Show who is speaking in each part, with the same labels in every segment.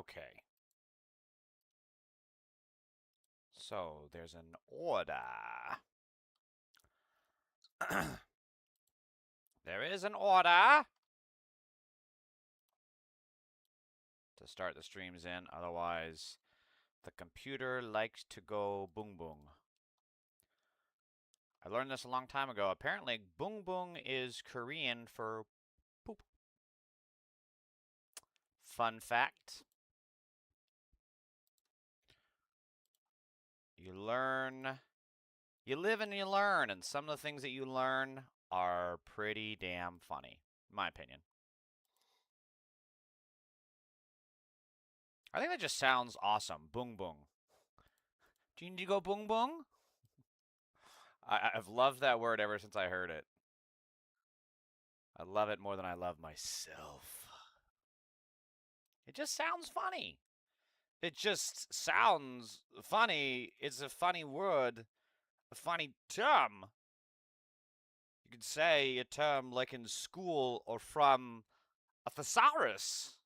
Speaker 1: Okay. So there's an order. There is an order to start the streams in. Otherwise, the computer likes to go boong boong. I learned this a long time ago. Apparently, boong boong is Korean for poop. Fun fact. You learn, you live and you learn, and some of the things that you learn are pretty damn funny, in my opinion. I think that just sounds awesome. Boong boong. Do you need to go boong boong? I've loved that word ever since I heard it. I love it more than I love myself. It just sounds funny. It just sounds funny. It's a funny word, a funny term. You could say a term like in school or from a thesaurus.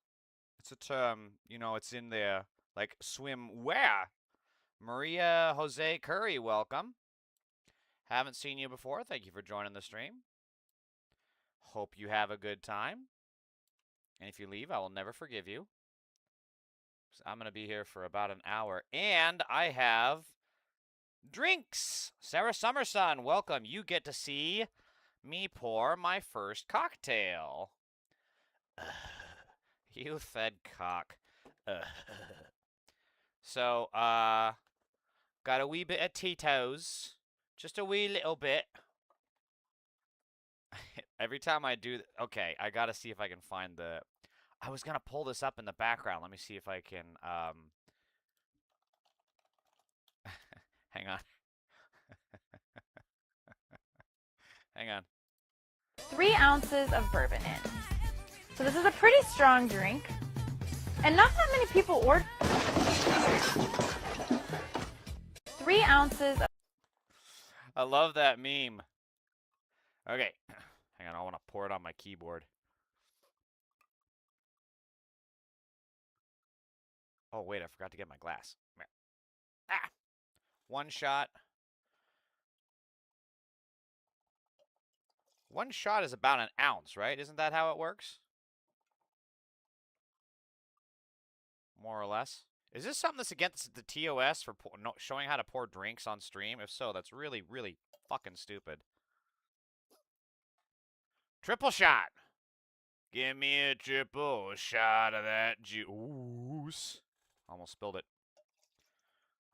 Speaker 1: It's a term, you know, it's in there, like swim where? Maria Jose Curry, welcome. Haven't seen you before. Thank you for joining the stream. Hope you have a good time. And if you leave, I will never forgive you. I'm going to be here for about an hour. And I have drinks. Sarah Summerson, welcome. You get to see me pour my first cocktail. You fed cock. So, got a wee bit of Tito's. Just a wee little bit. Every time I do... Okay, I got to see if I can find the... I was going to pull this up in the background. Let me see if I can... Hang on. Hang on.
Speaker 2: 3 ounces of bourbon in. So this is a pretty strong drink. And not that many people order. 3 ounces of...
Speaker 1: I love that meme. Okay. Hang on, I want to pour it on my keyboard. Oh, wait, I forgot to get my glass. Ah! One shot. One shot is about an ounce, right? Isn't that how it works? More or less. Is this something that's against the TOS for showing how to pour drinks on stream? If so, that's really, really fucking stupid. Triple shot. Give me a triple shot of that juice. Almost spilled it.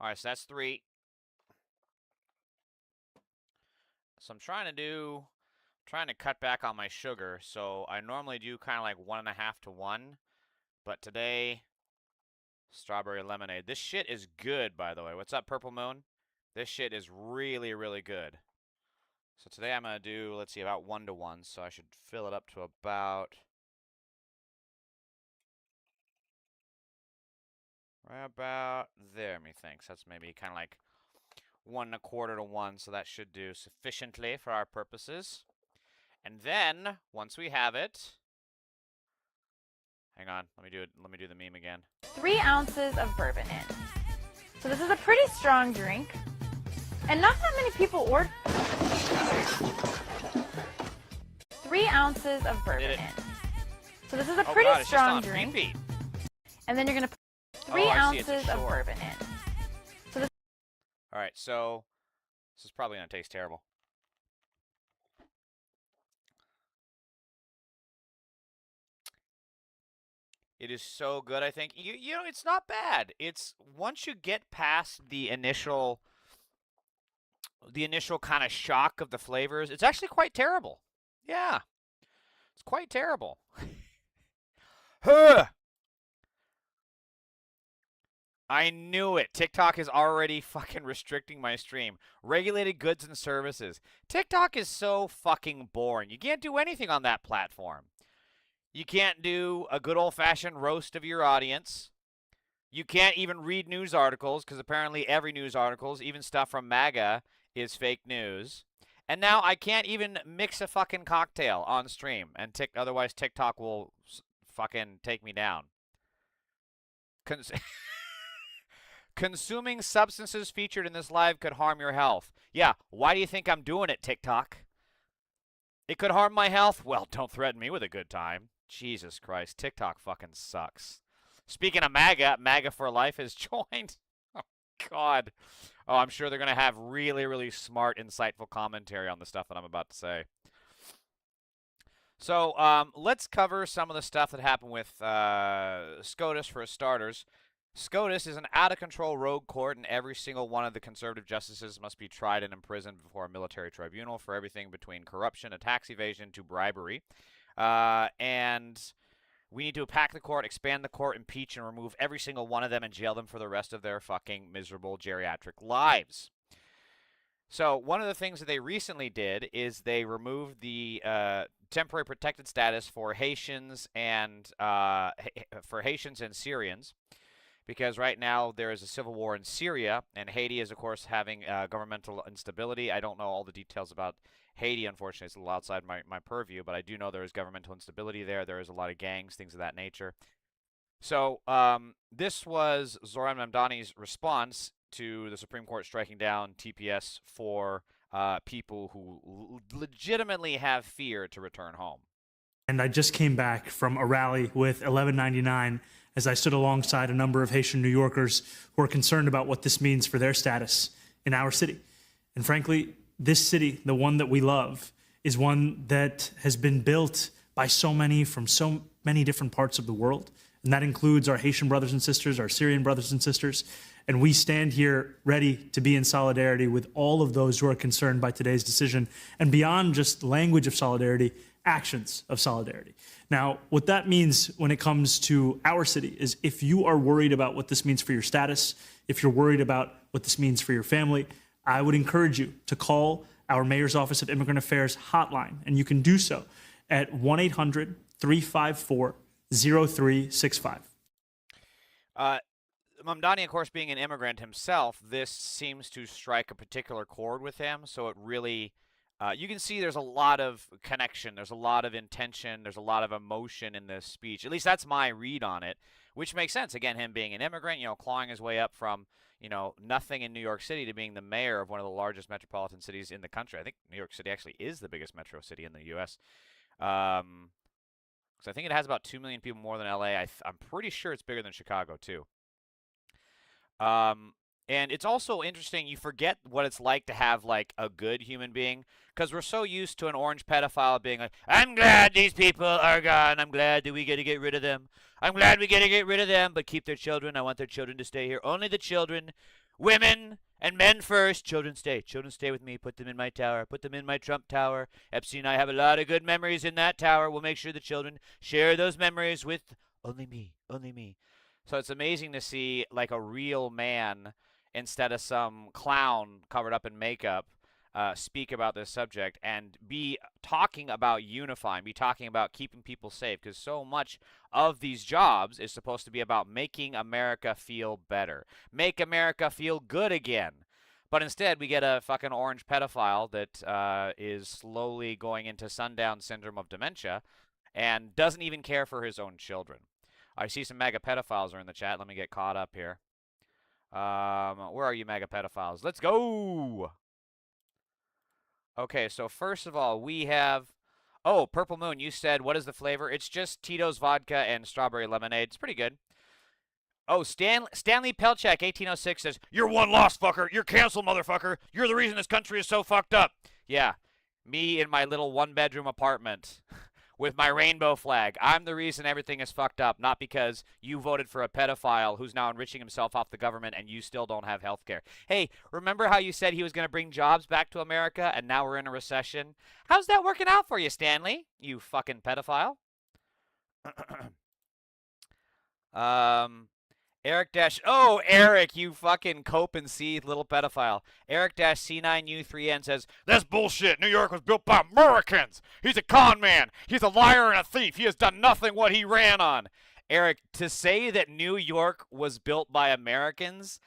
Speaker 1: All right, so that's 3. So I'm trying to cut back on my sugar. So I normally do kind of like 1.5 to 1. But today, strawberry lemonade. This shit is good, by the way. What's up, Purple Moon? This shit is really, really good. So today I'm going to do, let's see, about 1 to 1. So I should fill it up to about... right about there, methinks. That's maybe kind of like 1 1/4 to 1. So that should do sufficiently for our purposes. And then, once we have it... Hang on, let me do the meme again.
Speaker 2: 3 ounces of bourbon in. So this is a pretty strong drink. And not that many people order. 3 ounces of bourbon in. So this is a pretty strong drink. And then you're going to put 3 ounces of bourbon in. So this...
Speaker 1: All right, so this is probably going to taste terrible. It is so good, I think. You know, it's not bad. It's once you get past the initial kind of shock of the flavors, it's actually quite terrible. Yeah. It's quite terrible. Huh. I knew it. TikTok is already fucking restricting my stream. Regulated goods and services. TikTok is so fucking boring. You can't do anything on that platform. You can't do a good old-fashioned roast of your audience. You can't even read news articles, because apparently every news article, even stuff from MAGA, is fake news. And now I can't even mix a fucking cocktail on stream, and otherwise TikTok will fucking take me down. Consuming substances featured in this live could harm your health. Yeah, why do you think I'm doing it, TikTok? It could harm my health? Well, don't threaten me with a good time. Jesus Christ, TikTok fucking sucks. Speaking of MAGA, MAGA for Life has joined. Oh, God. Oh, I'm sure they're going to have really, really smart, insightful commentary on the stuff that I'm about to say. So let's cover some of the stuff that happened with SCOTUS for starters. SCOTUS is an out-of-control rogue court, and every single one of the conservative justices must be tried and imprisoned before a military tribunal for everything between corruption and tax evasion to bribery. And we need to pack the court, expand the court, impeach, and remove every single one of them and jail them for the rest of their fucking miserable geriatric lives. So one of the things that they recently did is they removed the temporary protected status for Haitians and Syrians, because right now there is a civil war in Syria, and Haiti is, of course, having governmental instability. I don't know all the details about Haiti, unfortunately. It's a little outside my purview, but I do know there is governmental instability there. There is a lot of gangs, things of that nature. So this was Zoran Mamdani's response to the Supreme Court striking down TPS for people who legitimately have fear to return home.
Speaker 3: And I just came back from a rally with 1199 as I stood alongside a number of Haitian New Yorkers who are concerned about what this means for their status in our city. And frankly, this city, the one that we love, is one that has been built by so many from so many different parts of the world. And that includes our Haitian brothers and sisters, our Syrian brothers and sisters. And we stand here ready to be in solidarity with all of those who are concerned by today's decision. And beyond just language of solidarity, actions of solidarity. Now, what that means when it comes to our city is if you are worried about what this means for your status, if you're worried about what this means for your family, I would encourage you to call our Mayor's Office of Immigrant Affairs hotline. And you can do so at 1-800-354-0365.
Speaker 1: Mamdani, of course, being an immigrant himself, this seems to strike a particular chord with him. So it really, you can see there's a lot of connection. There's a lot of intention. There's a lot of emotion in this speech. At least that's my read on it, which makes sense. Again, him being an immigrant, clawing his way up from, nothing in New York City to being the mayor of one of the largest metropolitan cities in the country. I think New York City actually is the biggest metro city in the U.S. Because I think it has about 2 million people more than L.A. I'm pretty sure it's bigger than Chicago, too. And it's also interesting, you forget what it's like to have, like, a good human being, because we're so used to an orange pedophile being like, I'm glad these people are gone, I'm glad that we get to get rid of them, I'm glad we get to get rid of them, but keep their children, I want their children to stay here, only the children, women and men first, children stay with me, put them in my tower, put them in my Trump tower, Epstein and I have a lot of good memories in that tower, we'll make sure the children share those memories with only me, only me. So it's amazing to see, like, a real man instead of some clown covered up in makeup speak about this subject and be talking about unifying, be talking about keeping people safe, because so much of these jobs is supposed to be about making America feel better, make America feel good again. But instead, we get a fucking orange pedophile that is slowly going into sundown syndrome of dementia and doesn't even care for his own children. I see some MAGA pedophiles are in the chat. Let me get caught up here. Where are you, MAGA pedophiles? Let's go! Okay, so first of all, we have... Oh, Purple Moon, you said, what is the flavor? It's just Tito's vodka and strawberry lemonade. It's pretty good. Oh, Stanley Pelchak, 1806, says, you're one lost fucker. You're canceled, motherfucker. You're the reason this country is so fucked up. Yeah, me in my little one-bedroom apartment with my rainbow flag. I'm the reason everything is fucked up, not because you voted for a pedophile who's now enriching himself off the government and you still don't have health care. Hey, remember how you said he was going to bring jobs back to America and now we're in a recession? How's that working out for you, Stanley? You fucking pedophile. Eric, you fucking cope and seethe little pedophile. Eric-C9U3N says, that's bullshit. New York was built by Americans. He's a con man. He's a liar and a thief. He has done nothing what he ran on. Eric, to say that New York was built by Americans,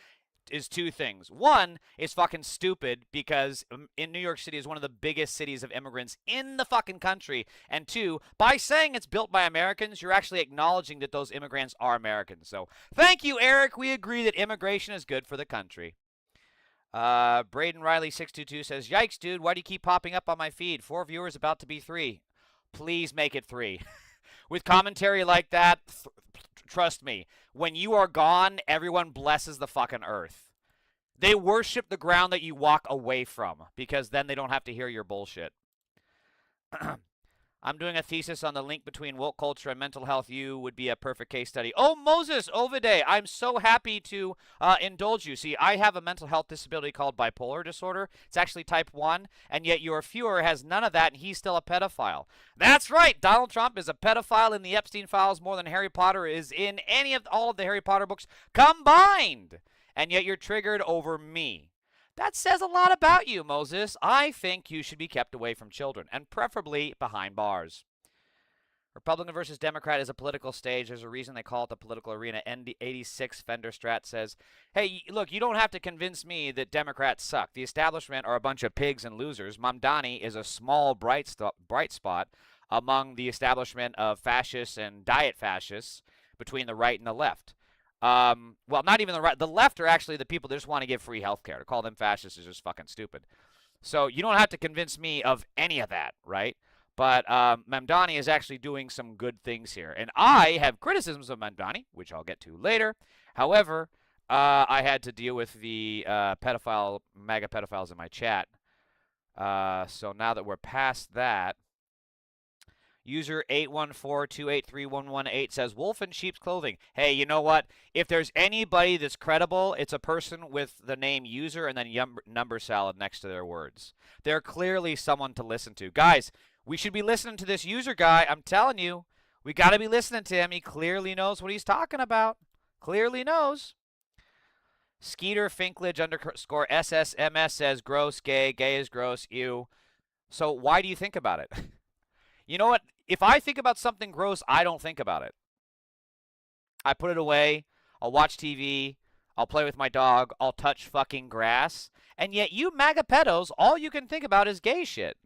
Speaker 1: two things. One is fucking stupid because in New York City is one of the biggest cities of immigrants in the fucking country. And two, by saying it's built by Americans, you're actually acknowledging that those immigrants are Americans. So thank you, Eric. We agree that immigration is good for the country. Braden Riley 622 says, "Yikes, dude! Why do you keep popping up on my feed? 4 viewers, about to be 3. Please make it 3." With commentary like that, trust me, when you are gone, everyone blesses the fucking earth. They worship the ground that you walk away from because then they don't have to hear your bullshit. I'm doing a thesis on the link between woke culture and mental health. You would be a perfect case study. Oh, Moses Ovide, I'm so happy to indulge you. See, I have a mental health disability called bipolar disorder. It's actually type 1, and yet your Fuhrer has none of that, and he's still a pedophile. That's right. Donald Trump is a pedophile in the Epstein files more than Harry Potter is in all of the Harry Potter books combined. And yet you're triggered over me. That says a lot about you, Moses. I think you should be kept away from children, and preferably behind bars. Republican versus Democrat is a political stage. There's a reason they call it the political arena. N86 Fender Strat says, "Hey, look, you don't have to convince me that Democrats suck. The establishment are a bunch of pigs and losers. Mamdani is a small bright spot among the establishment of fascists and diet fascists between the right and the left." Well, not even the right. The left are actually the people that just want to give free health care. To call them fascists is just fucking stupid. So you don't have to convince me of any of that, right? But Mamdani is actually doing some good things here. And I have criticisms of Mamdani, which I'll get to later. However, I had to deal with the MAGA pedophiles in my chat. So now that we're past that, user 814283118 says, "Wolf in sheep's clothing." Hey, you know what? If there's anybody that's credible, it's a person with the name user and then number salad next to their words. They're clearly someone to listen to. Guys, we should be listening to this user guy. I'm telling you, we got to be listening to him. He clearly knows what he's talking about. Clearly knows. Skeeter Finklage _ SSMS says, "Gross, gay is gross, ew." So why do you think about it? You know what? If I think about something gross, I don't think about it. I put it away. I'll watch TV. I'll play with my dog. I'll touch fucking grass. And yet you MAGA pedos, all you can think about is gay shit.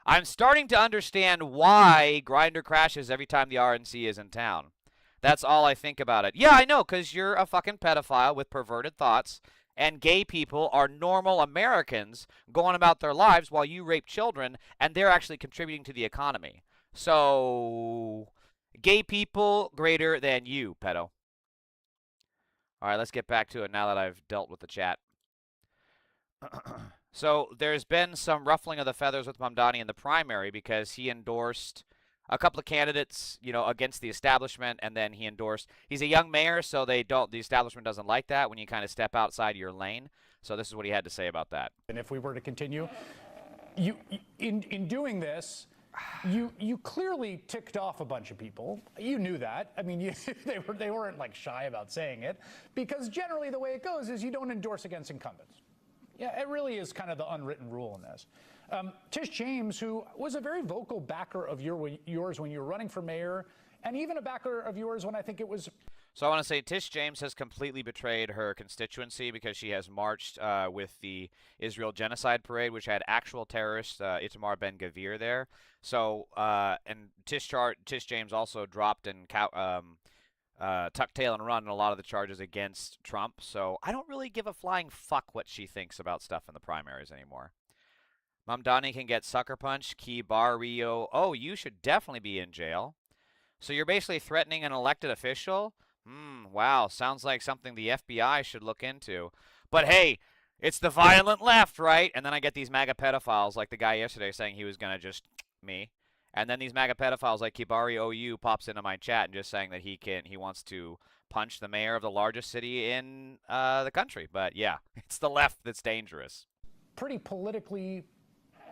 Speaker 1: I'm starting to understand why Grindr crashes every time the RNC is in town. That's all I think about it. Yeah, I know, because you're a fucking pedophile with perverted thoughts, and gay people are normal Americans going about their lives while you rape children, and they're actually contributing to the economy. So, gay people greater than you, pedo. All right, let's get back to it now that I've dealt with the chat. So, there's been some ruffling of the feathers with Mamdani in the primary because he endorsed a couple of candidates, you know, against the establishment, and then he endorsed. He's a young mayor, so the establishment doesn't like that when you kind of step outside your lane. So this is what he had to say about that.
Speaker 4: And if we were to continue, in doing this, you clearly ticked off a bunch of people. You knew that. I mean, they weren't like shy about saying it, because generally the way it goes is you don't endorse against incumbents. Yeah, it really is kind of the unwritten rule in this. Tish James, who was a very vocal backer of yours when you were running for mayor, and even a backer of yours when I think it was...
Speaker 1: So I want to say Tish James has completely betrayed her constituency because she has marched with the Israel Genocide Parade, which had actual terrorist Itamar Ben-Gvir there. So, and Tish James also dropped and tuck tail and run in a lot of the charges against Trump. So I don't really give a flying fuck what she thinks about stuff in the primaries anymore. Mamdani can get sucker punched. Key Barrio. Oh, you should definitely be in jail. So you're basically threatening an elected official? Wow, sounds like something the FBI should look into. But hey, it's the violent left, right? And then I get these MAGA pedophiles like the guy yesterday saying he was going to just me. And then these MAGA pedophiles like Kibari OU pops into my chat and just saying that he wants to punch the mayor of the largest city in the country. But yeah, it's the left that's dangerous.
Speaker 4: Pretty politically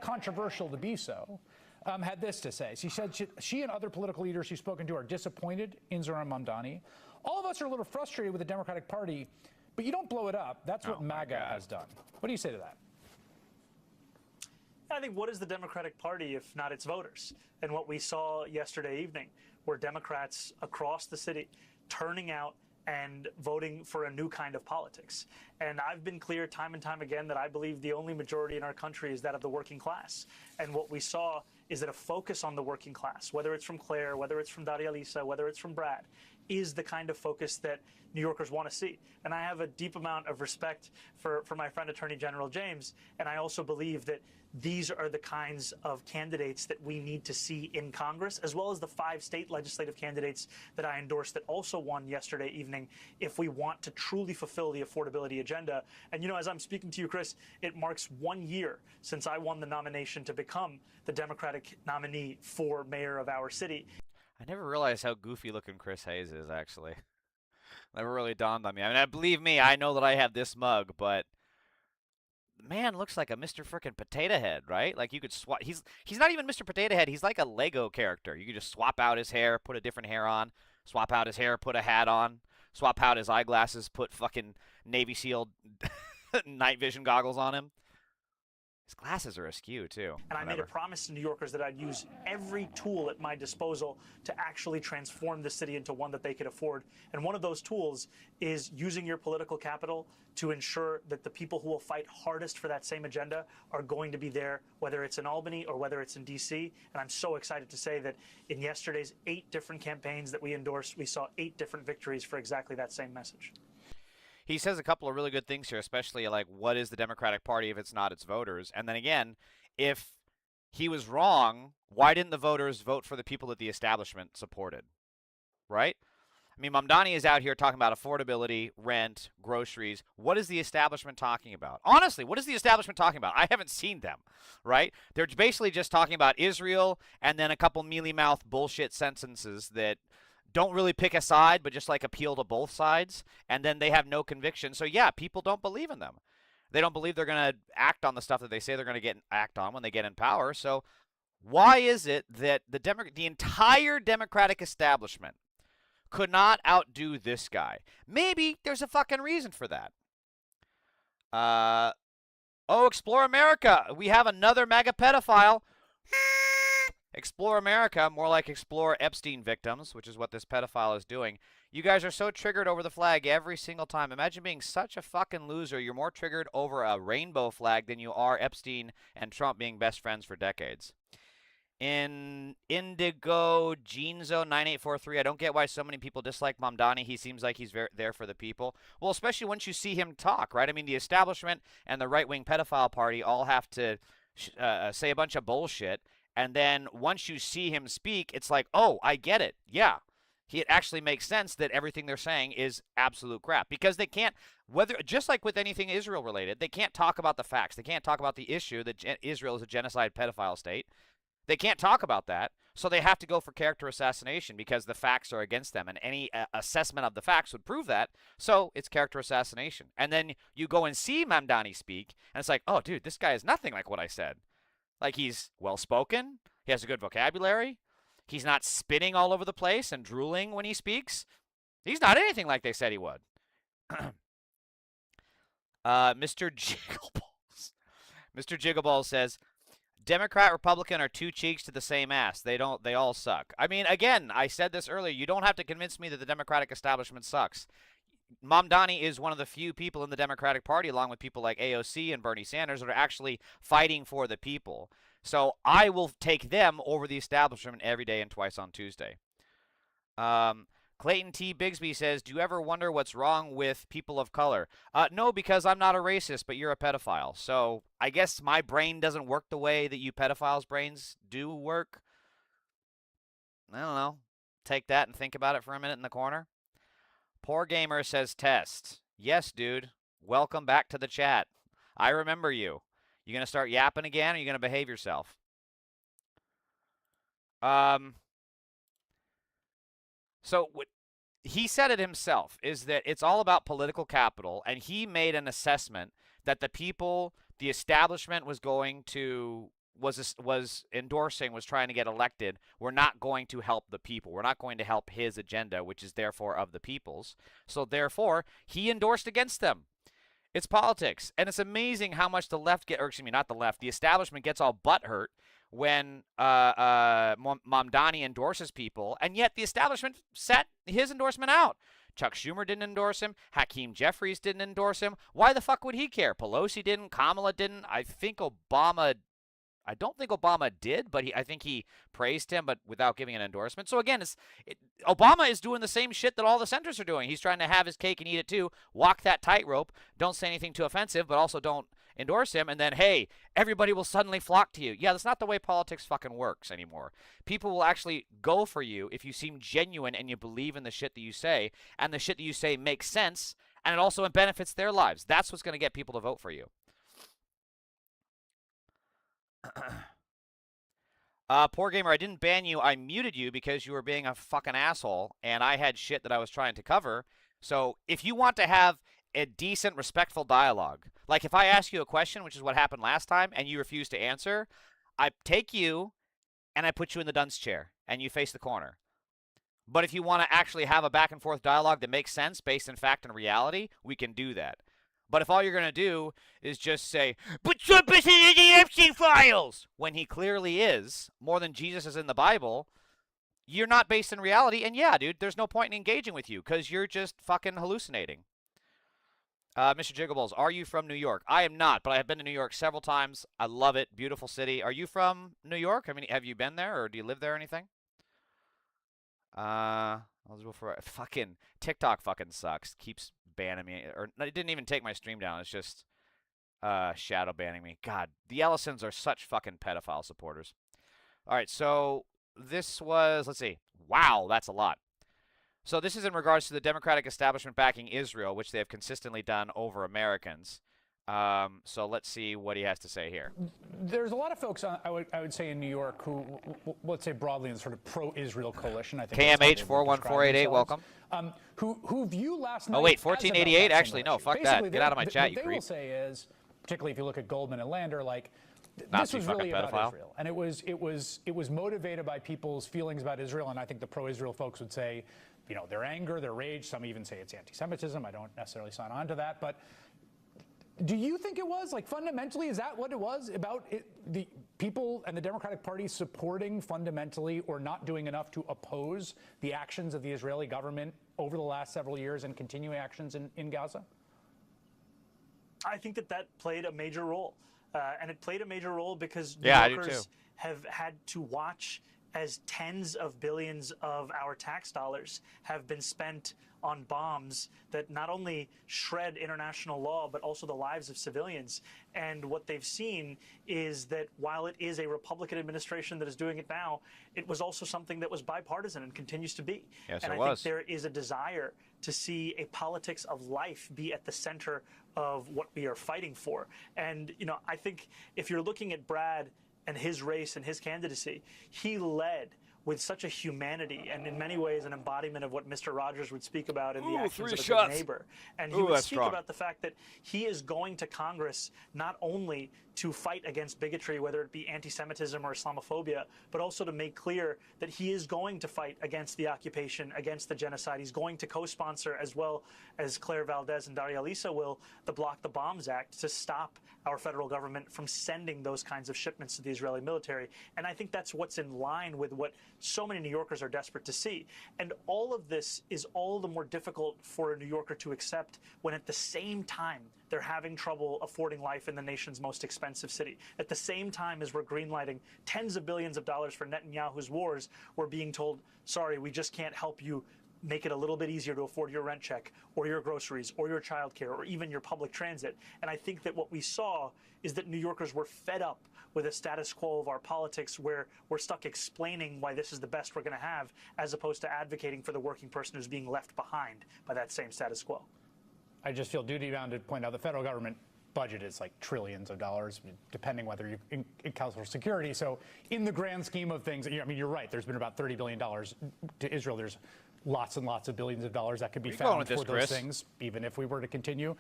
Speaker 4: controversial to be so, had this to say. She said she and other political leaders she's spoken to are disappointed in Zohran Mamdani. All of us are a little frustrated with the Democratic Party, but you don't blow it up. That's what MAGA has done. What do you say to that?
Speaker 5: I think, what is the Democratic Party if not its voters? And what we saw yesterday evening were Democrats across the city turning out and voting for a new kind of politics. And I've been clear time and time again that I believe the only majority in our country is that of the working class. And what we saw is that a focus on the working class, whether it's from Claire, whether it's from Daria Lisa, whether it's from Brad, is the kind of focus that New Yorkers want to see. And I have a deep amount of respect for my friend Attorney General James, and I also believe that these are the kinds of candidates that we need to see in Congress, as well as the 5 state legislative candidates that I endorsed that also won yesterday evening, if we want to truly fulfill the affordability agenda. And, you know, as I'm speaking to you, Chris, it marks 1 year since I won the nomination to become the Democratic nominee for mayor of our city.
Speaker 1: I never realized how goofy looking Chris Hayes is, actually. Never really dawned on me. I mean, believe me, I know that I have this mug, but the man looks like a Mr. Frickin' Potato Head, right? Like you could swap. He's not even Mr. Potato Head. He's like a Lego character. You could just swap out his hair, put a different hair on, swap out his hair, put a hat on, swap out his eyeglasses, put fucking Navy SEAL night vision goggles on him. His glasses are askew, too.
Speaker 5: And I made a promise to New Yorkers that I'd use every tool at my disposal to actually transform the city into one that they could afford. And one of those tools is using your political capital to ensure that the people who will fight hardest for that same agenda are going to be there, whether it's in Albany or whether it's in D.C. And I'm so excited to say that in yesterday's 8 different campaigns that we endorsed, we saw 8 different victories for exactly that same message.
Speaker 1: He says a couple of really good things here, especially like what is the Democratic Party if it's not its voters? And then again, if he was wrong, why didn't the voters vote for the people that the establishment supported? Right? I mean, Mamdani is out here talking about affordability, rent, groceries. What is the establishment talking about? Honestly, what is the establishment talking about? I haven't seen them, right? They're basically just talking about Israel and then a couple mealy-mouthed bullshit sentences that don't really pick a side, but just like appeal to both sides, and then they have no conviction. So yeah, people don't believe in them. They don't believe they're going to act on the stuff that they say they're going to act on when they get in power. So why is it that the entire Democratic establishment could not outdo this guy? Maybe there's a fucking reason for that. Oh, Explore America. We have another MAGA pedophile. Explore America, more like Explore Epstein victims, which is what this pedophile is doing. You guys are so triggered over the flag every single time. Imagine being such a fucking loser. You're more triggered over a rainbow flag than you are Epstein and Trump being best friends for decades. In Indigo Genzo 9843, I don't get why so many people dislike Mamdani. He seems like he's there for the people. Well, especially once you see him talk, right? I mean, the establishment and the right-wing pedophile party all have to say a bunch of bullshit. And then once you see him speak, it's like, oh, I get it. Yeah. It actually makes sense that everything they're saying is absolute crap. Because they can't, just like with anything Israel related, they can't talk about the facts. They can't talk about the issue that Israel is a genocide pedophile state. They can't talk about that. So they have to go for character assassination because the facts are against them. And any assessment of the facts would prove that. So it's character assassination. And then you go and see Mamdani speak, and it's like, oh, dude, this guy is nothing like what I said. Like, he's well-spoken. He has a good vocabulary. He's not spitting all over the place and drooling when he speaks. He's not anything like they said he would. Mr. Jiggleballs. Mr. Jiggleballs says, Democrat, Republican are 2 cheeks to the same ass. They all suck. I mean, again, I said this earlier. You don't have to convince me that the Democratic establishment sucks. Mamdani is one of the few people in the Democratic Party, along with people like AOC and Bernie Sanders, that are actually fighting for the people. So I will take them over the establishment every day and twice on Tuesday. Clayton T. Bigsby says, do you ever wonder what's wrong with people of color? No, because I'm not a racist, but you're a pedophile. So I guess my brain doesn't work the way that you pedophiles' brains do work. I don't know. Take that and think about it for a minute in the corner. Poor Gamer says test. Yes, dude. Welcome back to the chat. I remember you. You gonna start yapping again, or you gonna behave yourself? So what he said it himself is that it's all about political capital, and he made an assessment that the people, the establishment was endorsing, was trying to get elected, were not going to help the people. We're not going to help his agenda, which is therefore of the people's. So therefore, he endorsed against them. It's politics. And it's amazing how much the left the establishment gets all butthurt when Mamdani endorses people, and yet the establishment set his endorsement out. Chuck Schumer didn't endorse him. Hakeem Jeffries didn't endorse him. Why the fuck would he care? Pelosi didn't. Kamala didn't. I don't think Obama did, but I think he praised him, but without giving an endorsement. So again, Obama is doing the same shit that all the centrists are doing. He's trying to have his cake and eat it too. Walk that tightrope. Don't say anything too offensive, but also don't endorse him. And then, hey, everybody will suddenly flock to you. Yeah, that's not the way politics fucking works anymore. People will actually go for you if you seem genuine and you believe in the shit that you say, and the shit that you say makes sense, and it also benefits their lives. That's what's going to get people to vote for you. Poor gamer, I didn't ban you. I muted you because you were being a fucking asshole, and I had shit that I was trying to cover. So if you want to have a decent, respectful dialogue, like if I ask you a question, which is what happened last time, and you refuse to answer, I take you and I put you in the dunce chair, and you face the corner. But if you want to actually have a back-and-forth dialogue that makes sense based in fact and reality, we can do that. But if all you're going to do is just say, but Trump isn't in the Epstein files, when he clearly is, more than Jesus is in the Bible, you're not based in reality. And yeah, dude, there's no point in engaging with you because you're just fucking hallucinating. Mr. Jiggleballs, are you from New York? I am not, but I have been to New York several times. I love it. Beautiful city. Are you from New York? I mean, have you been there or do you live there or anything? Fucking TikTok fucking sucks. Keeps banning me, or it didn't even take my stream down. It's just shadow banning me. God, the Ellisons are such fucking pedophile supporters. All right, so this was, let's see. Wow, that's a lot. So this is in regards to the Democratic establishment backing Israel, which they have consistently done over Americans. So let's see what he has to say here.
Speaker 4: There's a lot of folks, I would say, in New York who, let's say broadly in the sort of pro-Israel coalition. I think
Speaker 1: KMH 41488, welcome.
Speaker 4: Who view last night.
Speaker 1: Oh wait, 1488. Actually, no, fuck that. Get out of my chat, you creep.
Speaker 4: What they will say is, particularly if you look at Goldman and Lander, like
Speaker 1: Nazi
Speaker 4: this was
Speaker 1: fucking
Speaker 4: really
Speaker 1: pedophile.
Speaker 4: about Israel, and it was motivated by people's feelings about Israel, and I think the pro-Israel folks would say, you know, their anger, their rage. Some even say it's anti-Semitism. I don't necessarily sign on to that, but. Do you think it was, like, fundamentally, is that what it was about the people and the Democratic Party supporting fundamentally or not doing enough to oppose the actions of the Israeli government over the last several years and continuing actions in Gaza?
Speaker 5: I think that played a major role. And it played a major role because New
Speaker 1: Yorkers
Speaker 5: have had to watch as tens of billions of our tax dollars have been spent on bombs that not only shred international law, but also the lives of civilians. And what they've seen is that while it is a Republican administration that is doing it now, it was also something that was bipartisan and continues to be.
Speaker 1: Yes,
Speaker 5: and
Speaker 1: it
Speaker 5: I
Speaker 1: was.
Speaker 5: think there is a desire to see a politics of life be at the center of what we are fighting for. And, you know, I think if you're looking at Brad and his race and his candidacy, he led with such a humanity and in many ways an embodiment of what Mr. Rogers would speak about in the actions of a good neighbor. And he would speak about the fact that he is going to Congress not only to fight against bigotry, whether it be anti-Semitism or Islamophobia, but also to make clear that he is going to fight against the occupation, against the genocide. He's going to co-sponsor, as well as Claire Valdez and Daria Lisa will, the Block the Bombs Act to stop our federal government from sending those kinds of shipments to the Israeli military. And I think that's what's in line with what so many New Yorkers are desperate to see. And all of this is all the more difficult for a New Yorker to accept when at the same time they're having trouble affording life in the nation's most expensive city. At the same time as we're greenlighting tens of billions of dollars for Netanyahu's wars, we're being told, sorry, we just can't help you make it a little bit easier to afford your rent check or your groceries or your childcare or even your public transit. And I think that what we saw is that New Yorkers were fed up with a status quo of our politics where we're stuck explaining why this is the best we're going to have, as opposed to advocating for the working person who's being left behind by that same status quo.
Speaker 4: I just feel duty-bound to point out the federal government budget is like trillions of dollars, depending whether you account for security. So in the grand scheme of things, I mean, you're right. There's been about $30 billion to Israel. There's lots and lots of billions of dollars that could be found for those things, even if we were to continue.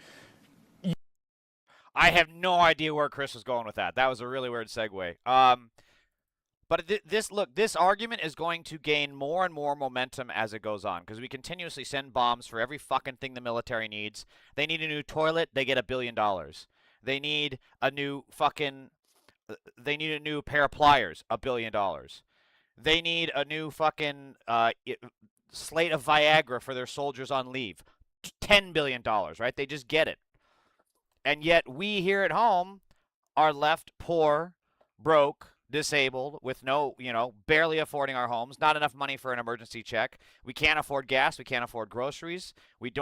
Speaker 1: I have no idea where Chris was going with that. That was a really weird segue. But this argument is going to gain more and more momentum as it goes on because we continuously send bombs for every fucking thing the military needs. They need a new toilet, they get $1 billion. They need a new pair of pliers, $1 billion. They need a new fucking slate of Viagra for their soldiers on leave. $10 billion, right? They just get it. And yet we here at home are left poor, broke, disabled, with no, barely affording our homes, not enough money for an emergency check. We can't afford gas. We can't afford groceries. We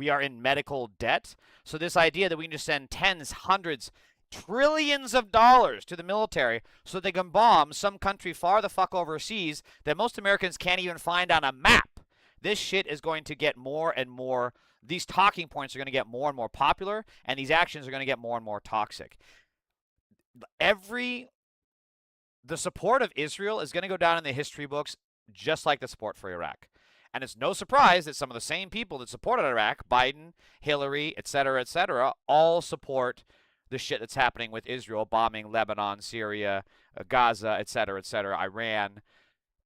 Speaker 1: are in medical debt. So this idea that we can just send tens, hundreds, trillions of dollars to the military so they can bomb some country far the fuck overseas that most Americans can't even find on a map. This shit is going to get more and more, these talking points are going to get more and more popular, and these actions are going to get more and more toxic. The support of Israel is going to go down in the history books just like the support for Iraq. And it's no surprise that some of the same people that supported Iraq, Biden, Hillary, et cetera, all support the shit that's happening with Israel, bombing Lebanon, Syria, Gaza, et cetera, Iran.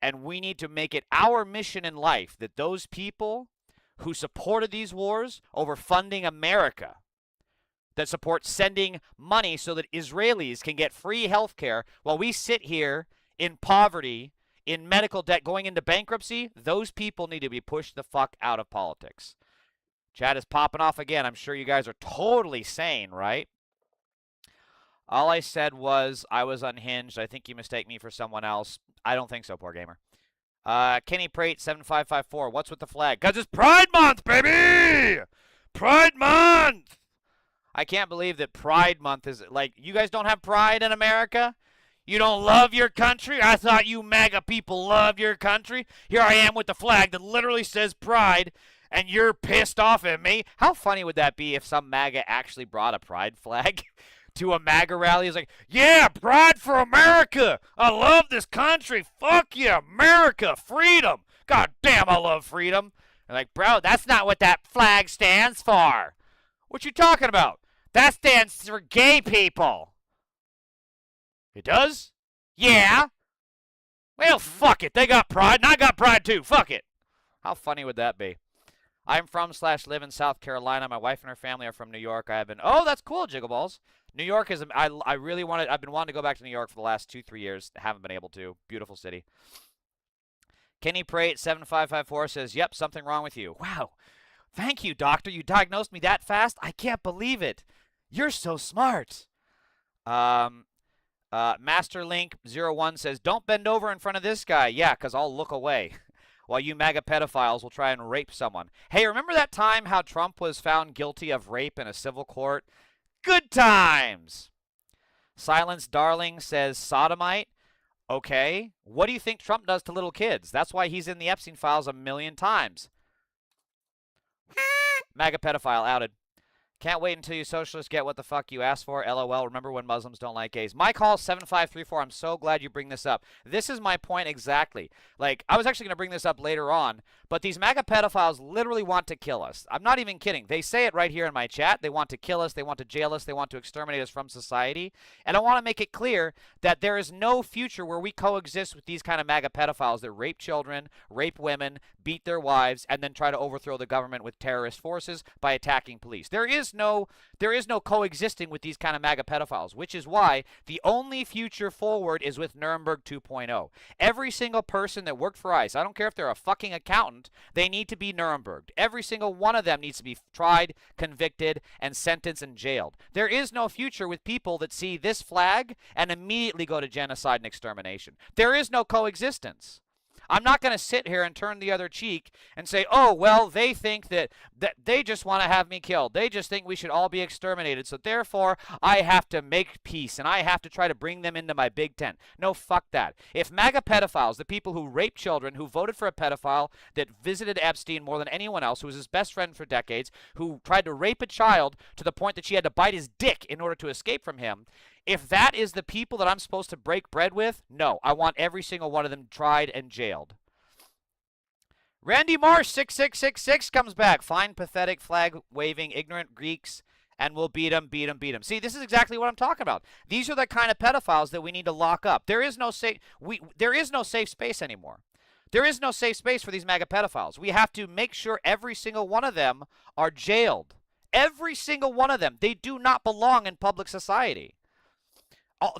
Speaker 1: And we need to make it our mission in life that those people who supported these wars over funding America, that support sending money so that Israelis can get free health care while we sit here in poverty, in medical debt, going into bankruptcy, those people need to be pushed the fuck out of politics. Chat is popping off again. I'm sure you guys are totally sane, right? All I said was I was unhinged. I think you mistake me for someone else. I don't think so, poor gamer. Kenny Prate 7554. What's with the flag? 'Cause it's Pride Month, baby! Pride Month! I can't believe that Pride Month is like, you guys don't have pride in America? You don't love your country? I thought you MAGA people love your country. Here I am with the flag that literally says pride, and you're pissed off at me. How funny would that be if some MAGA actually brought a pride flag to a MAGA rally? He's like, yeah, pride for America. I love this country. Fuck yeah, America, freedom. God damn, I love freedom. And like, bro, that's not what that flag stands for. What you talking about? That stands for gay people. It does? Yeah. Well, fuck it. They got pride, and I got pride too. Fuck it. How funny would that be? I'm from/live in South Carolina. My wife and her family are from New York. Oh, that's cool, Jiggleballs. New York is, I really wanted, I've been wanting to go back to New York for the last 2-3 years. Haven't been able to. Beautiful city. Kenny Prate 7554 says, yep, something wrong with you. Wow. Thank you, doctor. You diagnosed me that fast? I can't believe it. You're so smart. Masterlink01 says, don't bend over in front of this guy. Yeah, because I'll look away while you MAGA pedophiles will try and rape someone. Hey, remember that time how Trump was found guilty of rape in a civil court? Good times. Silence Darling says, sodomite. Okay. What do you think Trump does to little kids? That's why he's in the Epstein files 1,000,000 times. MAGA pedophile outed. Can't wait until you socialists get what the fuck you asked for. LOL. Remember when Muslims don't like gays? My call 7534. I'm so glad you bring this up. This is my point exactly. Like, I was actually going to bring this up later on, but these MAGA pedophiles literally want to kill us. I'm not even kidding. They say it right here in my chat. They want to kill us. They want to jail us. They want to exterminate us from society. And I want to make it clear that there is no future where we coexist with these kind of MAGA pedophiles that rape children, rape women, beat their wives, and then try to overthrow the government with terrorist forces by attacking police. There is no coexisting with these kind of MAGA pedophiles, which is why the only future forward is with Nuremberg 2.0. Every single person that worked for ICE, I don't care if they're a fucking accountant, they need to be Nuremberged. Every single one of them needs to be tried, convicted, and sentenced and jailed. There is no future with people that see this flag and immediately go to genocide and extermination. There is no coexistence. I'm not going to sit here and turn the other cheek and say, oh, well, they think that they just want to have me killed. They just think we should all be exterminated. So therefore, I have to make peace and I have to try to bring them into my big tent. No, fuck that. If MAGA pedophiles, the people who rape children, who voted for a pedophile that visited Epstein more than anyone else, who was his best friend for decades, who tried to rape a child to the point that she had to bite his dick in order to escape from him, if that is the people that I'm supposed to break bread with, no, I want every single one of them tried and jailed. Randy Marsh 6666 comes back. Fine, pathetic, flag-waving, ignorant Greeks, and we'll beat them, beat them, beat them. See, this is exactly what I'm talking about. These are the kind of pedophiles that we need to lock up. There is no safe space anymore. There is no safe space for these MAGA pedophiles. We have to make sure every single one of them are jailed. Every single one of them. They do not belong in public society.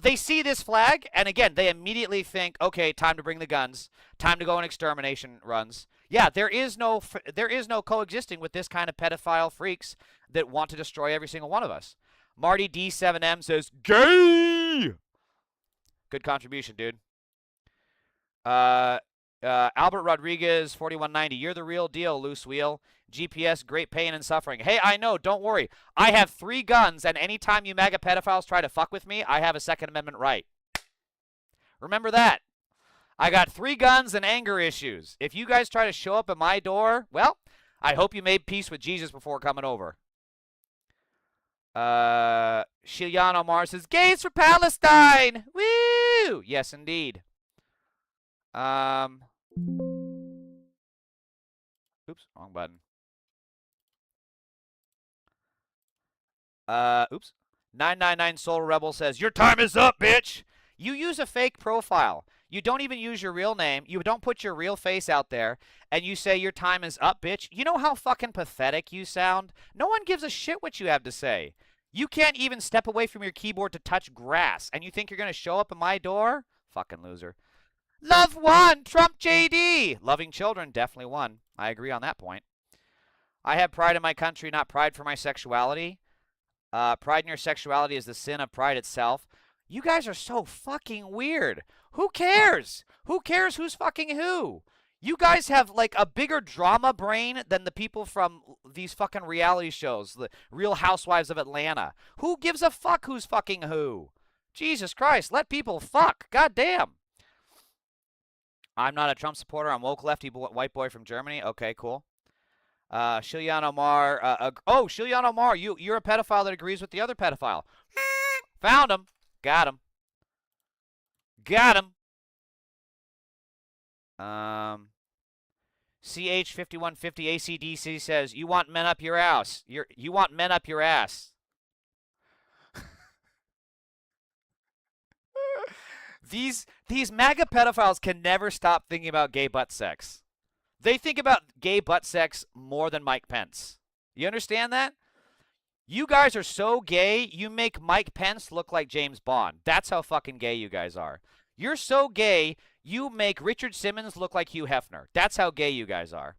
Speaker 1: They see this flag, and again, they immediately think, okay, time to bring the guns, time to go on extermination runs. Yeah, there is no coexisting with this kind of pedophile freaks that want to destroy every single one of us. Marty D7M says, gay! Good contribution, dude. Albert Rodriguez, 4190. You're the real deal, loose wheel. GPS, great pain and suffering. Hey, I know, don't worry. I have 3 guns, and anytime you MAGA pedophiles try to fuck with me, I have a Second Amendment right. Remember that. I got 3 guns and anger issues. If you guys try to show up at my door, well, I hope you made peace with Jesus before coming over. Shilyan Omar says, gays for Palestine! Woo! Yes, indeed. Oops, wrong button. Oops. 999 Soul Rebel says, your time is up, bitch! You use a fake profile. You don't even use your real name. You don't put your real face out there. And you say your time is up, bitch. You know how fucking pathetic you sound? No one gives a shit what you have to say. You can't even step away from your keyboard to touch grass. And you think you're going to show up at my door? Fucking loser. Love won! Trump JD! Loving children definitely won. I agree on that point. I have pride in my country, not pride for my sexuality. Pride in your sexuality is the sin of pride itself. You guys are so fucking weird. Who cares? Who cares who's fucking who? You guys have like a bigger drama brain than the people from these fucking reality shows, the Real Housewives of Atlanta. Who gives a fuck who's fucking who? Jesus Christ, let people fuck. God damn. I'm not a Trump supporter. I'm woke lefty white boy from Germany. Okay, cool. Shilyan Omar. Shilyan Omar, you're a pedophile that agrees with the other pedophile. Found him. Got him. Got him. CH5150 ACDC says, you want men up your ass. You want men up your ass. These MAGA pedophiles can never stop thinking about gay butt sex. They think about gay butt sex more than Mike Pence. You understand that? You guys are so gay, you make Mike Pence look like James Bond. That's how fucking gay you guys are. You're so gay, you make Richard Simmons look like Hugh Hefner. That's how gay you guys are.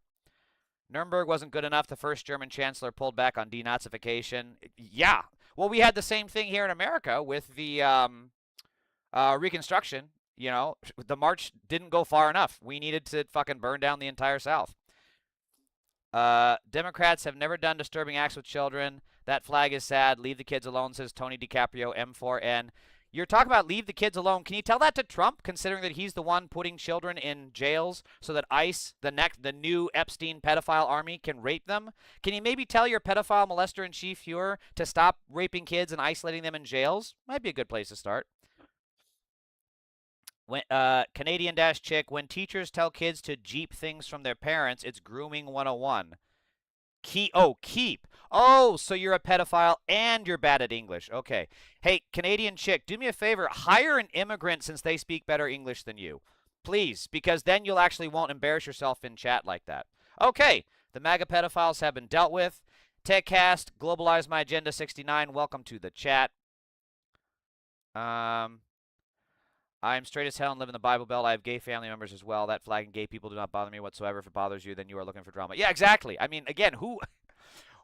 Speaker 1: Nuremberg wasn't good enough. The first German chancellor pulled back on denazification. Yeah. Well, we had the same thing here in America with the Reconstruction. You know, the march didn't go far enough. We needed to fucking burn down the entire South. Democrats have never done disturbing acts with children. That flag is sad. Leave the kids alone, says Tony DiCaprio, M4N. You're talking about leave the kids alone. Can you tell that to Trump, considering that he's the one putting children in jails so that ICE, the new Epstein pedophile army, can rape them? Can you maybe tell your pedophile molester in chief Fuhrer to stop raping kids and isolating them in jails? Might be a good place to start. When, Canadian Dash Chick, when teachers tell kids to jeep things from their parents, it's grooming 101. Keep. Oh, so you're a pedophile and you're bad at English. Okay. Hey, Canadian Chick, do me a favor. Hire an immigrant since they speak better English than you. Please, because then you'll actually won't embarrass yourself in chat like that. Okay. The MAGA pedophiles have been dealt with. TechCast, Globalize My Agenda 69, welcome to the chat. I am straight as hell and live in the Bible Belt. I have gay family members as well. That flag and gay people do not bother me whatsoever. If it bothers you, then you are looking for drama. Yeah, exactly. I mean, again,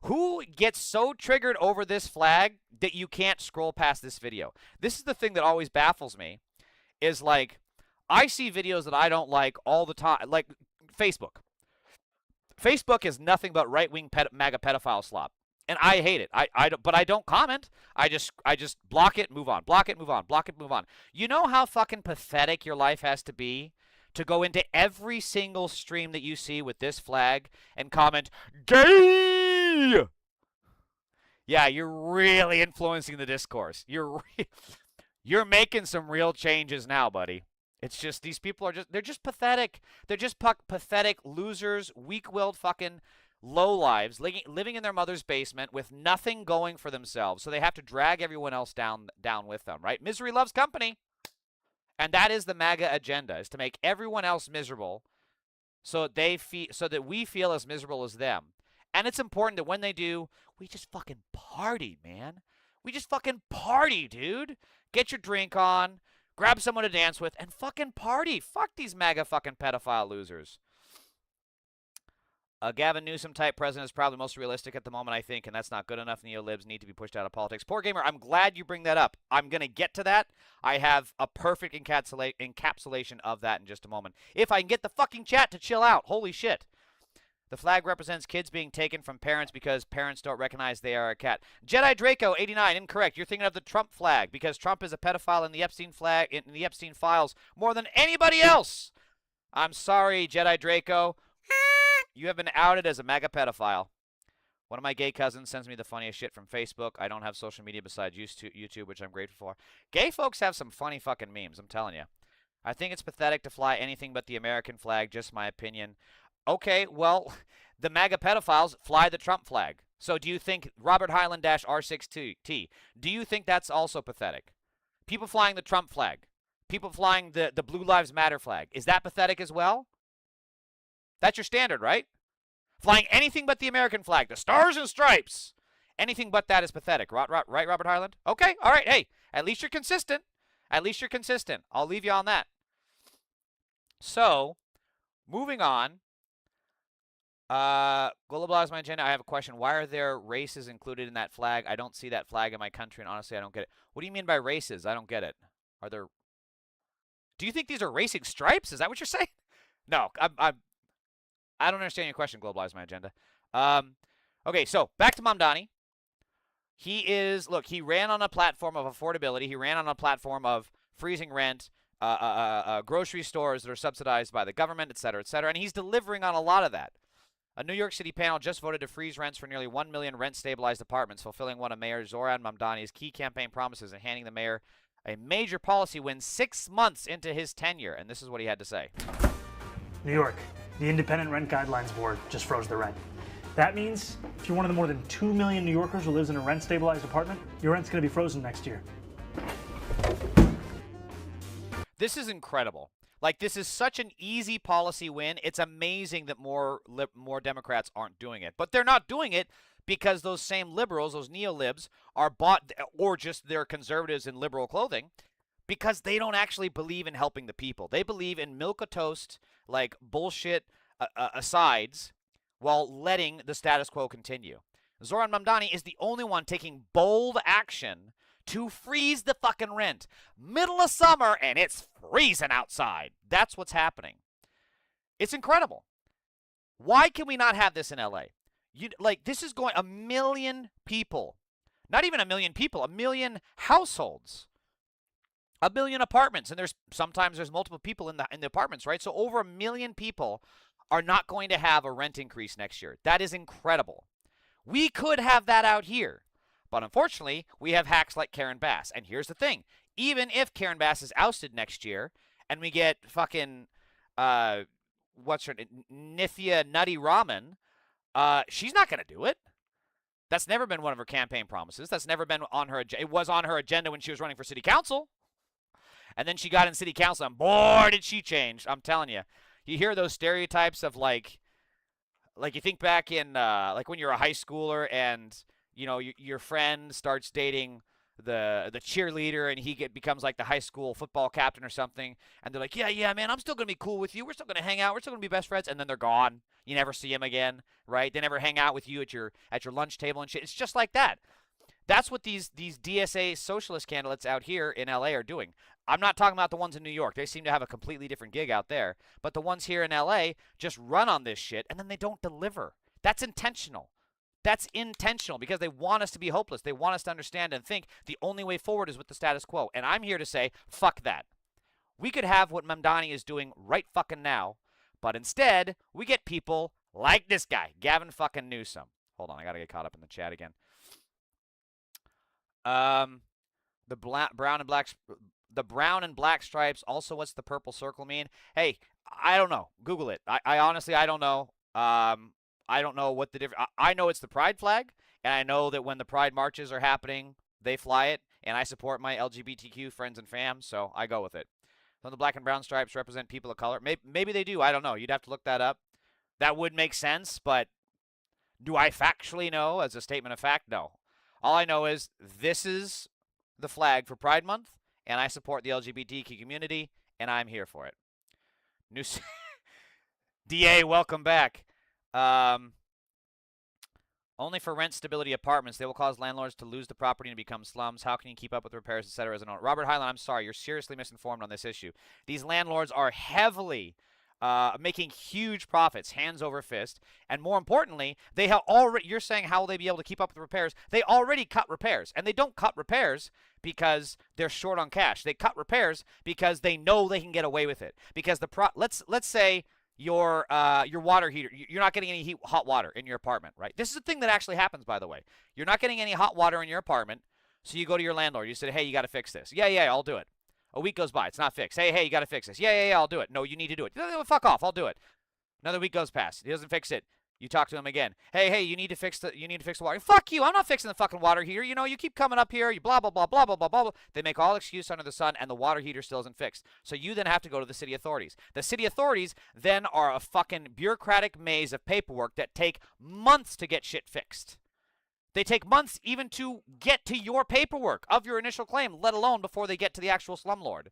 Speaker 1: who gets so triggered over this flag that you can't scroll past this video? This is the thing that always baffles me, is like, I see videos that I don't like all the time, like Facebook. Facebook is nothing but right-wing MAGA pedophile slop. And I hate it. But I don't comment. I just block it, move on. Block it, move on. Block it, move on. You know how fucking pathetic your life has to be to go into every single stream that you see with this flag and comment, gay! Yeah, you're really influencing the discourse. You're making some real changes now, buddy. It's just, these people are they're just pathetic. They're just pathetic losers, weak-willed fucking lowlives living in their mother's basement with nothing going for themselves, so they have to drag everyone else down with them, right? Misery loves company. And that is the MAGA agenda, is to make everyone else miserable so that we feel as miserable as them. And it's important that when they do, we just fucking party, man. We just fucking party, dude. Get your drink on, grab someone to dance with, and fucking party. Fuck these MAGA fucking pedophile losers. A Gavin Newsom-type president is probably most realistic at the moment, I think, and that's not good enough. Neo-libs need to be pushed out of politics. Poor Gamer, I'm glad you bring that up. I'm going to get to that. I have a perfect encapsulation of that in just a moment. If I can get the fucking chat to chill out. Holy shit. The flag represents kids being taken from parents because parents don't recognize they are a cat. Jedi Draco 89, incorrect. You're thinking of the Trump flag because Trump is a pedophile in the Epstein flag in the Epstein files more than anybody else. I'm sorry, Jedi Draco. You have been outed as a mega pedophile. One of my gay cousins sends me the funniest shit from Facebook. I don't have social media besides YouTube, which I'm grateful for. Gay folks have some funny fucking memes, I'm telling you. I think it's pathetic to fly anything but the American flag, just my opinion. Okay, well, the MAGA pedophiles fly the Trump flag. So do you think Robert Hyland-R6T, do you think that's also pathetic? People flying the Trump flag. People flying the Blue Lives Matter flag. Is that pathetic as well? That's your standard, right? Flying anything but the American flag, the stars and stripes. Anything but that is pathetic. Right, Robert Hyland? Okay, all right. Hey, at least you're consistent. At least you're consistent. I'll leave you on that. So, moving on. Globalize my agenda. I have a question. Why are there races included in that flag? I don't see that flag in my country, and honestly, I don't get it. What do you mean by races? I don't get it. Are there... Do you think these are racing stripes? Is that what you're saying? No, I don't understand your question, Globalize My Agenda. Okay, so back to Mamdani. He ran on a platform of affordability. He ran on a platform of freezing rent, grocery stores that are subsidized by the government, et cetera, and he's delivering on a lot of that. A New York City panel just voted to freeze rents for nearly 1 million rent-stabilized apartments, fulfilling one of Mayor Zoran Mamdani's key campaign promises and handing the mayor a major policy win 6 months into his tenure. And this is what he had to say.
Speaker 3: New York. The Independent Rent Guidelines Board just froze the rent. That means if you're one of the more than 2 million New Yorkers who lives in a rent-stabilized apartment, your rent's going to be frozen next year.
Speaker 1: This is incredible. Like, this is such an easy policy win. It's amazing that more Democrats aren't doing it. But they're not doing it because those same liberals, those neo-libs, are bought, or just they're conservatives in liberal clothing, because they don't actually believe in helping the people. They believe in milquetoast, like bullshit asides, while letting the status quo continue. Zoran Mamdani is the only one taking bold action to freeze the fucking rent. Middle of summer and it's freezing outside. That's what's happening. It's incredible. Why can we not have this in LA? This is going 1 million people. Not even 1 million people, 1 million households. 1 million apartments, and sometimes there's multiple people in the apartments, right? So over 1 million people are not going to have a rent increase next year. That is incredible. We could have that out here, but unfortunately, we have hacks like Karen Bass. And here's the thing: even if Karen Bass is ousted next year, and we get fucking what's her name, Nithya Nutty Raman, she's not going to do it. That's never been one of her campaign promises. That's never been on her agenda. It was on her agenda when she was running for city council. And then she got in city council, and boy, did she change. I'm telling you. You hear those stereotypes of, like you think back in, like when you're a high schooler and, you know, your friend starts dating the cheerleader and he becomes like the high school football captain or something. And they're like, yeah, man, I'm still going to be cool with you. We're still going to hang out. We're still going to be best friends. And then they're gone. You never see them again, right? They never hang out with you at your lunch table and shit. It's just like that. That's what these DSA socialist candidates out here in LA are doing. I'm not talking about the ones in New York. They seem to have a completely different gig out there. But the ones here in LA just run on this shit, and then they don't deliver. That's intentional. That's intentional because they want us to be hopeless. They want us to understand and think the only way forward is with the status quo. And I'm here to say, fuck that. We could have what Mamdani is doing right fucking now, but instead, we get people like this guy, Gavin fucking Newsom. Hold on, I gotta get caught up in the chat again. The brown and black stripes. Also, what's the purple circle mean? Hey, I don't know. Google it. I honestly, I don't know. I don't know what the difference. I know it's the pride flag, and I know that when the pride marches are happening, they fly it, and I support my LGBTQ friends and fam, so I go with it. So the black and brown stripes represent people of color. Maybe they do. I don't know. You'd have to look that up. That would make sense, but do I factually know as a statement of fact? No. All I know is this is the flag for Pride Month, and I support the LGBTQ community, and I'm here for it. DA, welcome back. Only for rent stability apartments. They will cause landlords to lose the property and become slums. How can you keep up with repairs, etc. as an owner? Robert Highland, I'm sorry. You're seriously misinformed on this issue. These landlords are heavily making huge profits, hands over fist. And more importantly, they have already, you're saying how will they be able to keep up with repairs? They already cut repairs. And they don't cut repairs because they're short on cash. They cut repairs because they know they can get away with it. Because let's say your water heater, you're not getting any hot water in your apartment, right? This is a thing that actually happens, by the way. You're not getting any hot water in your apartment, so you go to your landlord. You say, hey, you got to fix this. Yeah, I'll do it. A week goes by. It's not fixed. Hey, you got to fix this. Yeah, I'll do it. No, you need to do it. Fuck off. I'll do it. Another week goes past. He doesn't fix it. You talk to him again. Hey, you need to fix the water. Fuck you. I'm not fixing the fucking water heater. You know, you keep coming up here. You blah blah blah blah blah blah blah. They make all excuse under the sun, and the water heater still isn't fixed. So you then have to go to the city authorities. The city authorities then are a fucking bureaucratic maze of paperwork that take months to get shit fixed. They take months even to get to your paperwork of your initial claim, let alone before they get to the actual slumlord.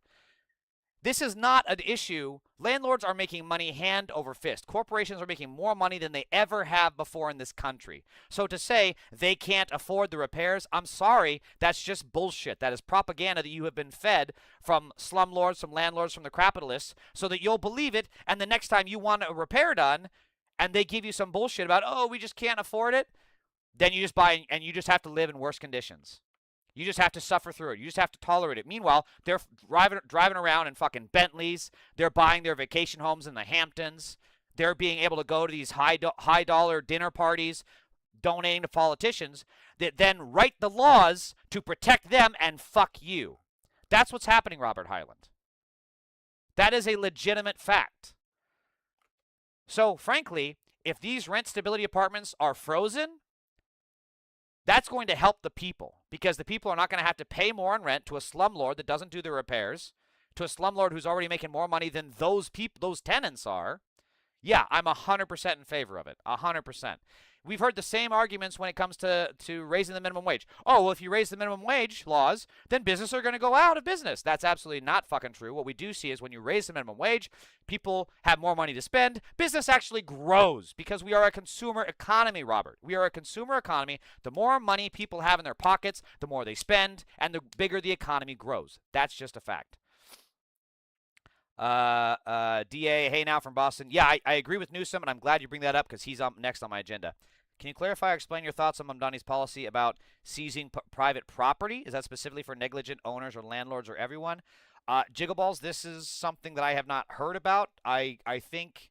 Speaker 1: This is not an issue. Landlords are making money hand over fist. Corporations are making more money than they ever have before in this country. So to say they can't afford the repairs, I'm sorry, that's just bullshit. That is propaganda that you have been fed from slumlords, from landlords, from the capitalists, so that you'll believe it, and the next time you want a repair done, and they give you some bullshit about, oh, we just can't afford it, then you just buy, and you just have to live in worse conditions. You just have to suffer through it. You just have to tolerate it. Meanwhile, they're driving around in fucking Bentleys. They're buying their vacation homes in the Hamptons. They're being able to go to these high dollar dinner parties, donating to politicians that then write the laws to protect them and fuck you. That's what's happening, Robert Highland. That is a legitimate fact. So, frankly, if these rent stability apartments are frozen, that's going to help the people, because the people are not going to have to pay more in rent to a slumlord that doesn't do the repairs, to a slumlord who's already making more money than those tenants are. Yeah, I'm 100% in favor of it. 100%. We've heard the same arguments when it comes to raising the minimum wage. Oh, well, if you raise the minimum wage laws, then businesses are going to go out of business. That's absolutely not fucking true. What we do see is when you raise the minimum wage, people have more money to spend. Business actually grows because we are a consumer economy, Robert. We are a consumer economy. The more money people have in their pockets, the more they spend, and the bigger the economy grows. That's just a fact. DA, hey now from Boston. Yeah, I agree with Newsom, and I'm glad you bring that up because he's up next on my agenda. Can you clarify or explain your thoughts on Mamdani's policy about seizing private property? Is that specifically for negligent owners or landlords or everyone? Jiggleballs, this is something that I have not heard about. I think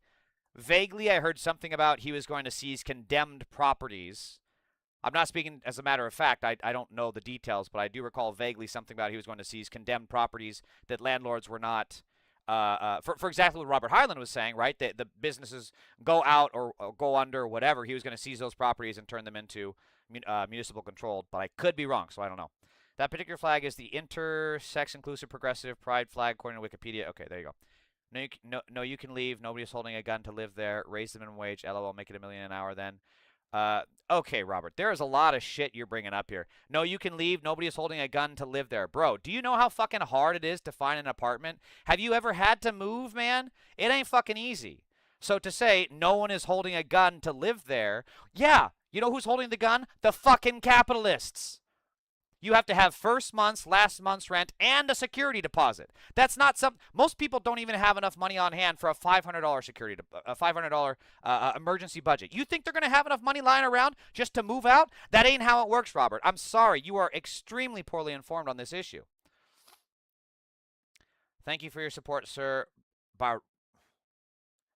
Speaker 1: vaguely I heard something about he was going to seize condemned properties. I'm not speaking as a matter of fact. I don't know the details, but I do recall vaguely something about he was going to seize condemned properties that landlords were not... for exactly what Robert Highland was saying, right? The businesses go out or go under or whatever. He was going to seize those properties and turn them into municipal controlled, but I could be wrong, so I don't know. That particular flag is the intersex inclusive progressive pride flag according to Wikipedia. Okay, there you go. No, you can leave. Nobody's holding a gun to live there. Raise the minimum wage. LOL, make it $1 million an hour then. Okay, Robert, there is a lot of shit you're bringing up here. No, you can leave. Nobody is holding a gun to live there. Bro, do you know how fucking hard it is to find an apartment? Have you ever had to move, man? It ain't fucking easy. So to say no one is holding a gun to live there, yeah, you know who's holding the gun? The fucking capitalists. You have to have first month's, last month's rent, and a security deposit. That's not some. Most people don't even have enough money on hand for a $500 security, a $500 emergency budget. You think they're going to have enough money lying around just to move out? That ain't how it works, Robert. I'm sorry. You are extremely poorly informed on this issue. Thank you for your support, sir.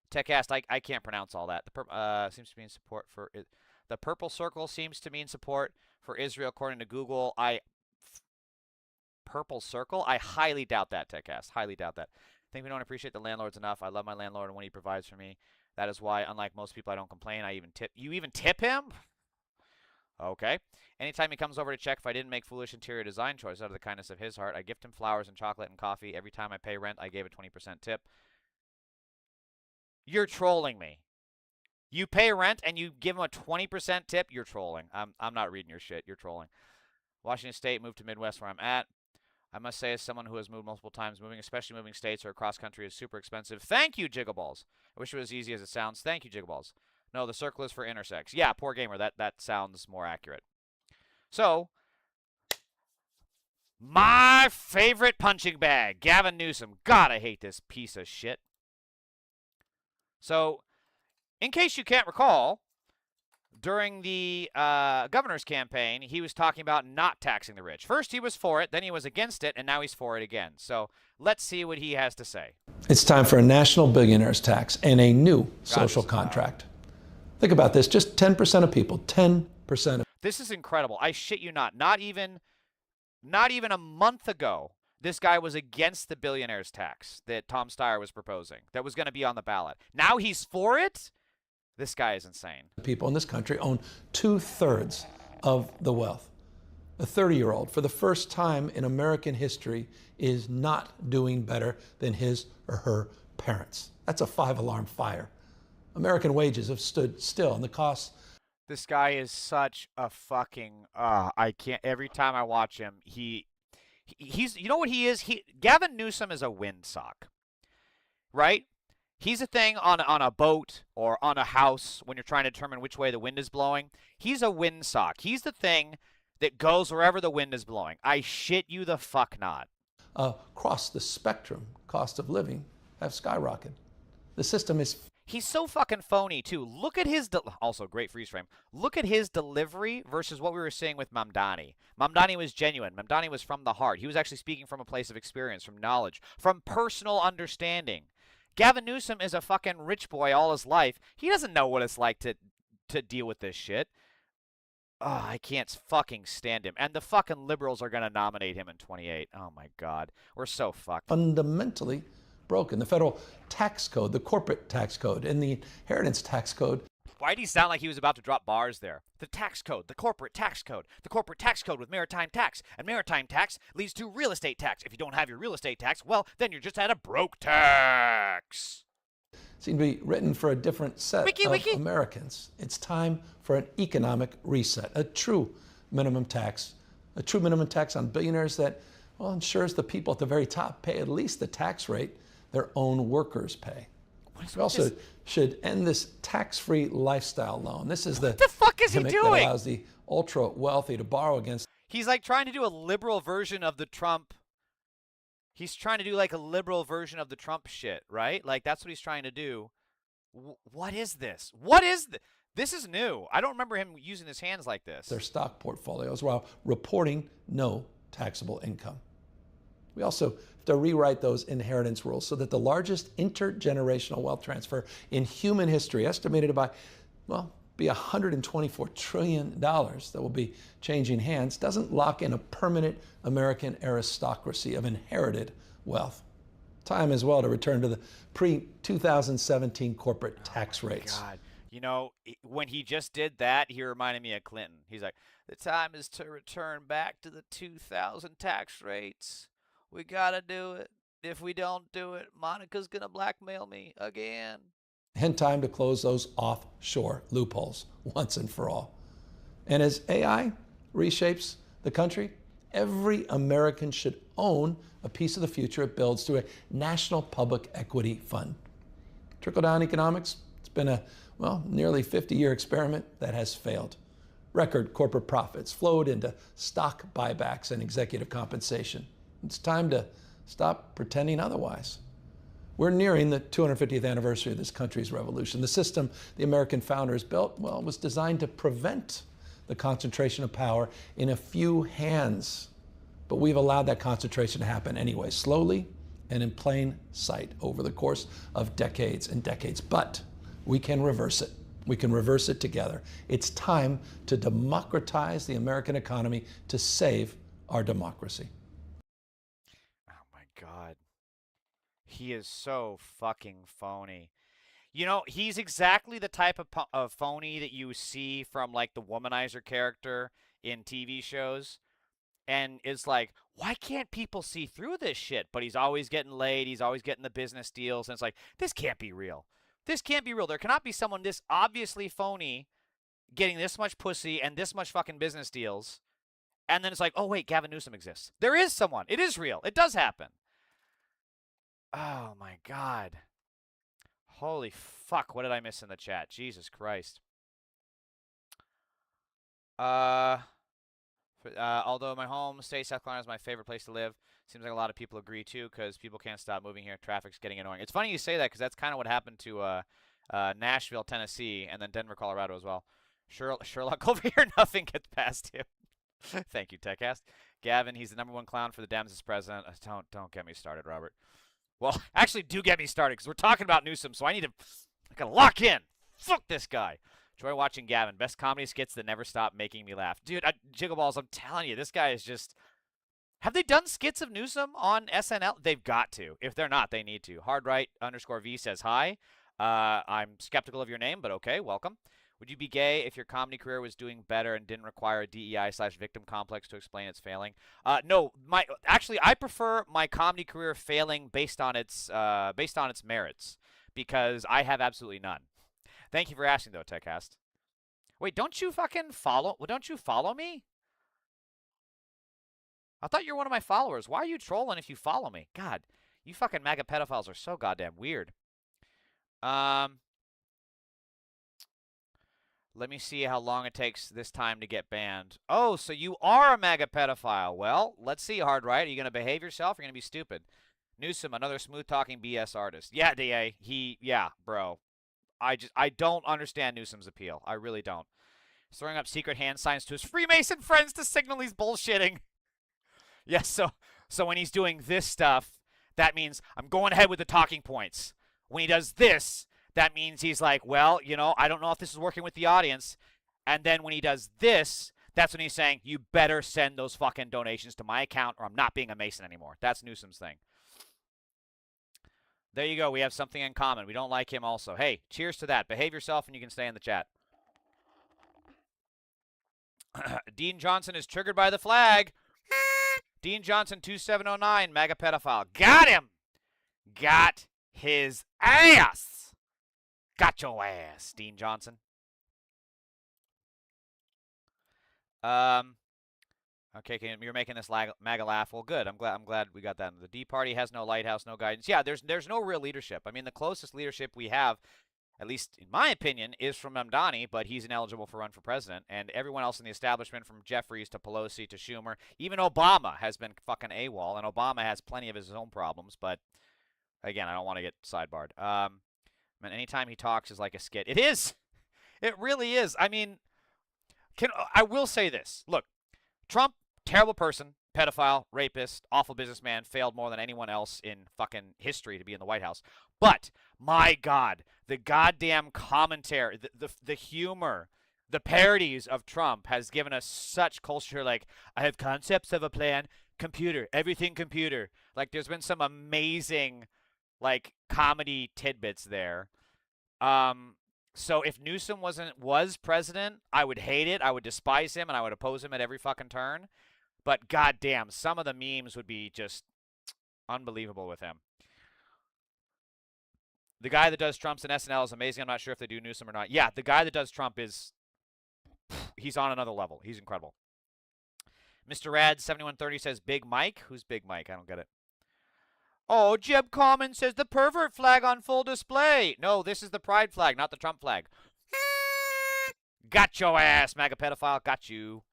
Speaker 1: TechCast, I can't pronounce all that. The seems to mean support for it. The purple circle seems to mean support for Israel, according to Google. Purple circle? I highly doubt that, TechCast. Highly doubt that. I think we don't appreciate the landlords enough. I love my landlord and what he provides for me. That is why, unlike most people, I don't complain. I even tip. You even tip him? Okay. Anytime he comes over to check if I didn't make foolish interior design choices out of the kindness of his heart, I gift him flowers and chocolate and coffee. Every time I pay rent, I gave a 20% tip. You're trolling me. You pay rent and you give them a 20% tip, you're trolling. I'm not reading your shit. You're trolling. Washington State, moved to Midwest where I'm at. I must say, as someone who has moved multiple times, especially moving states or across country, is super expensive. Thank you, Jiggleballs. I wish it was as easy as it sounds. Thank you, Jiggleballs. No, the circle is for intersex. Yeah, poor gamer. That sounds more accurate. So, my favorite punching bag, Gavin Newsom. God, I hate this piece of shit. So, in case you can't recall, during the governor's campaign, he was talking about not taxing the rich. First, he was for it, then he was against it, and now he's for it again. So let's see what he has to say.
Speaker 6: It's time for a national billionaires tax and a new social contract. Think about this. Just 10% of people, 10%.
Speaker 1: This is incredible. I shit you not. Not even a month ago, this guy was against the billionaires tax that Tom Steyer was proposing, that was going to be on the ballot. Now he's for it? This guy is insane.
Speaker 6: People in this country own 2/3 of the wealth. A 30-year-old, for the first time in American history, is not doing better than his or her parents. That's a 5-alarm fire. American wages have stood still, and the costs.
Speaker 1: This guy is such a fucking. I can't. Every time I watch him, he's. You know what he is? Gavin Newsom is a windsock, right? He's a thing on a boat or on a house when you're trying to determine which way the wind is blowing. He's a windsock. He's the thing that goes wherever the wind is blowing. I shit you the fuck not.
Speaker 6: Across the spectrum, cost of living have skyrocketed. The system is.
Speaker 1: He's so fucking phony too. Look at his also great freeze frame. Look at his delivery versus what we were seeing with Mamdani. Mamdani was genuine. Mamdani was from the heart. He was actually speaking from a place of experience, from knowledge, from personal understanding. Gavin Newsom is a fucking rich boy all his life. He doesn't know what it's like to deal with this shit. Oh, I can't fucking stand him. And the fucking liberals are going to nominate him in 28. Oh, my God. We're so fucked.
Speaker 6: Fundamentally broken. The federal tax code, the corporate tax code, and the inheritance tax code.
Speaker 1: Why did he sound like he was about to drop bars there? The tax code, the corporate tax code with maritime tax. And maritime tax leads to real estate tax. If you don't have your real estate tax, well, then you're just at a broke tax.
Speaker 6: Seem to be written for a different set of Americans. It's time for an economic reset, a true minimum tax on billionaires that, well, ensures the people at the very top pay at least the tax rate their own workers pay. We also should end this tax-free lifestyle loan. This is
Speaker 1: what the fuck is he doing?
Speaker 6: That allows the ultra-wealthy to borrow against.
Speaker 1: He's like trying to do a liberal version of the Trump. He's trying to do like a liberal version of the Trump shit, right? Like that's what he's trying to do. What is this? What is this? This is new. I don't remember him using his hands like this.
Speaker 6: Their stock portfolios while reporting no taxable income. We also have to rewrite those inheritance rules so that the largest intergenerational wealth transfer in human history, estimated by, well, be $124 trillion that will be changing hands, doesn't lock in a permanent American aristocracy of inherited wealth. Time as well to return to the pre-2017 corporate tax rates.
Speaker 1: God. You know, when he just did that, he reminded me of Clinton. He's like, the time is to return back to the 2000 tax rates. We gotta do it. If we don't do it, Monica's gonna blackmail me again.
Speaker 6: And time to close those offshore loopholes once and for all. And as AI reshapes the country, every American should own a piece of the future it builds through a national public equity fund. Trickle-down economics, it's been a, well, nearly 50-year experiment that has failed. Record corporate profits flowed into stock buybacks and executive compensation. It's time to stop pretending otherwise. We're nearing the 250th anniversary of this country's revolution. The system the American founders built, well, was designed to prevent the concentration of power in a few hands. But we've allowed that concentration to happen anyway, slowly and in plain sight over the course of decades and decades. But we can reverse it. We can reverse it together. It's time to democratize the American economy to save our democracy.
Speaker 1: God, he is so fucking phony. You know, he's exactly the type of phony that you see from like the womanizer character in TV shows, and is like, why can't people see through this shit? But he's always getting laid, he's always getting the business deals, and it's like, this can't be real. This can't be real. There cannot be someone this obviously phony getting this much pussy and this much fucking business deals, and then it's like, oh wait, Gavin Newsom exists. There is someone. It is real. It does happen. Oh, my God. Holy fuck, what did I miss in the chat? Jesus Christ. Although my home state, South Carolina, is my favorite place to live. Seems like a lot of people agree, too, because people can't stop moving here. Traffic's getting annoying. It's funny you say that, because that's kind of what happened to Nashville, Tennessee, and then Denver, Colorado as well. Sherlock over here, nothing gets past him. Thank you, TechCast. Gavin, he's the #1 clown for the Dems as president. Don't get me started, Robert. Well, actually, do get me started, because we're talking about Newsom, so I gotta lock in. Fuck this guy. Enjoy watching Gavin. Best comedy skits that never stop making me laugh. Dude, Jiggleballs, I'm telling you, this guy is just... Have they done skits of Newsom on SNL? They've got to. If they're not, they need to. Hardright_V says hi. I'm skeptical of your name, but okay, welcome. Would you be gay if your comedy career was doing better and didn't require a DEI/victim complex to explain its failing? No, actually, I prefer my comedy career failing based on its merits, because I have absolutely none. Thank you for asking, though, TechCast. Wait, don't you fucking follow? Well, don't you follow me? I thought you were one of my followers. Why are you trolling if you follow me? God, you fucking MAGA pedophiles are so goddamn weird. Let me see how long it takes this time to get banned. Oh, so you are a MAGA pedophile. Well, let's see, Hardright. Are you going to behave yourself or are you going to be stupid? Newsom, another smooth-talking BS artist. Yeah, DA. Yeah, bro. I don't understand Newsom's appeal. I really don't. He's throwing up secret hand signs to his Freemason friends to signal he's bullshitting. Yes, so when he's doing this stuff, that means I'm going ahead with the talking points. When he does this, that means he's like, well, you know, I don't know if this is working with the audience. And then when he does this, that's when he's saying, you better send those fucking donations to my account or I'm not being a Mason anymore. That's Newsom's thing. There you go. We have something in common. We don't like him also. Hey, cheers to that. Behave yourself and you can stay in the chat. Dean Johnson is triggered by the flag. Dean Johnson 2709, MAGA pedophile. Got him. Got his ass. Got your ass, Dean Johnson. Okay, you're making this MAGA laugh. Well, good. I'm glad we got that. The D Party has no lighthouse, no guidance. Yeah, there's no real leadership. I mean, the closest leadership we have, at least in my opinion, is from Mamdani, but he's ineligible for run for president. And everyone else in the establishment, from Jeffries to Pelosi to Schumer, even Obama has been fucking AWOL, and Obama has plenty of his own problems. But again, I don't want to get sidebarred. Man, anytime he talks is like a skit. It is. It really is. I mean, I will say this. Look, Trump, terrible person, pedophile, rapist, awful businessman, failed more than anyone else in fucking history to be in the White House. But, my God, the goddamn commentary, the humor, the parodies of Trump has given us such culture. Like, I have concepts of a plan, computer, everything computer. Like, there's been some amazing, like, comedy tidbits there. So if Newsom was president, I would hate it. I would despise him, and I would oppose him at every fucking turn. But goddamn, some of the memes would be just unbelievable with him. The guy that does Trump's in SNL is amazing. I'm not sure if they do Newsom or not. Yeah, the guy that does Trump he's on another level. He's incredible. Mr. Rad 7130 says Big Mike. Who's Big Mike? I don't get it. Oh, Jeb Common says the pervert flag on full display. No, this is the pride flag, not the Trump flag. Got your ass, MAGA pedophile. Got you.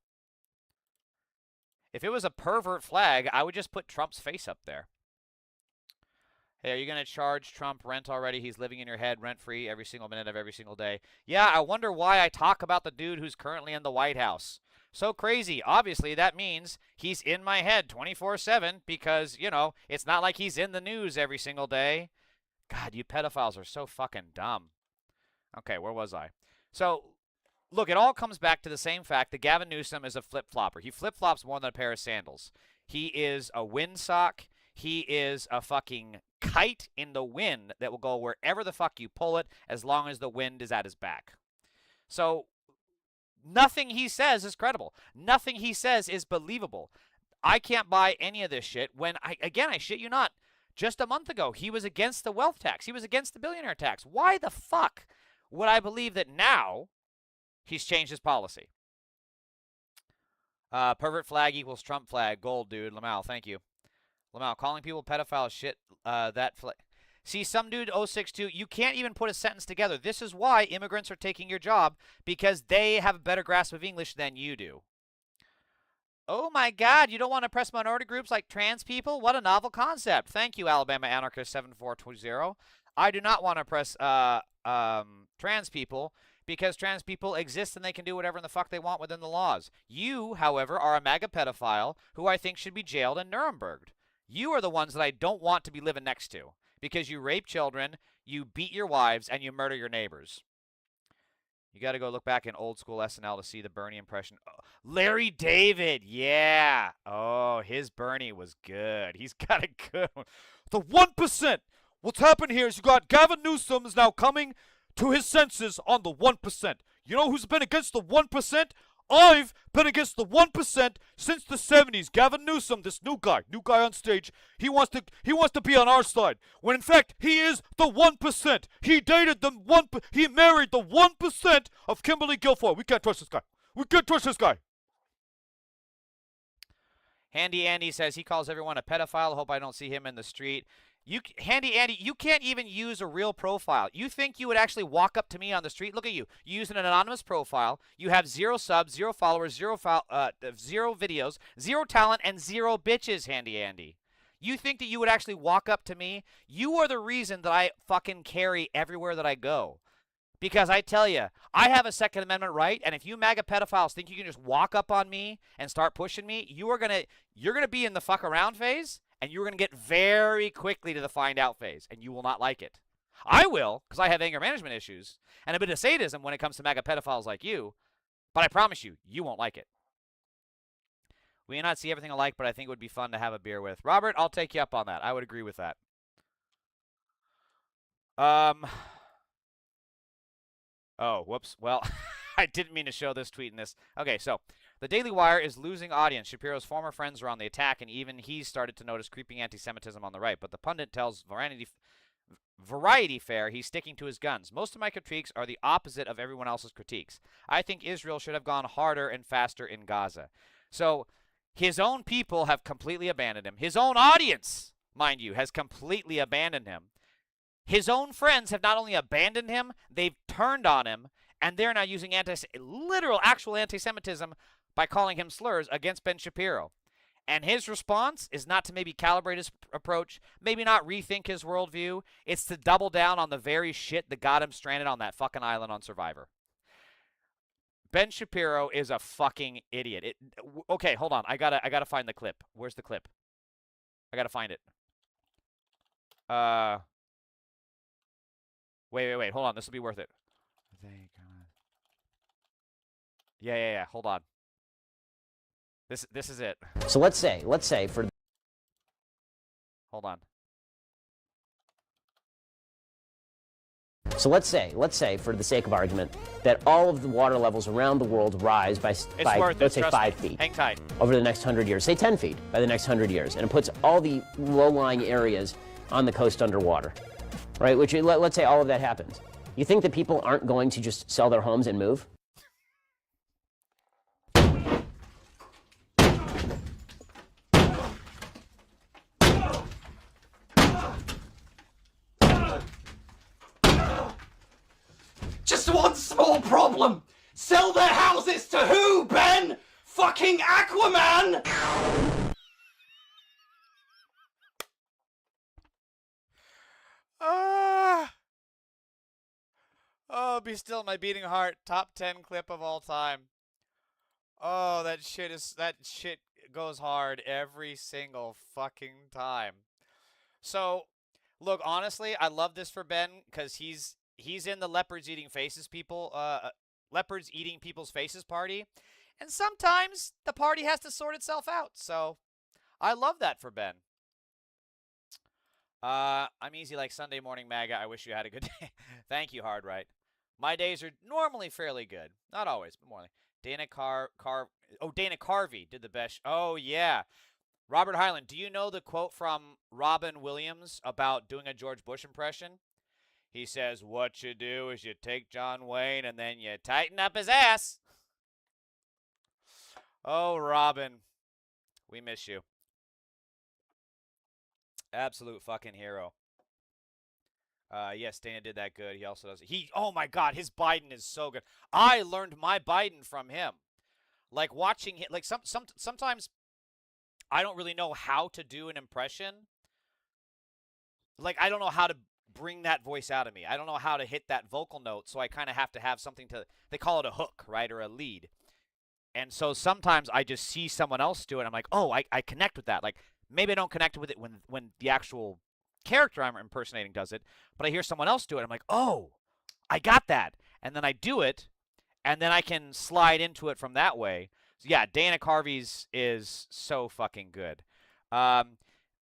Speaker 1: If it was a pervert flag, I would just put Trump's face up there. Hey, are you going to charge Trump rent already? He's living in your head rent-free every single minute of every single day. Yeah, I wonder why I talk about the dude who's currently in the White House. So crazy. Obviously, that means he's in my head 24/7 because, you know, it's not like he's in the news every single day. God, you pedophiles are so fucking dumb. Okay, where was I? So, look, it all comes back to the same fact that Gavin Newsom is a flip-flopper. He flip-flops more than a pair of sandals. He is a windsock. He is a fucking kite in the wind that will go wherever the fuck you pull it as long as the wind is at his back. So, nothing he says is credible. Nothing he says is believable. I can't buy any of this shit when, I shit you not, just a month ago, he was against the wealth tax. He was against the billionaire tax. Why the fuck would I believe that now he's changed his policy? Pervert flag equals Trump flag. Gold, dude. Lamal, thank you. Lamal, calling people pedophiles shit, that flag. See, some dude 062, you can't even put a sentence together. This is why immigrants are taking your job, because they have a better grasp of English than you do. Oh my God, you don't want to oppress minority groups like trans people? What a novel concept. Thank you, Alabama Anarchist 7420. I do not want to oppress trans people, because trans people exist and they can do whatever the fuck they want within the laws. You, however, are a MAGA pedophile who I think should be jailed and Nuremberged. You are the ones that I don't want to be living next to, because you rape children, you beat your wives, and you murder your neighbors. You got to go look back in old school SNL to see the Bernie impression. Oh, Larry David, yeah. Oh, his Bernie was good. He's got a good one. The 1%. What's happened here is you got Gavin Newsom is now coming to his senses on the 1%. You know who's been against the 1%? I've been against the 1% since the 70s. Gavin Newsom, this new guy on stage, he wants to be on our side. When in fact, he is the 1%. He dated the he married the 1% of Kimberly Guilfoyle. We can't trust this guy. We can't trust this guy. Handy Andy says he calls everyone a pedophile. Hope I don't see him in the street. Handy Andy, you can't even use a real profile. You think you would actually walk up to me on the street? Look at you. You use an anonymous profile. You have 0 subs, 0 followers, 0 videos, 0 talent, and 0 bitches, Handy Andy. You think that you would actually walk up to me? You are the reason that I fucking carry everywhere that I go. Because I tell you, I have a Second Amendment right, and if you MAGA pedophiles think you can just walk up on me and start pushing me, you're gonna be in the fuck around phase, and you're gonna get very quickly to the find out phase, and you will not like it. I will, because I have anger management issues and a bit of sadism when it comes to MAGA pedophiles like you, but I promise you, you won't like it. We may not see everything alike, but I think it would be fun to have a beer with. Robert, I'll take you up on that. I would agree with that. Oh, whoops. Well, I didn't mean to show this tweet in this. Okay, so the Daily Wire is losing audience. Shapiro's former friends are on the attack, and even he's started to notice creeping anti-Semitism on the right. But the pundit tells Variety Fair he's sticking to his guns. Most of my critiques are the opposite of everyone else's critiques. I think Israel should have gone harder and faster in Gaza. So his own people have completely abandoned him. His own audience, mind you, has completely abandoned him. His own friends have not only abandoned him, they've turned on him, and they're now using literal, actual anti-Semitism by calling him slurs against Ben Shapiro. And his response is not to maybe calibrate his approach, maybe not rethink his worldview. It's to double down on the very shit that got him stranded on that fucking island on Survivor. Ben Shapiro is a fucking idiot. Okay, hold on. I gotta find the clip. Where's the clip? I gotta find it. Wait. Hold on. This will be worth it. Yeah. Hold on. This is it.
Speaker 7: So let's say for.
Speaker 1: Hold on.
Speaker 7: So let's say for the sake of argument that all of the water levels around the world rise by let's say 5 feet.
Speaker 1: Hang tight.
Speaker 7: Over the next 100 years, say 10 feet by the next 100 years, and it puts all the low-lying areas on the coast underwater. Right, which let's say all of that happens. You think that people aren't going to just sell their homes and move?
Speaker 8: Just one small problem. Sell their houses to who, Ben? Fucking Aquaman!
Speaker 1: Oh, be still my beating heart. Top 10 clip of all time. Oh, that shit goes hard every single fucking time. So, look, honestly, I love this for Ben because he's in the leopards eating people's faces party, and sometimes the party has to sort itself out. So, I love that for Ben. I'm easy like Sunday morning MAGA. I wish you had a good day. Thank you, Hard Right. My days are normally fairly good. Not always, but more like Dana Carvey did the best. Oh, yeah. Robert Hyland, do you know the quote from Robin Williams about doing a George Bush impression? He says, what you do is you take John Wayne and then you tighten up his ass. Oh, Robin. We miss you. Absolute fucking hero. Yes, Dana did that good. He also does. Oh my God, his Biden is so good. I learned my Biden from him. Like watching him, like sometimes I don't really know how to do an impression. Like I don't know how to bring that voice out of me. I don't know how to hit that vocal note, so I kind of have to have something to. They call it a hook, right, or a lead. And so sometimes I just see someone else do it. I'm like, oh, I connect with that. Like maybe I don't connect with it when the actual character I'm impersonating does it, but I hear someone else do it. I'm like, oh, I got that. And then I do it, and then I can slide into it from that way. So yeah, Dana Carvey's is so fucking good.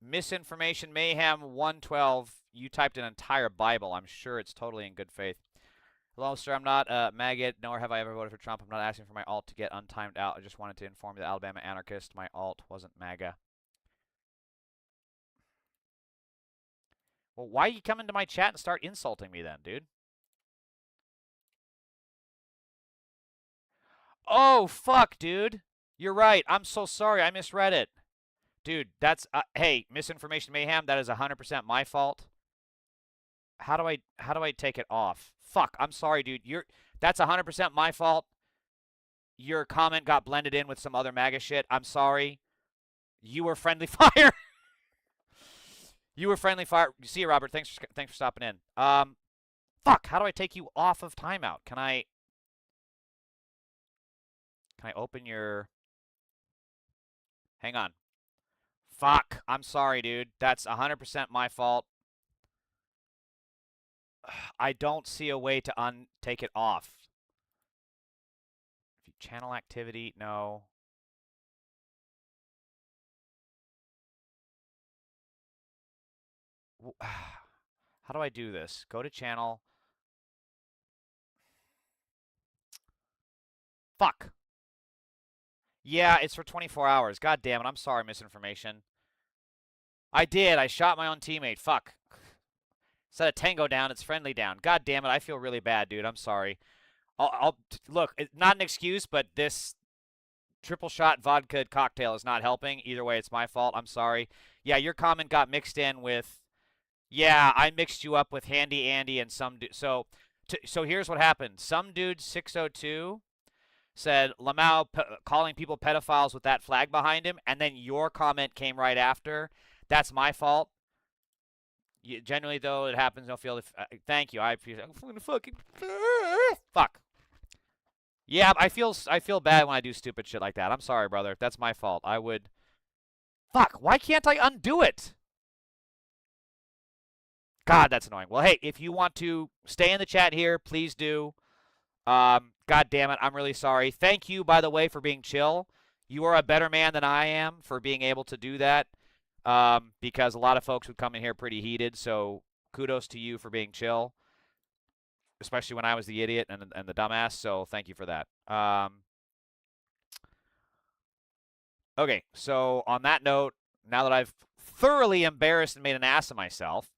Speaker 1: Misinformation Mayhem 112. You typed an entire Bible. I'm sure it's totally in good faith. Hello, sir. I'm not a maggot, nor have I ever voted for Trump. I'm not asking for my alt to get untimed out. I just wanted to inform the Alabama anarchist my alt wasn't MAGA. Well, why you come into my chat and start insulting me then, dude? Oh, fuck, dude. You're right. I'm so sorry. I misread it. Dude, that's hey, Misinformation Mayhem, that is 100% my fault. How do I take it off? Fuck, I'm sorry, dude. That's 100% my fault. Your comment got blended in with some other MAGA shit. I'm sorry. You were friendly fire. You were friendly fire. See you, Robert. Thanks for stopping in. Fuck, how do I take you off of timeout? Can I open your... Hang on. Fuck, I'm sorry, dude. That's 100% my fault. I don't see a way to take it off. Channel activity, no. How do I do this? Go to channel. Fuck. Yeah, it's for 24 hours. God damn it. I'm sorry, Misinformation. I did. I shot my own teammate. Fuck. Instead of tango down, it's friendly down. God damn it. I feel really bad, dude. I'm sorry. Look, it's not an excuse, but this triple shot vodka cocktail is not helping. Either way, it's my fault. I'm sorry. Yeah, your comment got mixed in with... Yeah, I mixed you up with Handy Andy and some dude. So here's what happened. Some dude 602 said Lamau calling people pedophiles with that flag behind him, and then your comment came right after. That's my fault. Generally, though, it happens. Don't feel. Thank you. I appreciate. I'm gonna fucking fuck. Yeah, I feel bad when I do stupid shit like that. I'm sorry, brother. That's my fault. I would. Fuck. Why can't I undo it? God, that's annoying. Well, hey, if you want to stay in the chat here, please do. God damn it, I'm really sorry. Thank you, by the way, for being chill. You are a better man than I am for being able to do that, because a lot of folks would come in here pretty heated, so kudos to you for being chill, especially when I was the idiot and the dumbass, so thank you for that. Okay, so on that note, now that I've thoroughly embarrassed and made an ass of myself,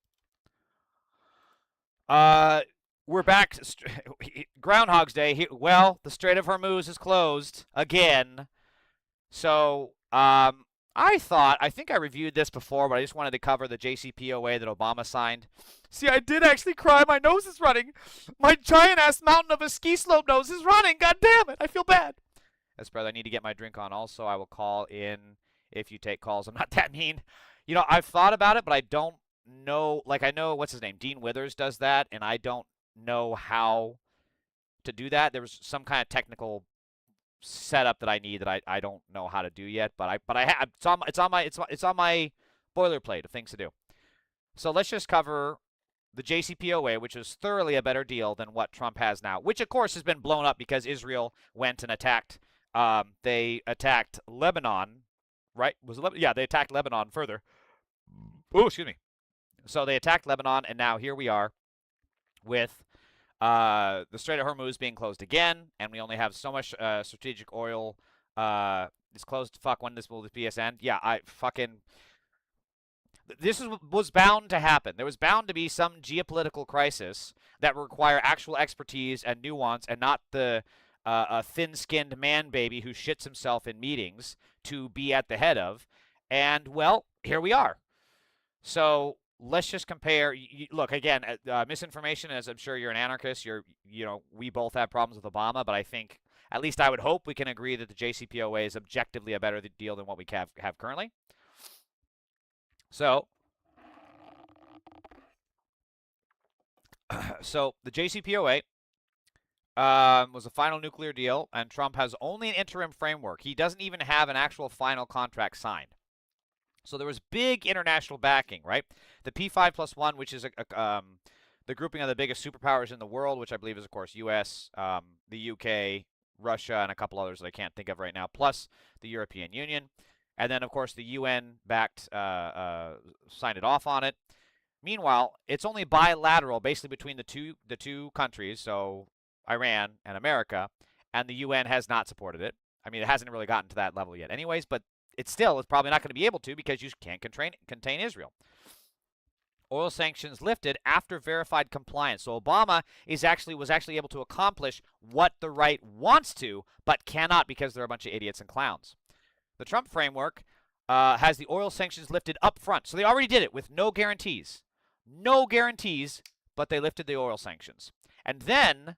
Speaker 1: we're back. Groundhog's Day. Well, the Strait of Hormuz is closed again. So, I think I reviewed this before, but I just wanted to cover the JCPOA that Obama signed. See, I did actually cry. My nose is running. My giant-ass mountain of a ski slope nose is running. God damn it. I feel bad. Yes, brother, I need to get my drink on also. I will call in if you take calls. I'm not that mean. You know, I've thought about it, but I don't know. Like, I know, what's his name? Dean Withers does that, and I don't know how to do that. There was some kind of technical setup that I need that I don't know how to do yet, but I have it's on my boilerplate of things to do. So let's just cover the JCPOA, which is thoroughly a better deal than what Trump has now, which of course has been blown up because Israel went and attacked. They attacked Lebanon, right? Yeah, they attacked Lebanon further. Oh, excuse me. So they attacked Lebanon, and now here we are with the Strait of Hormuz being closed again, and we only have so much strategic oil. It's closed. Fuck, when will this be end? Yeah, this was bound to happen. There was bound to be some geopolitical crisis that would require actual expertise and nuance, and not the thin-skinned man baby who shits himself in meetings to be at the head of. And, well, here we are. So let's just compare. Look, again, misinformation, as I'm sure you're an anarchist, we both have problems with Obama, but I think, at least I would hope, we can agree that the JCPOA is objectively a better deal than what we have currently. So the JCPOA was a final nuclear deal, and Trump has only an interim framework. He doesn't even have an actual final contract signed. So there was big international backing, right? The P5+1, which is the grouping of the biggest superpowers in the world, which I believe is, of course, U.S., the UK, Russia, and a couple others that I can't think of right now, plus the European Union. And then, of course, the UN backed, signed it off on it. Meanwhile, it's only bilateral, basically between the two countries, so Iran and America, and the UN has not supported it. I mean, it hasn't really gotten to that level yet anyways, but it's probably not going to be able to because you can't contain Israel. Oil sanctions lifted after verified compliance. So Obama was actually able to accomplish what the right wants to, but cannot because they're a bunch of idiots and clowns. The Trump framework has the oil sanctions lifted up front. So they already did it with no guarantees. No guarantees, but they lifted the oil sanctions. And then,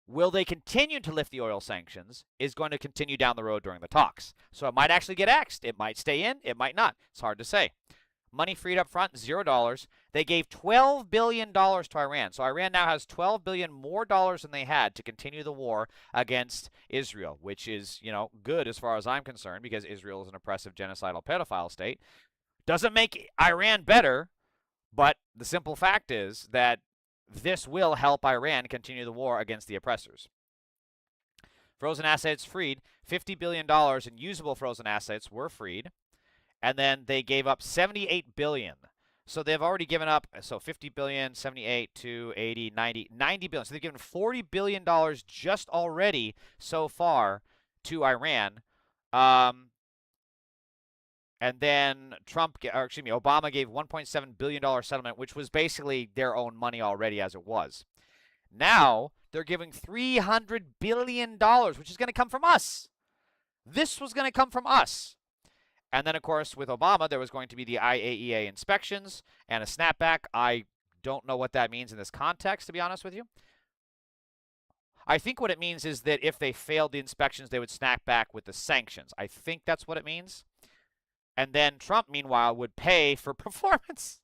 Speaker 1: will they continue to lift the oil sanctions is going to continue down the road during the talks. So it might actually get axed. It might stay in. It might not. It's hard to say. Money freed up front, $0. They gave $12 billion to Iran. So Iran now has $12 billion more dollars than they had to continue the war against Israel, which is, good as far as I'm concerned because Israel is an oppressive, genocidal, pedophile state. Doesn't make Iran better, but the simple fact is that this will help Iran continue the war against the oppressors. Frozen assets freed. $50 billion in usable frozen assets were freed. And then they gave up $78 billion. So they've already given up, 50 billion, 78, 2, 80, 90 billion. So they've given $40 billion just already so far to Iran. And then Obama gave $1.7 billion settlement, which was basically their own money already as it was. Now they're giving $300 billion, which is going to come from us. This was going to come from us. And then, of course, with Obama, there was going to be the IAEA inspections and a snapback. I don't know what that means in this context, to be honest with you. I think what it means is that if they failed the inspections, they would snap back with the sanctions. I think that's what it means. And then Trump, meanwhile, would pay for performance.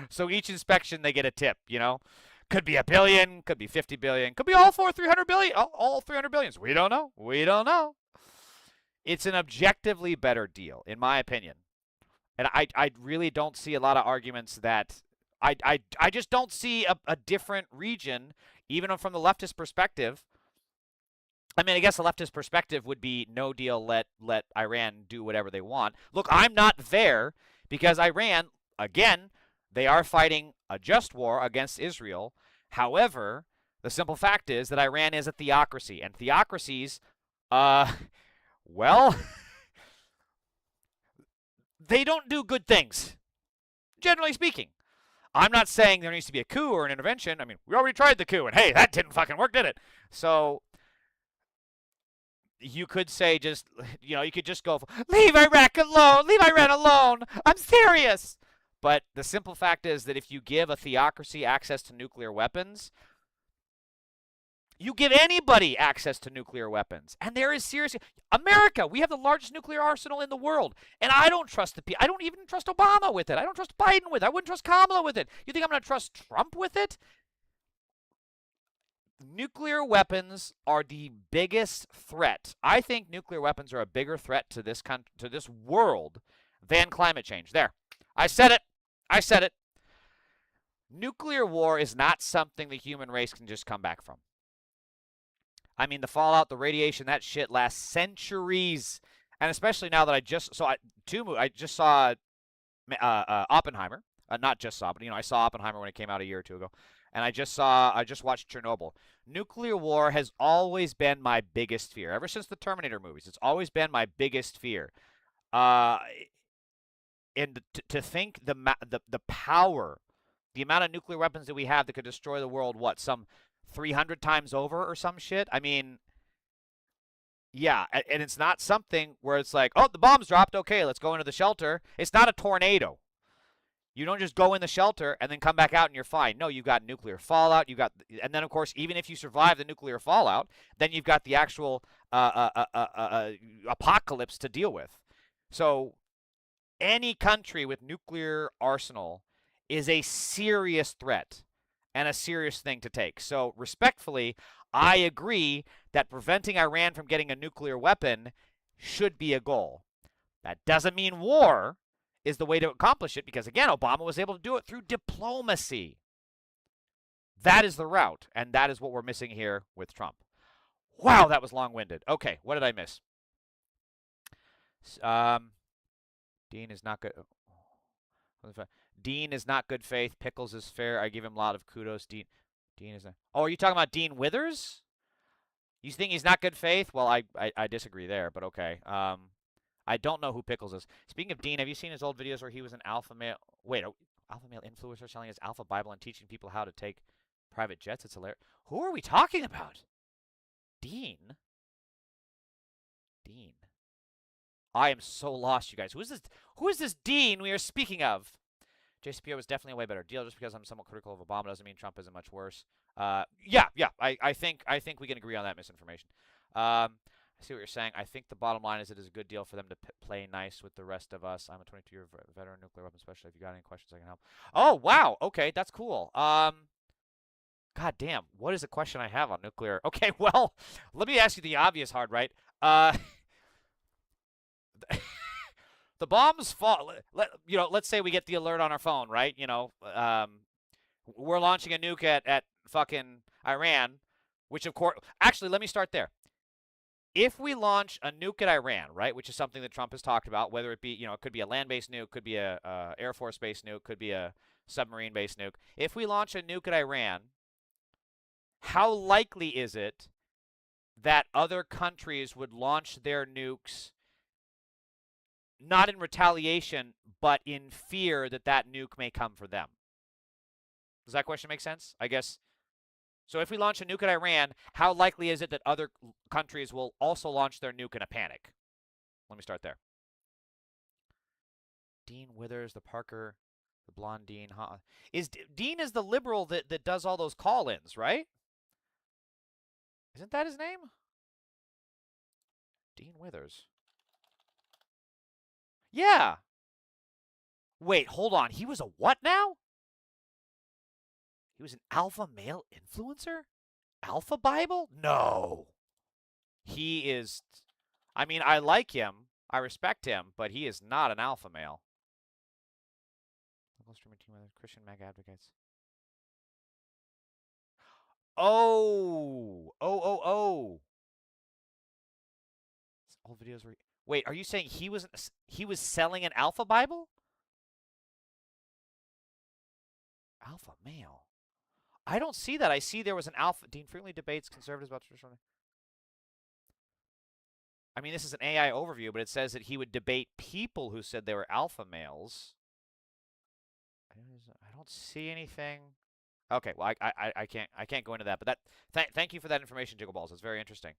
Speaker 1: So each inspection, they get a tip, Could be $1 billion, could be 50 billion, could be all 300 billion, all 300 billions. We don't know. We don't know. It's an objectively better deal, in my opinion. And I really don't see a lot of arguments that I just don't see a different region, even from the leftist perspective. I mean, I guess the leftist perspective would be no deal, let Iran do whatever they want. Look, I'm not there because Iran, again, they are fighting a just war against Israel. However, the simple fact is that Iran is a theocracy, and theocracies, well, they don't do good things, generally speaking. I'm not saying there needs to be a coup or an intervention. I mean, we already tried the coup, and hey, that didn't fucking work, did it? So you could say you could just go, leave Iraq alone, leave Iran alone. I'm serious. But the simple fact is that if you give a theocracy access to nuclear weapons, you give anybody access to nuclear weapons. And there is seriously, America, we have the largest nuclear arsenal in the world. And I don't trust I don't even trust Obama with it. I don't trust Biden with it. I wouldn't trust Kamala with it. You think I'm going to trust Trump with it? Nuclear weapons are the biggest threat. I think nuclear weapons are a bigger threat to this world than climate change. There. I said it. I said it. Nuclear war is not something the human race can just come back from. I mean, the fallout, the radiation, that shit lasts centuries. And especially now that I just saw Oppenheimer. Not just saw, but I saw Oppenheimer when it came out a year or two ago. And I just watched Chernobyl. Nuclear war has always been my biggest fear. Ever since the Terminator movies, it's always been my biggest fear. And to think the power, the amount of nuclear weapons that we have that could destroy the world, some 300 times over or some shit? I mean, Yeah, and it's not something where it's like, oh, the bomb's dropped. Okay, let's go into the shelter. It's not a tornado. You don't just go in the shelter and then come back out and you're fine. No, you've got nuclear fallout. And then of course, even if you survive the nuclear fallout, then you've got the actual apocalypse to deal with. So, any country with nuclear arsenal is a serious threat and a serious thing to take. So, respectfully, I agree that preventing Iran from getting a nuclear weapon should be a goal. That doesn't mean war is the way to accomplish it, because, again, Obama was able to do it through diplomacy. That is the route, and that is what we're missing here with Trump. Wow, that was long-winded. Okay, what did I miss? Dean is not good. Dean is not good faith. Pickles is fair. I give him a lot of kudos. Dean is not. Oh, are you talking about Dean Withers? You think he's not good faith? Well, I disagree there, but okay. I don't know who Pickles is. Speaking of Dean, have you seen his old videos where he was an alpha male? Wait, alpha male influencer selling his alpha Bible and teaching people how to take private jets? It's hilarious. Who are we talking about? Dean? I am so lost, you guys. Who is this Dean we are speaking of? JCPO was definitely a way better deal. Just because I'm somewhat critical of Obama doesn't mean Trump isn't much worse. Yeah. I think we can agree on that misinformation. I see what you're saying. I think the bottom line is it is a good deal for them to play nice with the rest of us. I'm a 22-year veteran nuclear weapons specialist. If you got any questions, I can help. Oh, wow. Okay, that's cool. God damn. What is the question I have on nuclear? Okay, well, let me ask you the obvious hard, right? The bombs fall. Let's say we get the alert on our phone, right? We're launching a nuke at fucking Iran, which of course. Actually, let me start there. If we launch a nuke at Iran, right, which is something that Trump has talked about, whether it be, it could be a land-based nuke, could be a Air Force-based nuke, could be a submarine-based nuke. If we launch a nuke at Iran, how likely is it that other countries would launch their nukes not in retaliation, but in fear that that nuke may come for them? Does that question make sense? I guess. So if we launch a nuke at Iran, how likely is it that other countries will also launch their nuke in a panic? Let me start there. Dean Withers, the Parker, the blonde Dean. Huh? Dean is the liberal that does all those call-ins, right? Isn't that his name? Dean Withers. Yeah. Wait, hold on. He was a what now? He was an alpha male influencer? Alpha Bible? No. He is. I mean, I like him. I respect him, but he is not an alpha male. Christian mag advocates. Oh. All videos were. Wait, are you saying he was selling an alpha Bible? Alpha male. I don't see that. I see there was an alpha. Dean frequently debates conservatives about traditional. I mean, this is an AI overview, but it says that he would debate people who said they were alpha males. I don't see anything. Okay, well, I can't go into that, but thank you for that information, Jiggle Balls. It's very interesting.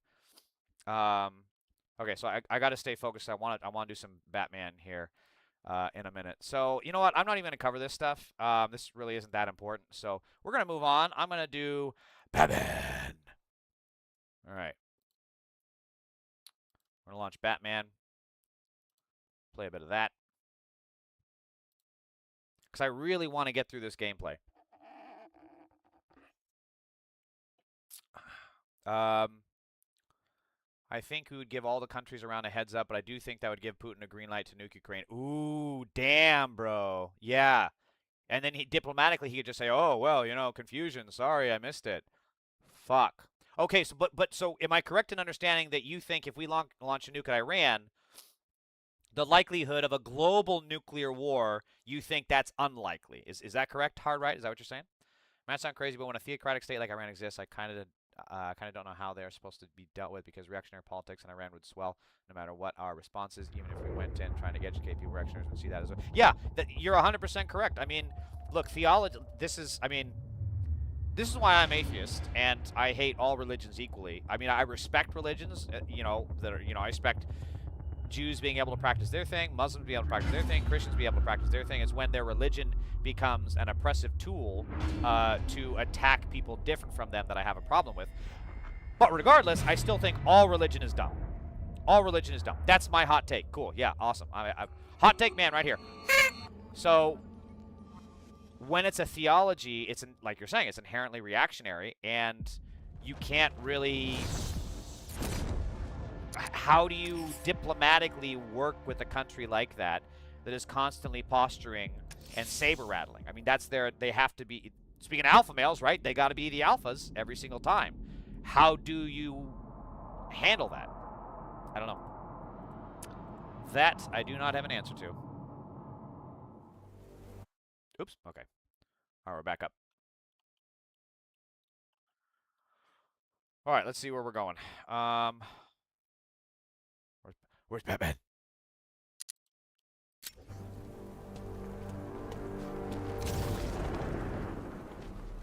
Speaker 1: Okay, so I got to stay focused. I want to do some Batman here in a minute. So, you know what? I'm not even going to cover this stuff. This really isn't that important. So, we're going to move on. I'm going to do Batman. All right. We're going to launch Batman. Play a bit of that. Because I really want to get through this gameplay. I think we would give all the countries around a heads up, but I do think that would give Putin a green light to nuke Ukraine. Ooh, damn, bro. Yeah. And then diplomatically he could just say, "Oh, well, confusion. Sorry, I missed it." Fuck. Okay, so so am I correct in understanding that you think if we launch a nuke at Iran, the likelihood of a global nuclear war, you think that's unlikely? Is that correct, Hard Right? Is that what you're saying? Might sound crazy, but when a theocratic state like Iran exists, I kind of don't know how they're supposed to be dealt with, because reactionary politics in Iran would swell no matter what our response is. Even if we went in trying to educate people, reactionaries would see that as well. Yeah, you're 100% correct. I mean, look, theology, this is, I mean, this is why I'm atheist, and I hate all religions equally. I mean, I respect religions, you know, that are, you know, I respect Jews being able to practice their thing, Muslims being able to practice their thing, Christians being able to practice their thing. It's when their religion becomes an oppressive tool to attack people different from them that I have a problem with. But regardless, I still think all religion is dumb. All religion is dumb. That's my hot take. Cool. Yeah, awesome. Hot take man right here. So when it's a theology, it's like you're saying, it's inherently reactionary, and you can't really. How do you diplomatically work with a country like that is constantly posturing and saber rattling? I mean, that's they have to be. Speaking of alpha males, right? They got to be the alphas every single time. How do you handle that? I don't know. That I do not have an answer to. Oops. Okay. All right, we're back up. All right, let's see where we're going. Where's Batman?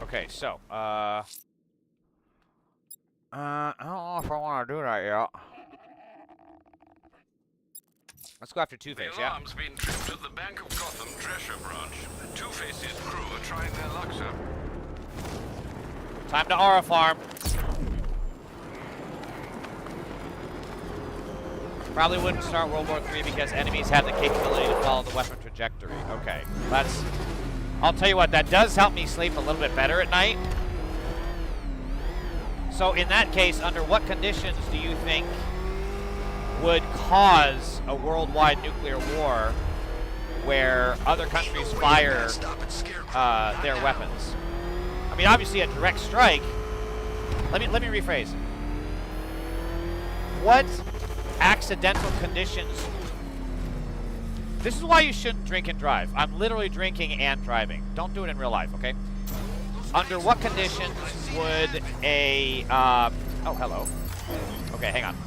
Speaker 1: Okay, so, I don't know if I want to do that yet. Let's go after Two-Face, yeah?
Speaker 9: The alarm's been tripped at the Bank of Gotham Drescher branch. Two-Face's crew are trying their luck, sir.
Speaker 1: Time to Aura Farm. Probably wouldn't start World War III because enemies have the capability to follow the weapon trajectory. Okay, that's... I'll tell you what, that does help me sleep a little bit better at night. So in that case, under what conditions do you think would cause a worldwide nuclear war where other countries fire their weapons? I mean, obviously a direct strike. Let me rephrase. What accidental conditions? This is why you shouldn't drink and drive. I'm literally drinking and driving. Don't do it in real life, okay? Under what conditions would a oh, hello. Okay, hang on.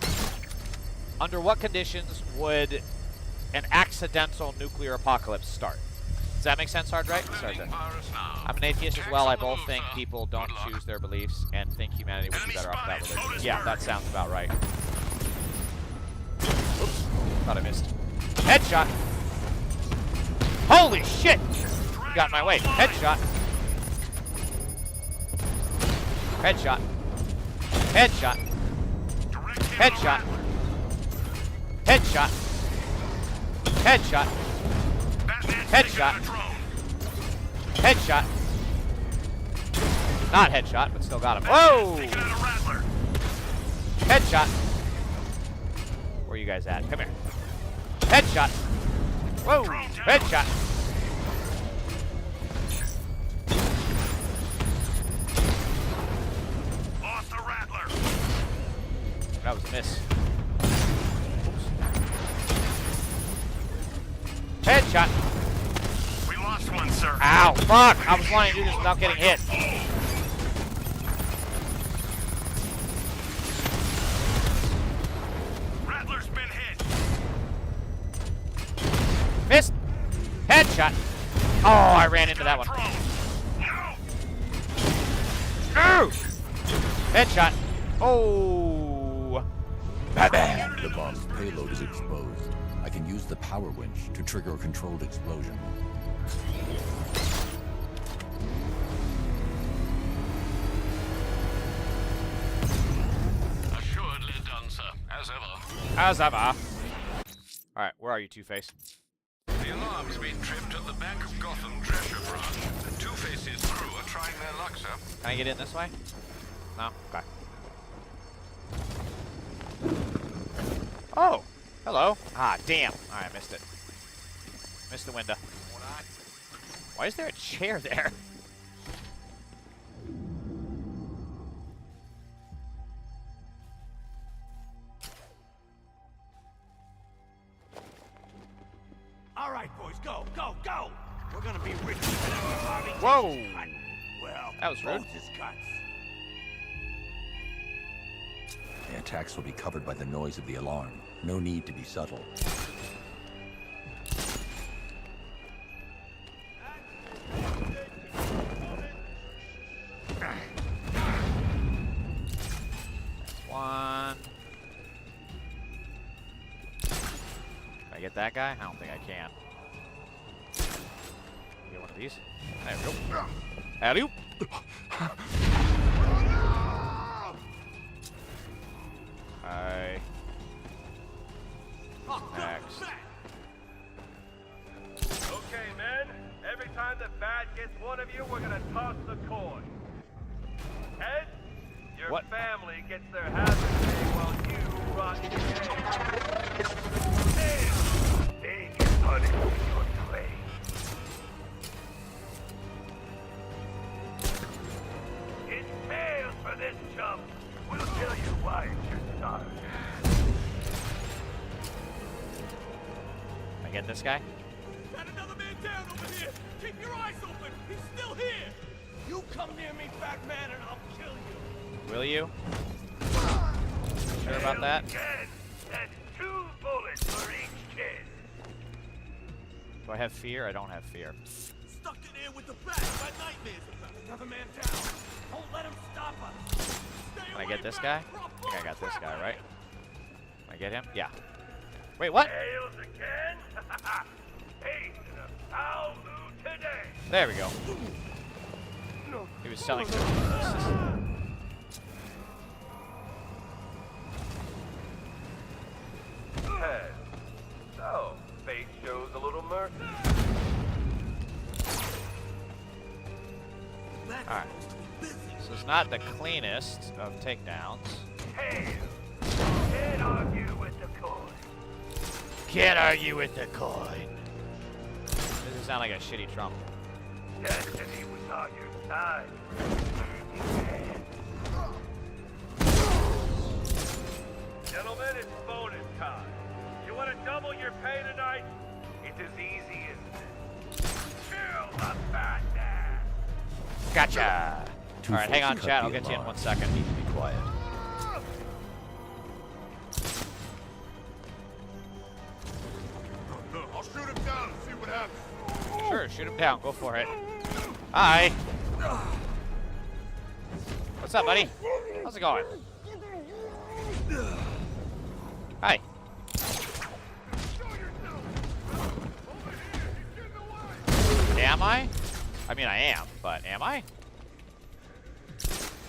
Speaker 1: Under what conditions would an accidental nuclear apocalypse start? Does that make sense, Hard Right? Sorry, I'm an atheist as well. I both think people don't choose their beliefs and think humanity would be better off without religion. Yeah, that sounds about right. Oops, thought I missed. Headshot. Holy shit! Got in my way. Headshot. Headshot. Headshot. Headshot. Headshot. Headshot. Headshot. Headshot. Not headshot, but still got him. Whoa! Headshot. Where are you guys at? Come here. Headshot. Whoa! Headshot.
Speaker 9: Lost the Rattler.
Speaker 1: That was a miss. Oops. Headshot.
Speaker 9: We lost one, sir.
Speaker 1: Ow! Fuck! I was wanting to do this without getting hit.
Speaker 9: Rattler's been hit.
Speaker 1: Missed. Headshot. Oh, I ran into that one. No! Headshot. Oh. Bam.
Speaker 10: The bomb's payload is exposed. I can use the power winch to trigger a controlled explosion.
Speaker 9: Assuredly done, sir. As ever.
Speaker 1: As ever. Alright, where are you, Two-Face?
Speaker 9: The alarm's been tripped at the Bank of Gotham Drescher branch. The Two-Face's crew are trying their luck, sir.
Speaker 1: Can I get in this way? No? Okay. Oh! Hello. Ah, damn. Alright, I missed it. Missed the window. Why is there a chair there?
Speaker 11: All right, boys, go, go, go! We're gonna be rich after Harvey.
Speaker 1: Whoa!
Speaker 11: Well,
Speaker 1: that was rude.
Speaker 11: both his cuts.
Speaker 10: The attacks will be covered by the noise of the alarm. No need to be subtle.
Speaker 1: get that guy? I don't think I can. Get one of these. There we go. Alley-oop. Hi. Next.
Speaker 11: Okay, men. Every time the bat gets one of you, we're gonna toss the coin. Head, your family gets their hazard pay while you rot in jail. Tails, they get punished in your place. It's tails for this chump. We'll tell you why it should start.
Speaker 1: I get this guy?
Speaker 11: Got another man down over here. Keep your eyes open. He's still here. You come near me, fat man, and I'll kill you.
Speaker 1: Will you? Sure about that?
Speaker 11: Again. That's 2 bullets for each kid.
Speaker 1: Do I have fear? I don't have fear.
Speaker 11: Stuck in here with the bat. My nightmares about another man down. Don't let him stop us.
Speaker 1: Can I get this guy? I think I got this guy, right? Can I get him? Yeah. Wait, what?
Speaker 11: Tails again? He's in a foul mood today.
Speaker 1: There we go. He was selling some.
Speaker 11: So, fate shows a little mercy.
Speaker 1: Alright. So it's not the cleanest of takedowns.
Speaker 11: Tails, can't argue with the coin.
Speaker 1: Can't argue with the coin. Doesn't sound like a shitty drum.
Speaker 11: Destiny was on your side. Gentlemen, it's bonus time. You want to double your pay tonight? It's as easy as this. Kill the fat man.
Speaker 1: Gotcha! Alright, hang on, chat. I'll get you in 1 second.
Speaker 10: Need to be quiet.
Speaker 11: I'll shoot him down and see what happens.
Speaker 1: Sure, shoot him down. Go for it. Hi. What's up, buddy? How's it going? Hi. Am I? I mean, I am, but am I?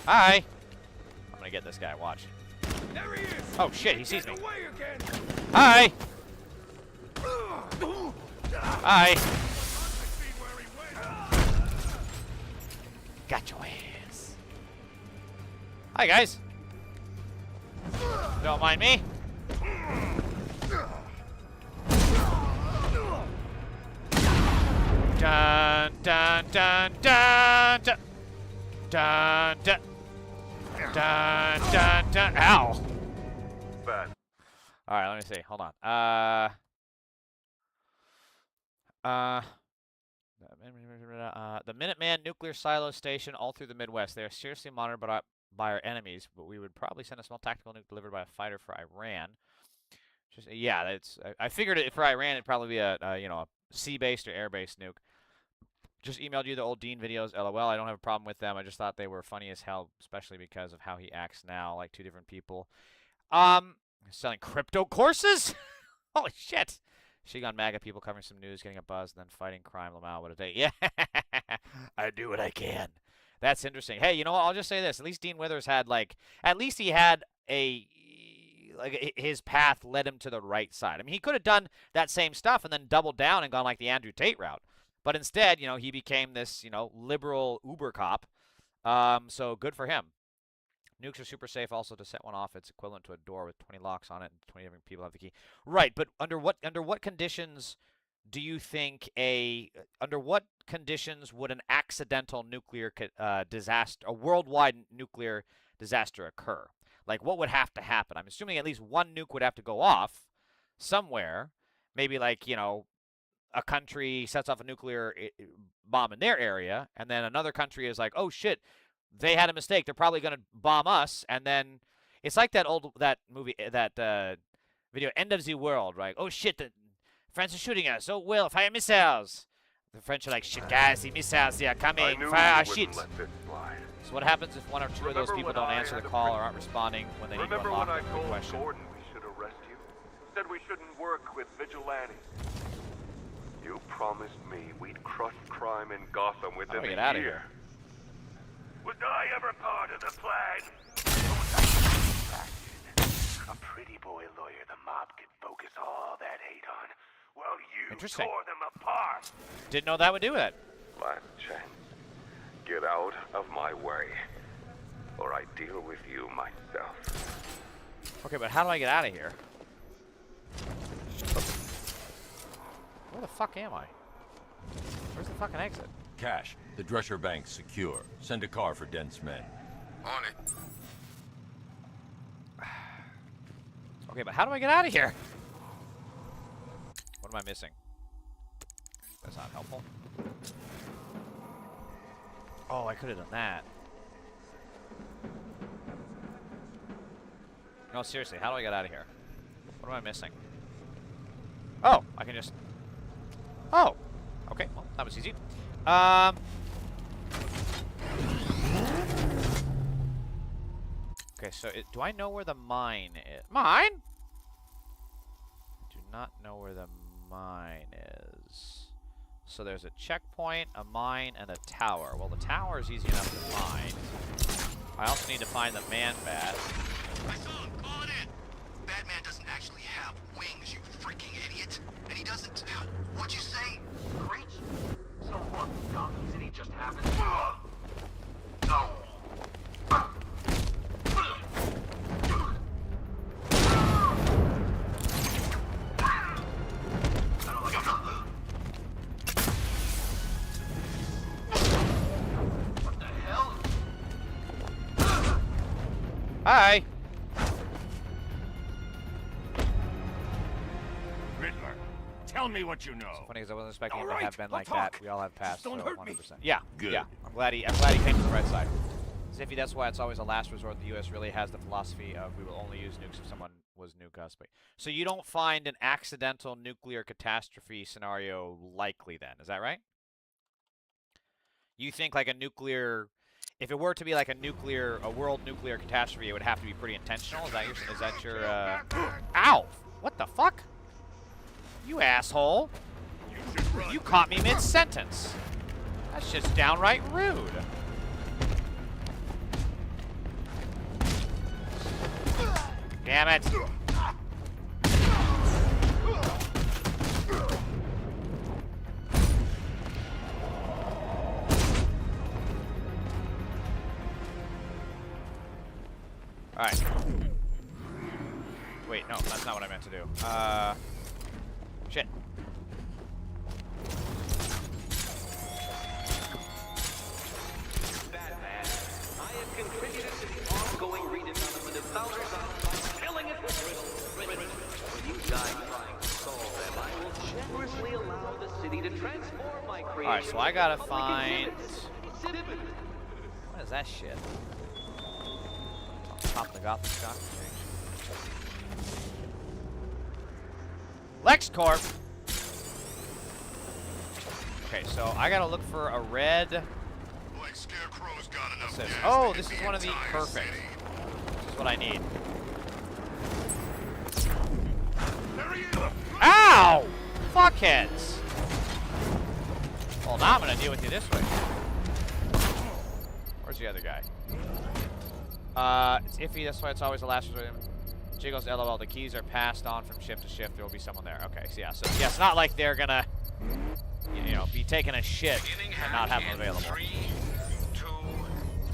Speaker 1: Hi. I'm gonna get this guy. Watch.
Speaker 11: There he is.
Speaker 1: Oh shit, he sees me.
Speaker 11: Away again.
Speaker 1: Hi. Hi. Got your ass. Hi, guys. Don't mind me. Dun dun dun dun dun dun dun dun dun dun. Ow.
Speaker 11: Bad.
Speaker 1: All right, let me see. Hold on. The Minuteman nuclear silo station all through the Midwest. They are seriously monitored by our enemies, but we would probably send a small tactical nuke delivered by a fighter for Iran. Just yeah, that's. I figured it for Iran, it'd probably be a a sea-based or air-based nuke. Just emailed you the old Dean videos. LOL. I don't have a problem with them. I just thought they were funny as hell, especially because of how he acts now, like 2 different people. Selling crypto courses. Holy shit. Shigon MAGA people covering some news, getting a buzz, and then fighting crime. Lamau, what a day. Yeah, I do what I can. That's interesting. Hey, you know what? I'll just say this. At least Dean Withers had, at least he had his path led him to the right side. I mean, he could have done that same stuff and then doubled down and gone like the Andrew Tate route. But instead, he became this, liberal Uber cop. So good for him. Nukes are super safe. Also, to set one off, it's equivalent to a door with 20 locks on it, and 20 different people have the key. Right, but under what conditions do you think under what conditions would an accidental nuclear disaster, a worldwide nuclear disaster, occur? Like, what would have to happen? I'm assuming at least one nuke would have to go off somewhere. Maybe a country sets off a nuclear bomb in their area, and then another country is like, oh shit, they had a mistake. They're probably going to bomb us, and then it's like that movie, that video, End of the World, right? Oh shit, the France is shooting us. Oh well, fire missiles. The French are like, shit, guys, the missiles, they are coming. Fire our shit. So what happens if one or two of those people don't answer the call or aren't responding when they need to unlock?
Speaker 11: Remember when I told Gordon we should arrest you? Said we shouldn't worry work with vigilantes. You promised me we'd crush crime in Gotham within
Speaker 1: get
Speaker 11: a
Speaker 1: out of
Speaker 11: year.
Speaker 1: here.
Speaker 11: Was I ever part of the plan? A pretty boy lawyer the mob could focus all that hate on, while you
Speaker 1: Interesting.
Speaker 11: tore them apart.
Speaker 1: Didn't know that would do it.
Speaker 11: Last chance. Get out of my way, or I deal with you myself.
Speaker 1: Okay, but how do I get out of here? Where the fuck am I? Where's the fucking exit?
Speaker 10: Cash. The Drescher Bank's secure. Send a car for dense men.
Speaker 9: On it.
Speaker 1: Okay, but how do I get out of here? What am I missing? That's not helpful. Oh, I could have done that. No, seriously, how do I get out of here? What am I missing? Oh, I can just... Oh! Okay, well, that was easy. Okay, so do I know where the mine is? Mine? Do not know where the mine is. So there's a checkpoint, a mine, and a tower. Well, the tower is easy enough to find. I also need to find the man-bat.
Speaker 12: I saw him. Call it in. Batman doesn't actually have wings, you freaking idiot. And he doesn't... What'd you say? Reach? So what? Gotham City just happened. No. What the hell?
Speaker 1: Hi!
Speaker 9: Riddler, tell me what you know.
Speaker 1: Funny because I wasn't expecting him
Speaker 9: All
Speaker 1: to have
Speaker 9: right,
Speaker 1: been like
Speaker 9: we'll
Speaker 1: that.
Speaker 9: talk.
Speaker 1: We all have past,
Speaker 9: Just don't
Speaker 1: so
Speaker 9: hurt
Speaker 1: 100%.
Speaker 9: me.
Speaker 1: Yeah,
Speaker 9: Good.
Speaker 1: yeah. I'm glad he came to the right side. Ziffy, that's why it's always a last resort. The U.S. really has the philosophy of we will only use nukes if someone was nuke us. So you don't find an accidental nuclear catastrophe scenario likely then, is that right? You think like a nuclear... If it were to be like a world nuclear catastrophe, it would have to be pretty intentional? Is that your, Ow! What the fuck? You asshole! You caught me mid-sentence! That's just downright rude. Damn it! Alright. Wait, no, that's not what I meant to do. Shit.
Speaker 8: Batman, I have contributed to the ongoing redevelopment of thousands by filling it with riddles. When you die trying to solve them, I will generously allow the city to transform my creation.
Speaker 1: Alright, so I gotta
Speaker 8: into
Speaker 1: find...
Speaker 8: public exhibits.
Speaker 1: What is that shit? Top of the Gotham Stock Exchange. LexCorp! Okay, so I gotta look for a red...
Speaker 12: Like Scarecrow's got enough
Speaker 1: What's this?
Speaker 12: gas
Speaker 1: Oh,
Speaker 12: to
Speaker 1: this
Speaker 12: get
Speaker 1: is
Speaker 12: the
Speaker 1: one of the...
Speaker 12: entire
Speaker 1: Perfect.
Speaker 12: city.
Speaker 1: This is what I need.
Speaker 12: There he is.
Speaker 1: Ow! Fuckheads! Well, now I'm gonna deal with you this way. Where's the other guy? It's iffy, that's why it's always the last resort. Jiggles LOL, the keys are passed on from shift to shift. There will be someone there. Okay, so yeah, it's not like they're gonna, you know, be taking a shit and not have them available.
Speaker 9: 3, 2,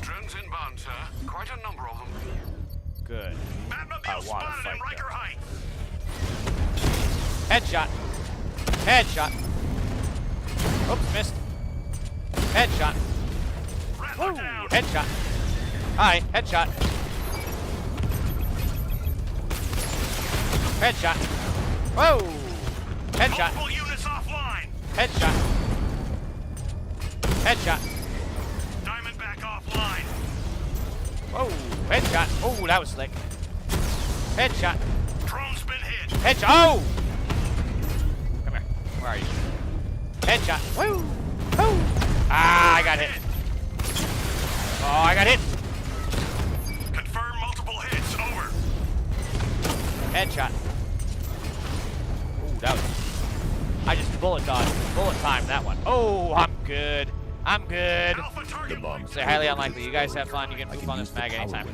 Speaker 9: drones inbound, sir. Quite a number of them.
Speaker 1: Good. I
Speaker 12: Batmobile
Speaker 1: wanna
Speaker 12: spotted
Speaker 1: fight
Speaker 12: in Riker
Speaker 1: them.
Speaker 12: Heights.
Speaker 1: Headshot. Headshot. Oops, missed. Headshot.
Speaker 12: Rattler
Speaker 1: Woo!
Speaker 12: down.
Speaker 1: Headshot. Hi, headshot. Headshot. Whoa! Headshot.
Speaker 12: Multiple units offline.
Speaker 1: Headshot. Headshot.
Speaker 12: Diamondback offline.
Speaker 1: Whoa! Headshot. Oh, that was slick. Headshot.
Speaker 12: Drone's been hit.
Speaker 1: Headshot. Oh! Come here. Where are you? Headshot. Woo! Woo! Ah, I got hit. Oh, I got hit.
Speaker 12: Confirm multiple hits. Over.
Speaker 1: Headshot. that was... I just bullet timed that one. Oh, I'm good. I'm good. Say highly unlikely. You guys have fun. You can poop on this mag anytime.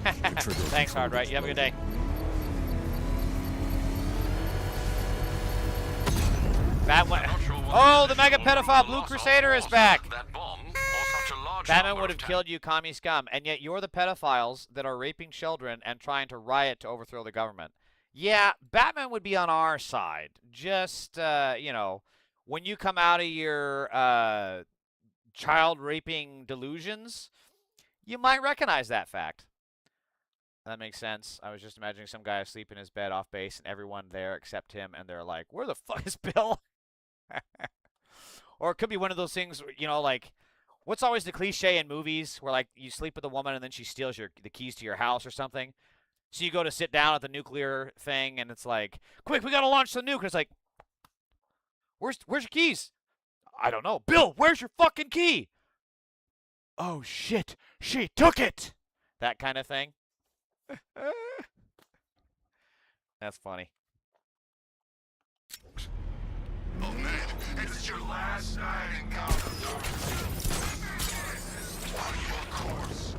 Speaker 1: Thanks, Hard Right. You have a good day. That one. Oh, the mega pedophile Blue Crusader is back. Batman would have killed you, commie scum, and yet you're the pedophiles that are raping children and trying to riot to overthrow the government. Yeah, Batman would be on our side. Just, you know, when you come out of your child raping delusions, you might recognize that fact. That makes sense. I was just imagining some guy asleep in his bed off base and everyone there except him, and they're like, where the fuck is Bill? Or it could be one of those things, you know, like, what's always the cliche in movies where, like, you sleep with a woman and then she steals the keys to your house or something? So you go to sit down at the nuclear thing, and it's like, quick, we gotta launch the nuke. And it's like, where's your keys? I don't know. Bill, where's your fucking key? Oh, shit. She took it. That kind of thing. That's funny.
Speaker 12: Oh man, it's your last night in Gotham. Are you on course?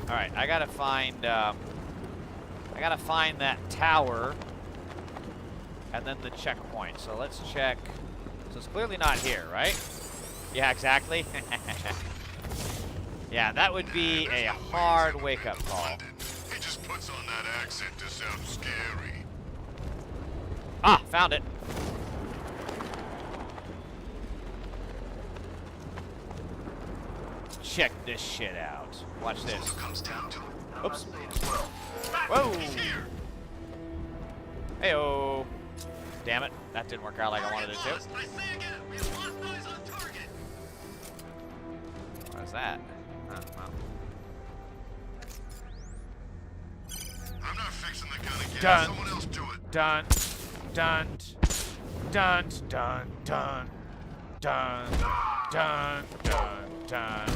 Speaker 1: All right, I gotta find that tower and then the checkpoint. So let's check. So it's clearly not here, right? Yeah, exactly. Yeah, that would be a hard wake-up call.
Speaker 12: He just puts on that accent to sound scary.
Speaker 1: Ah, found it. Check this shit out. Watch this. Oops. Whoa. Heyo. Damn it. That didn't work out like I wanted it to. What is that? Oh, wow.
Speaker 12: I'm not fixing the gun again.
Speaker 1: Dun.
Speaker 12: Someone else do it.
Speaker 1: Dun. Dun. Dun. Dun. Dun. Dun. Dun. Dun. Dun.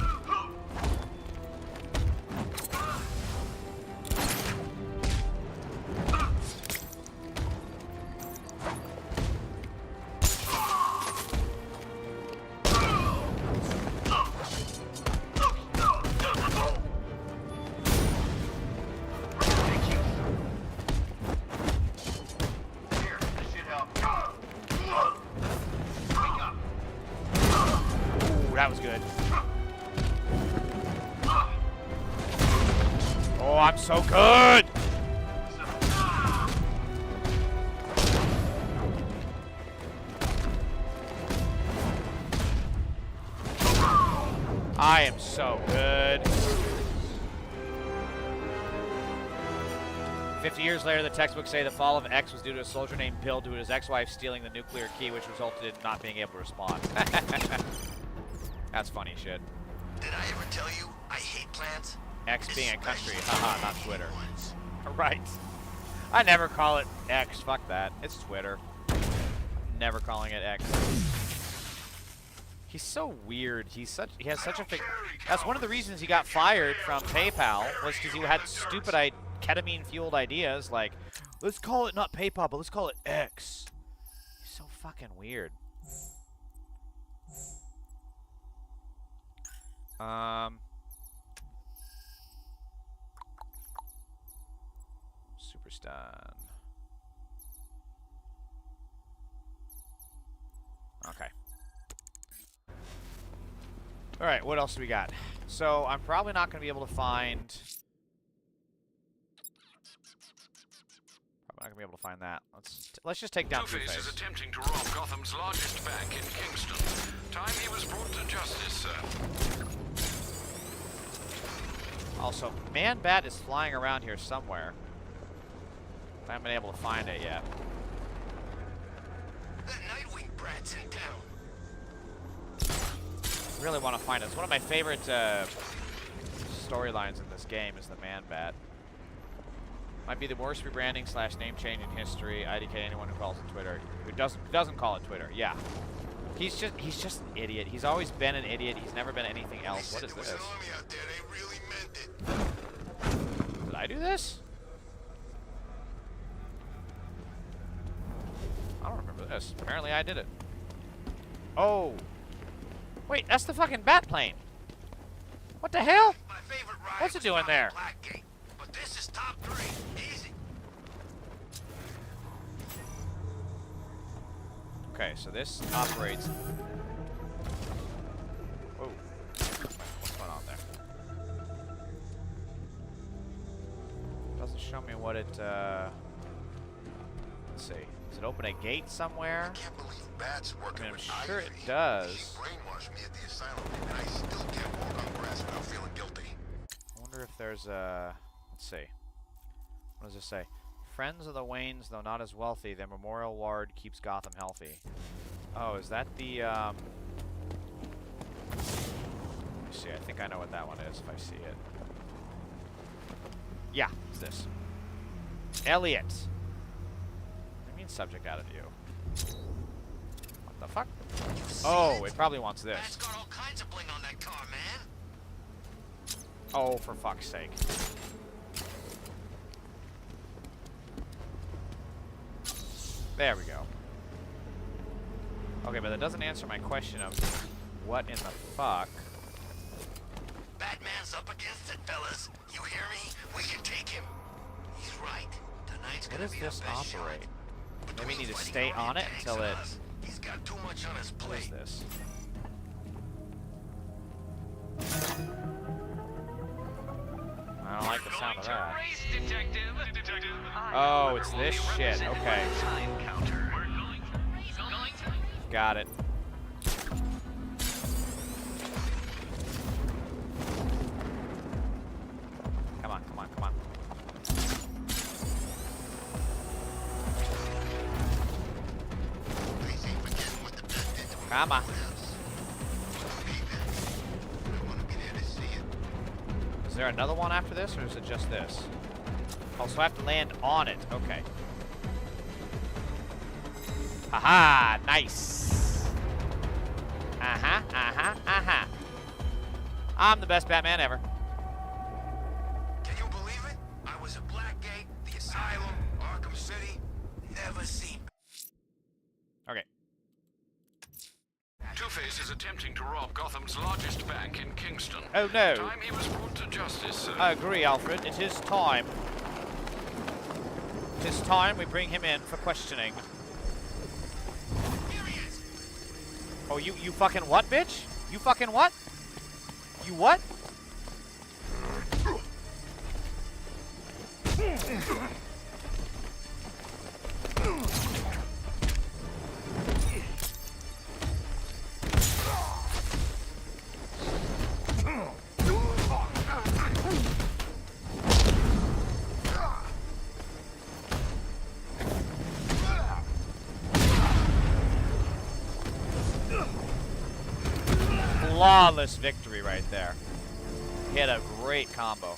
Speaker 1: That was good. Oh, I'm so good! I am so good. 50 years later, the textbooks say the fall of X was due to a soldier named Bill due to his ex-wife stealing the nuclear key, which resulted in not being able to respond. That's funny shit.
Speaker 12: Did I ever tell you I hate plants?
Speaker 1: X being a country, haha, not Twitter. Right. I never call it X, fuck that. It's Twitter. Never calling it X. He's so weird. He has such a that's one of the reasons he got fired from PayPal, was because he had stupid ketamine-fueled ideas like, let's call it not PayPal, but let's call it X. He's so fucking weird. Super stun. Okay. All right, what else do we got? So I'm probably not going to be able to find. Probably not going to be able to find that. Let's just take down
Speaker 9: Two-Face is attempting to rob Gotham's largest bank in Kingston. Time he was brought to justice, sir.
Speaker 1: Also, Man-Bat is flying around here somewhere. I haven't been able to find it yet.
Speaker 12: That Nightwing brat's in town.
Speaker 1: Really want to find it. It's one of my favorite storylines in this game is the Man-Bat. Might be the worst rebranding / name change in history. IDK anyone who calls it Twitter. Who doesn't call it Twitter. Yeah. He's just an idiot. He's always been an idiot. He's never been anything else. What is this? I do this? I don't remember this. Apparently I did it. Oh. Wait, that's the fucking bat plane. What the hell? What's it doing there?
Speaker 12: But this is top 3. Easy.
Speaker 1: Okay, so this operates. Whoa. What's going on there? Doesn't show me what it, let's see. Does it open a gate somewhere?
Speaker 12: I can't believe bats working
Speaker 1: I'm
Speaker 12: with
Speaker 1: sure it
Speaker 12: Ivy.
Speaker 1: does.
Speaker 12: He brainwashed me at the asylum, and I still can't walk on grass without feeling guilty.
Speaker 1: I wonder if there's a... Let's see. What does it say? Friends of the Waynes, though not as wealthy, their memorial ward keeps Gotham healthy. Oh, is that the, Let me see, I think I know what that one is if I see it. Yeah, it's this. Elliot. What do you mean subject out of view? What the fuck? Oh, it probably wants this.
Speaker 12: Bat's got all kinds of bling on that car, man.
Speaker 1: Oh, for fuck's sake. There we go. Okay, but that doesn't answer my question of what in the fuck.
Speaker 12: Batman's up against it, fellas. You hear me? We can take him. He's right. Tonight's
Speaker 1: What
Speaker 12: gonna
Speaker 1: does
Speaker 12: be
Speaker 1: this
Speaker 12: our best shot.
Speaker 1: operate? Maybe we
Speaker 12: Between
Speaker 1: need to
Speaker 12: fighting
Speaker 1: stay
Speaker 12: army
Speaker 1: on it
Speaker 12: tanks
Speaker 1: until
Speaker 12: and
Speaker 1: it...
Speaker 12: us, he's got too much on his
Speaker 1: What is
Speaker 12: plate.
Speaker 1: this? I don't like the sound of that. Oh, it's this shit. Okay. Got it. Come on, come on, come on. Come on. Is there another one after this, or is it just this? Oh, so I have to land on it. Okay. Haha, nice. Uh-huh, uh-huh, uh-huh. I'm the best Batman ever.
Speaker 12: Can you believe it? I was at Blackgate, the Asylum, Arkham City. Never seen.
Speaker 1: Okay.
Speaker 9: Two-Face is attempting to rob Gotham's largest bank in Kingston.
Speaker 1: Oh no.
Speaker 9: Time he was brought to justice.
Speaker 1: I agree, Alfred. It is time. It is time we bring him in for questioning.
Speaker 12: Here he is.
Speaker 1: Oh, you fucking what, bitch? You fucking what? You what? Flawless victory right there. He had a great combo.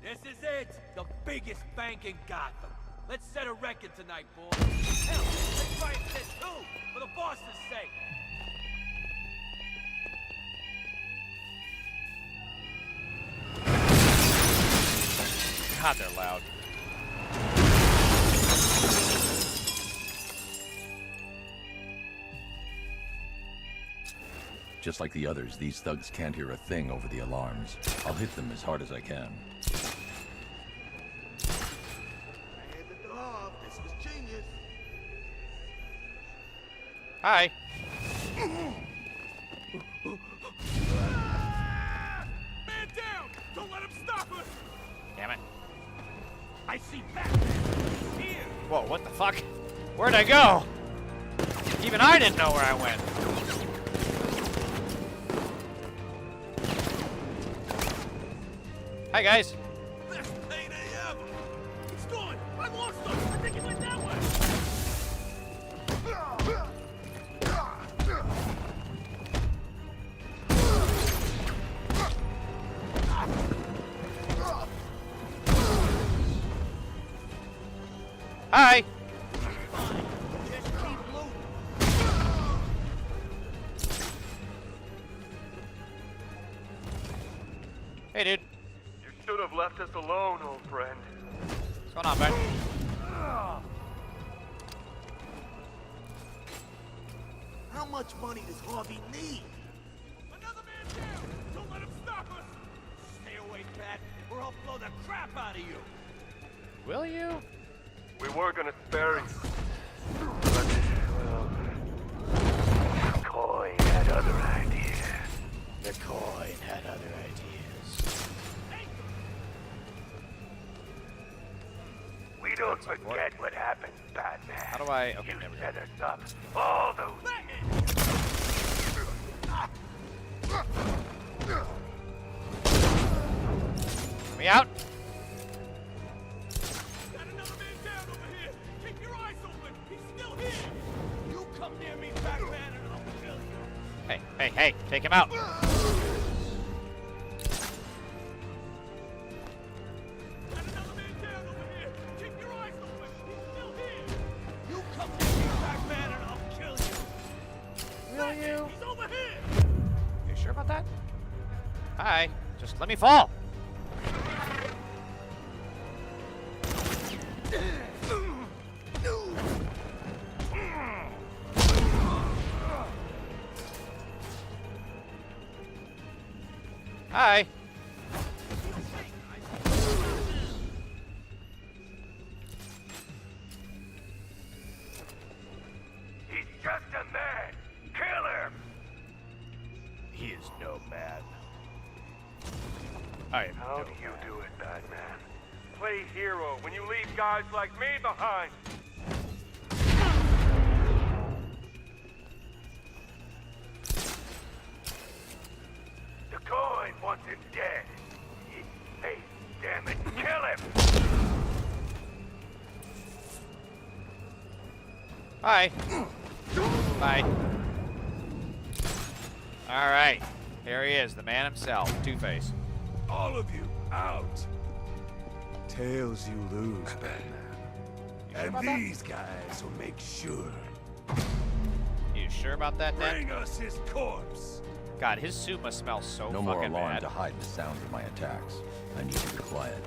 Speaker 13: This is it! The biggest bank in Gotham. Let's set a record tonight, boys. Hell, let's try and set two, for the boss's sake.
Speaker 1: God, they're loud.
Speaker 10: Just like the others, these thugs can't hear a thing over the alarms. I'll hit them as hard as I can.
Speaker 12: This was genius.
Speaker 1: Hi.
Speaker 13: Man down! Don't let him stop us!
Speaker 1: Damn it.
Speaker 13: I see Batman! Here!
Speaker 1: Whoa, what the fuck? Where'd I go? Even I didn't know where I went. Hi, guys.
Speaker 13: Best payday ever! It's gone! I lost him! I think he went that way!
Speaker 1: Hi.
Speaker 13: Just keep looting.
Speaker 11: have left us alone, old friend.
Speaker 1: What's going on, bud?
Speaker 13: How much money does Harvey need? Another man down! Don't let him stop us! Stay away, Pat, or I'll blow the crap out of you!
Speaker 1: Will you?
Speaker 11: We were gonna spare you. But, well, Coy had other ideas.
Speaker 1: The coin had other ideas.
Speaker 11: We don't forget what happened, Batman.
Speaker 1: How do I... Okay,
Speaker 11: You
Speaker 1: never
Speaker 11: set
Speaker 1: mind.
Speaker 11: us up all those
Speaker 1: Let me out.
Speaker 13: Got another man down over here! Keep your eyes open! He's still here! You come near me, Batman, and I'll kill you!
Speaker 1: Hey, hey, hey, take him out.
Speaker 13: Got another man down over here! Keep your eyes open! He's still here! You come near me, Batman, and I'll kill you!
Speaker 1: Will you?
Speaker 13: He's over here!
Speaker 1: You sure about that? Hi. Just let me fall. Hi.
Speaker 11: He's just a man. Kill him.
Speaker 1: He is no man. I am
Speaker 11: How
Speaker 1: no
Speaker 11: do you
Speaker 1: man.
Speaker 11: do it, Batman? Play hero when you leave guys like me behind. The coin wants him dead. Hey, damn it, kill him!
Speaker 1: Bye. Bye. All right. Here he is, the man himself, Two-Face.
Speaker 9: All of you, out. Tails you lose, Batman. And
Speaker 1: about that?
Speaker 9: these guys will make sure.
Speaker 1: You sure about that, Dan?
Speaker 9: Bring us his corpse.
Speaker 1: God, his suit must smell so
Speaker 10: No more
Speaker 1: fucking
Speaker 10: alarm
Speaker 1: bad.
Speaker 10: to hide the sound of my attacks. I need to be quiet.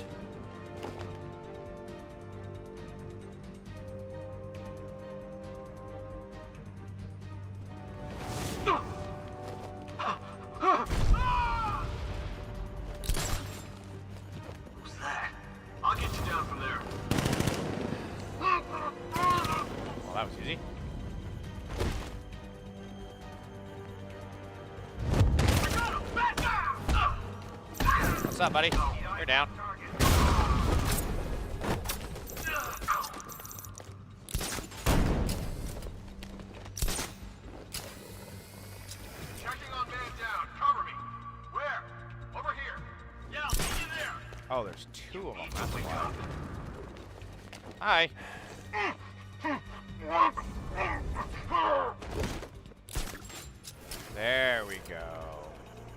Speaker 12: Who's that? I'll get you down from there.
Speaker 1: Well, that was easy. What's up, buddy? You're down.
Speaker 12: Checking on man down. Cover me. Where? Over here. Yeah, I'll meet you there.
Speaker 1: Oh, there's two of them. That's why. Hi. There we go.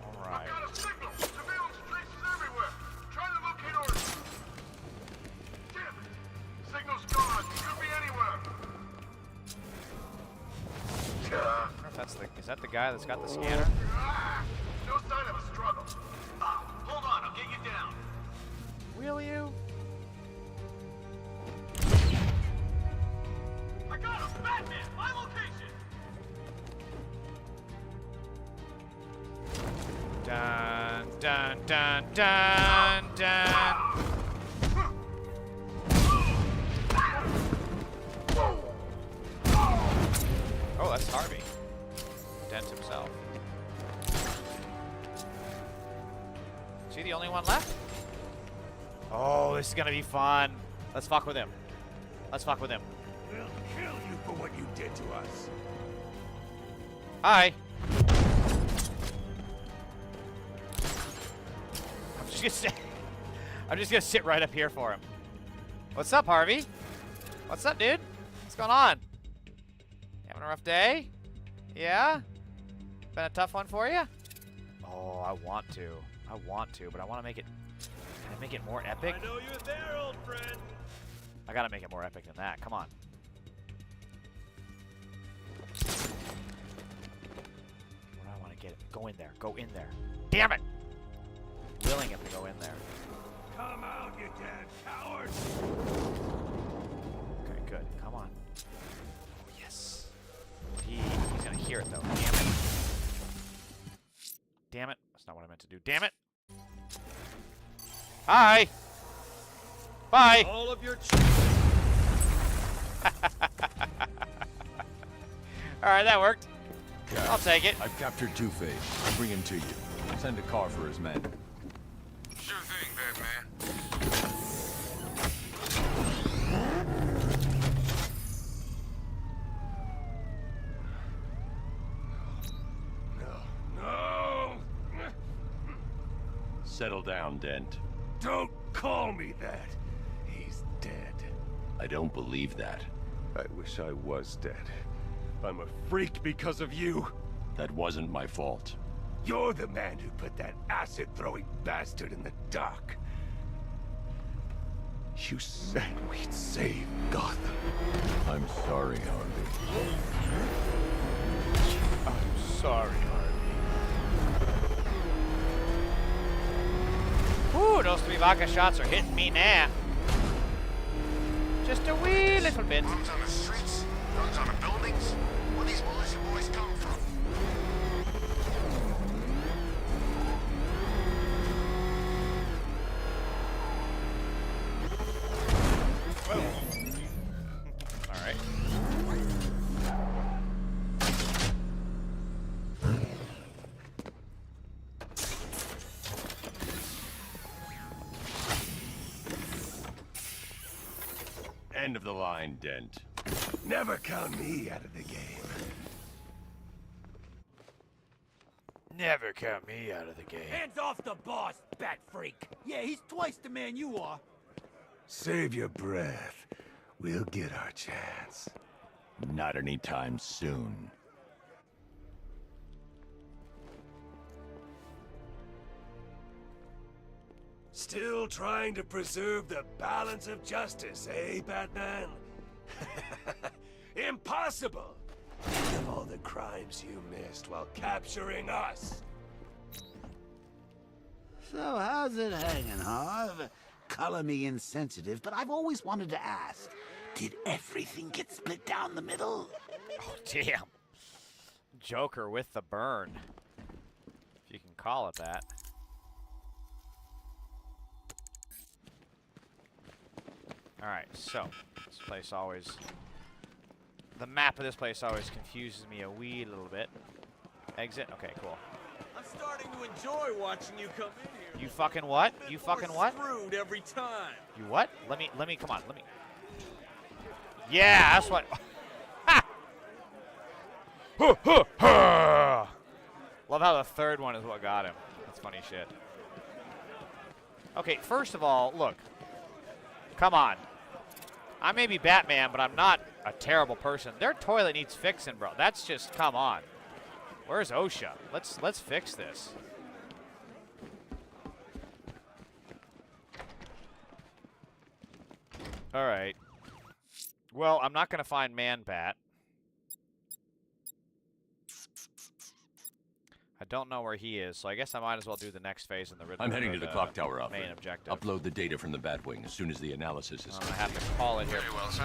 Speaker 1: All right.
Speaker 12: Got a signal. Surveillance traces everywhere. Trying to locate orders. Damn it. Signal's gone. Could be anywhere.
Speaker 1: I wonder if that's the, is that the guy that's got the scanner?
Speaker 12: No sign of a struggle. Hold on, I'll get you down.
Speaker 1: Will you?
Speaker 12: I got him! Batman! My location!
Speaker 1: Dun dun dun dun dun. Oh, that's Harvey. Dent himself. Is he the only one left? Oh, this is gonna be fun. Let's fuck with him. Let's fuck with him.
Speaker 9: They'll kill you for what you did to us.
Speaker 1: Hi. I'm just gonna sit. I'm just gonna sit right up here for him. What's up, Harvey? What's up, dude? What's going on? You having a rough day? Yeah? Been a tough one for you? Oh, I want to, but I want to make it. Can I make it more epic?
Speaker 11: I know you're there, old friend.
Speaker 1: I gotta make it more epic than that. Come on. Where do I want to get it? Go in there. Go in there. Damn it! Willing him to go in there.
Speaker 11: Come out, you damn coward!
Speaker 1: Okay, good. Come on. Oh, yes. He's gonna hear it, though. Damn it. Damn it. That's not what I meant to do. Damn it. Hi. Bye.
Speaker 11: All of your
Speaker 1: Alright, that worked. I'll take it.
Speaker 10: I've captured Two-Face. I'll bring him to you. Send a car for his men.
Speaker 9: Sure thing, Batman.
Speaker 11: No!
Speaker 14: Settle down, Dent.
Speaker 11: Don't call me that. He's dead.
Speaker 14: I don't believe that.
Speaker 11: I wish I was dead. I'm a freak because of you.
Speaker 14: That wasn't my fault.
Speaker 11: You're the man who put that acid-throwing bastard in the dock. You said we'd save Gotham.
Speaker 14: I'm sorry, Harvey.
Speaker 1: I'm sorry, Harvey. Ooh, those 3 vodka shots are hitting me now. Just a wee little bit.
Speaker 12: Bombs on the streets? Guns on the buildings? Where these militia boys come from?
Speaker 1: Alright.
Speaker 14: End of the line, Dent.
Speaker 11: Never count me out of the game.
Speaker 1: Never count me out of the game.
Speaker 13: Hands off the boss, bat freak. Yeah, he's twice the man you are.
Speaker 11: Save your breath. We'll get our chance.
Speaker 14: Not anytime soon.
Speaker 11: Still trying to preserve the balance of justice, eh, Batman? Impossible! Think of all the crimes you missed while capturing us.
Speaker 15: So how's it hanging, Harv? Color me insensitive, but I've always wanted to ask. Did everything get split down the middle?
Speaker 1: Oh, damn. Joker with the burn. If you can call it that. Alright, so this place always... The map of this place always confuses me a wee little bit. Exit? Okay, cool.
Speaker 13: I'm starting to enjoy watching you come in here.
Speaker 1: You fucking what? You fucking what?
Speaker 13: Screwed every time.
Speaker 1: You what? Let me, come on, let me... Yeah, that's what... Ha! Love how the third one is what got him. That's funny shit. Okay, first of all, look. Come on. I may be Batman, but I'm not a terrible person. Their toilet needs fixing, bro. That's just, come on. Where's OSHA? Let's fix this. All right. Well, I'm not going to find Man-Bat. I don't know where he is, so I guess I might as well do the next phase in the Riddler.
Speaker 14: I'm heading to the clock tower outfit.
Speaker 1: Main objective.
Speaker 14: Upload the data from the Batwing as soon as the analysis is
Speaker 1: I have to call it here
Speaker 9: Very well, sir.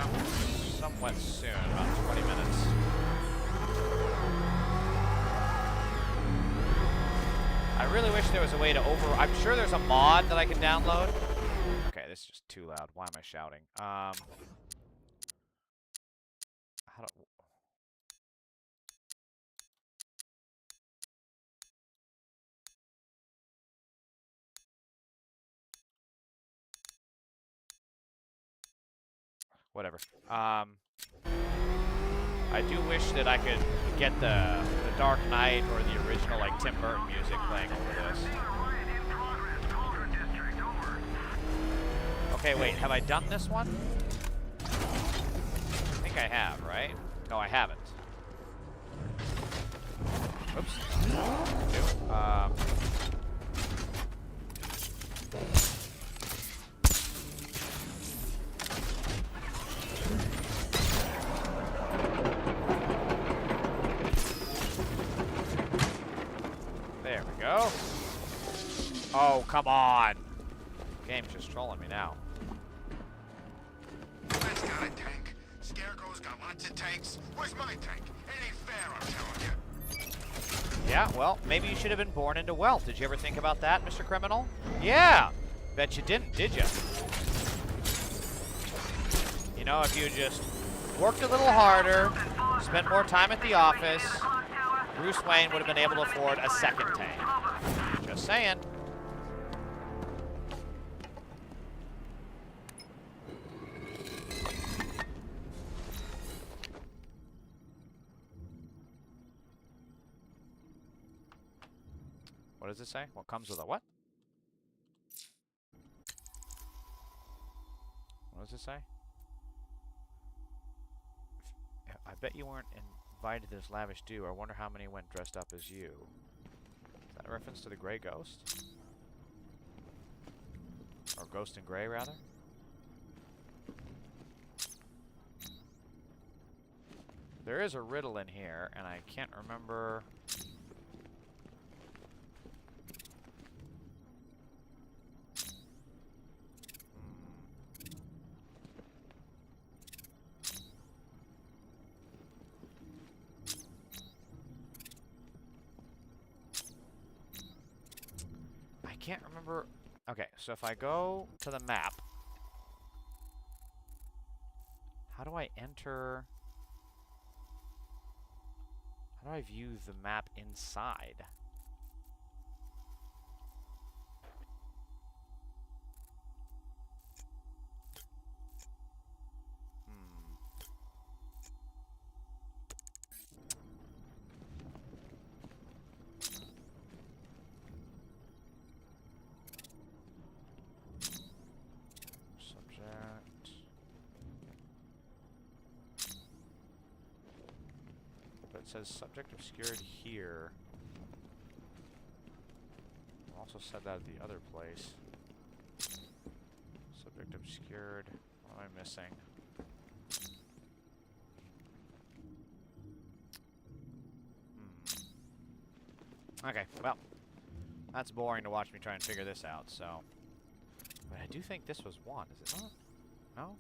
Speaker 1: somewhat soon, about 20 minutes. I really wish there was a way to I'm sure there's a mod that I can download. Okay, this is just too loud. Why am I shouting? How do... Whatever. I do wish that I could get the Dark Knight or the original, like, Tim Burton music playing over this. Okay, wait, have I done this one? I think I have, right? No, I haven't. Oops. There we go. Oh, come on. game's just trolling me now.
Speaker 12: Ben's got a tank. Scarecrow's got lots of tanks. Where's my tank? It ain't fair, I'm telling you.
Speaker 1: Yeah, well, maybe you should have been born into wealth. Did you ever think about that, Mr. Criminal? Yeah! Bet you didn't, did you? You know, if you just worked a little harder, spent more time at the office, Bruce Wayne would have been able to afford a second tank. Just saying. What does it say? What comes with a what? What does it say? I bet you weren't invited to this lavish do. I wonder how many went dressed up as you. Is that a reference to the Grey Ghost? Or Ghost in Grey, rather? There is a riddle in here, and I can't remember... can't remember. Okay, so if I go to the map, how do I enter? How do I view the map inside? It says subject obscured here. Also said that at the other place. Subject obscured. What am I missing? Okay, well, that's boring to watch me try and figure this out, so. But I do think this was one, is it not? No?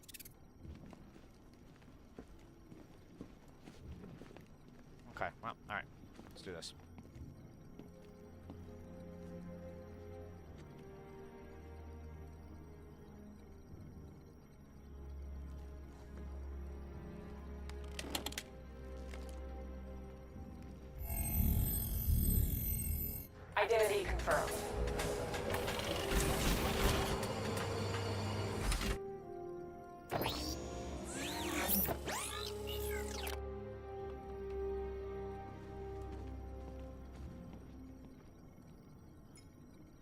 Speaker 1: Okay, well, alright. Let's do this.
Speaker 16: Identity confirmed.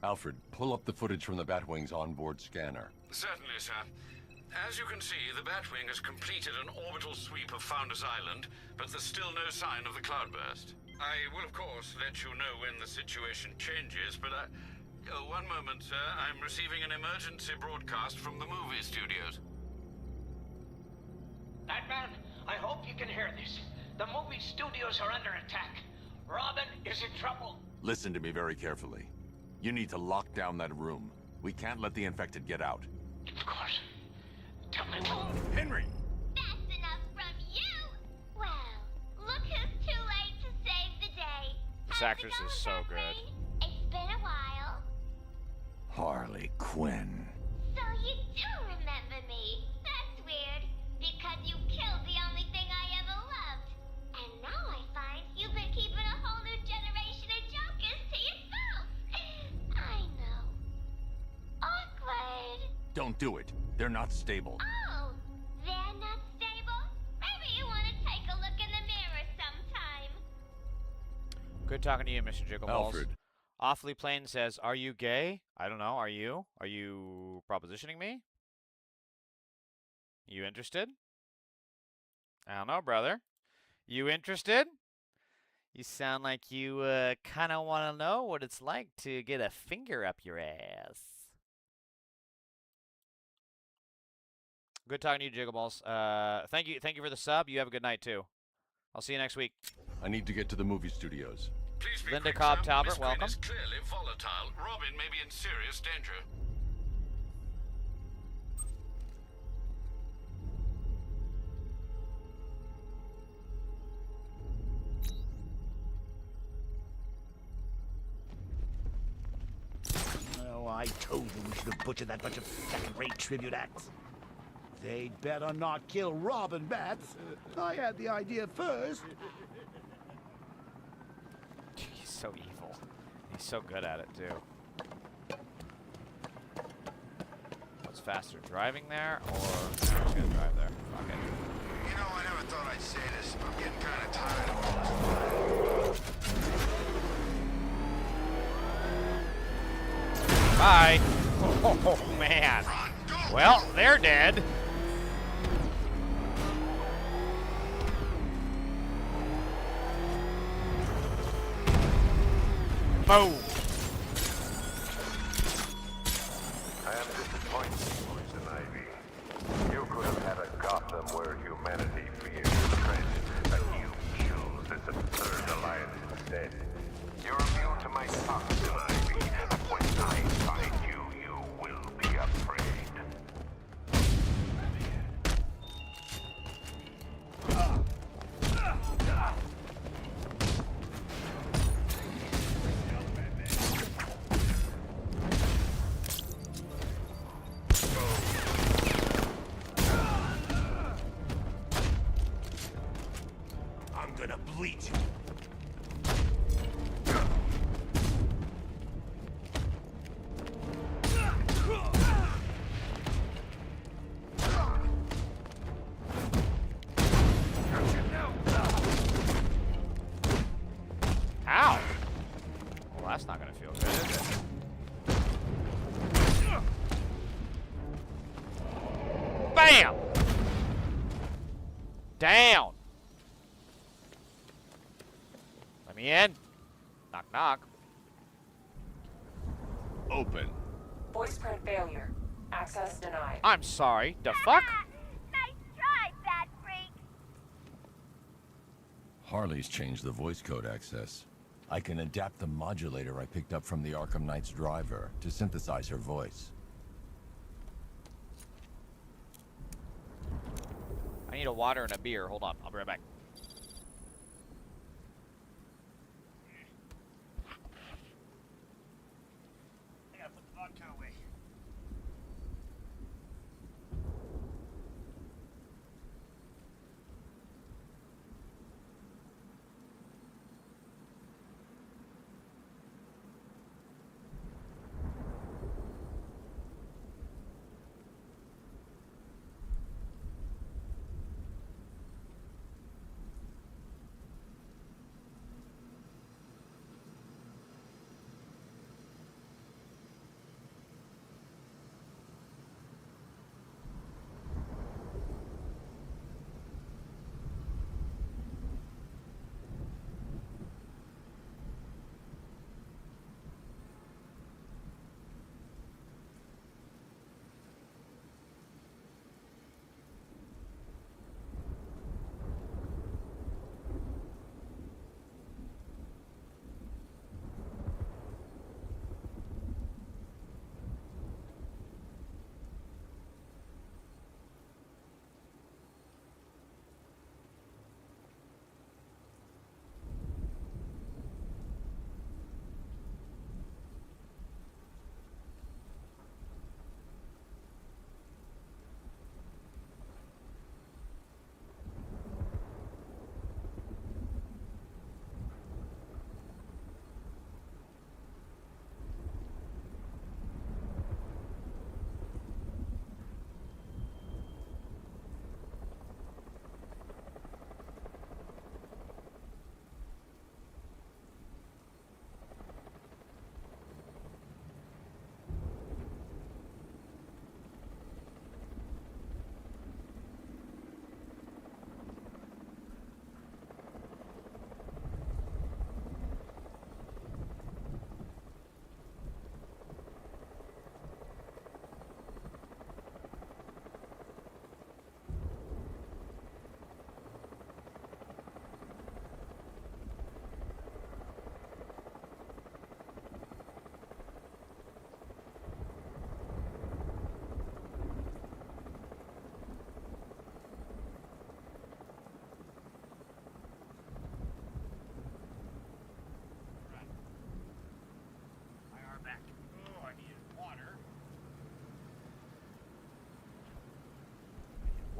Speaker 14: Alfred, pull up the footage from the Batwing's onboard scanner.
Speaker 9: Certainly, sir. As you can see, the Batwing has completed an orbital sweep of Founders Island, but there's still no sign of the cloudburst. I will, of course, let you know when the situation changes, but one moment, sir. I'm receiving an emergency broadcast from the movie studios.
Speaker 17: Batman, I hope you can hear this. The movie studios are under attack. Robin is in trouble.
Speaker 14: Listen to me very carefully. You need to lock down that room. We can't let the infected get out.
Speaker 17: Of course. Tell me
Speaker 14: Henry!
Speaker 18: That's enough from you! Well, look who's too late to save the day.
Speaker 1: This actress is so good.
Speaker 18: It's been a while.
Speaker 14: Harley Quinn.
Speaker 18: So you do remember me. That's weird, because you killed the only thing I ever loved. And now I find you've been keeping a whole new generation of jokers to yourself. I know. Awkward.
Speaker 14: Don't do it. They're not stable.
Speaker 18: Oh, they're not stable? Maybe you want to take a look in the mirror sometime.
Speaker 1: Good talking to you, Mr. Jiggleballs.
Speaker 14: Alfred.
Speaker 1: Awfully Plain says, are you gay? I don't know. Are you? Are you propositioning me? You interested? I don't know, brother. You interested? You sound like you kind of want to know what it's like to get a finger up your ass. Good talking to you, Jiggleballs. Thank you for the sub. You have a good night too. I'll see you next week.
Speaker 14: I need to get to the movie studios.
Speaker 9: Please be
Speaker 1: Linda
Speaker 9: quick,
Speaker 1: Cobb
Speaker 9: sir.
Speaker 1: Talbot,
Speaker 9: Miss Quinn
Speaker 1: welcome.
Speaker 9: is clearly volatile. Robin may be in serious danger.
Speaker 15: told you we should have butchered that bunch of second-rate tribute acts. They'd better not kill Robin Bats. I had the idea first.
Speaker 1: He's so evil. He's so good at it, too. What's faster, driving there or... No, I'm gonna drive there. Fuck it.
Speaker 12: You know, I never thought I'd say this, but I'm getting kind of tired of all this.
Speaker 1: Bye. Oh, man. Well, they're dead. Boom.
Speaker 11: I am disappointed, Poison Ivy. You could have had a Gotham where humanity fears the threat, but you choose this absurd alliance instead. You're immune to my toxin, Ivy, but when I find you, you will be afraid.
Speaker 12: I'm gonna bleed you.
Speaker 1: Ow. Well, that's not gonna feel good, is it? Bam! Down! Let me in. Knock, knock.
Speaker 14: Open.
Speaker 16: Voice print failure. Access denied.
Speaker 1: I'm sorry. The fuck?
Speaker 18: Nice try, Bat Freak.
Speaker 14: Harley's changed the voice code access. I can adapt the modulator I picked up from the Arkham Knight's driver to synthesize her voice.
Speaker 1: I need a water and a beer. Hold on. I'll be right back. I gotta put the vodka away.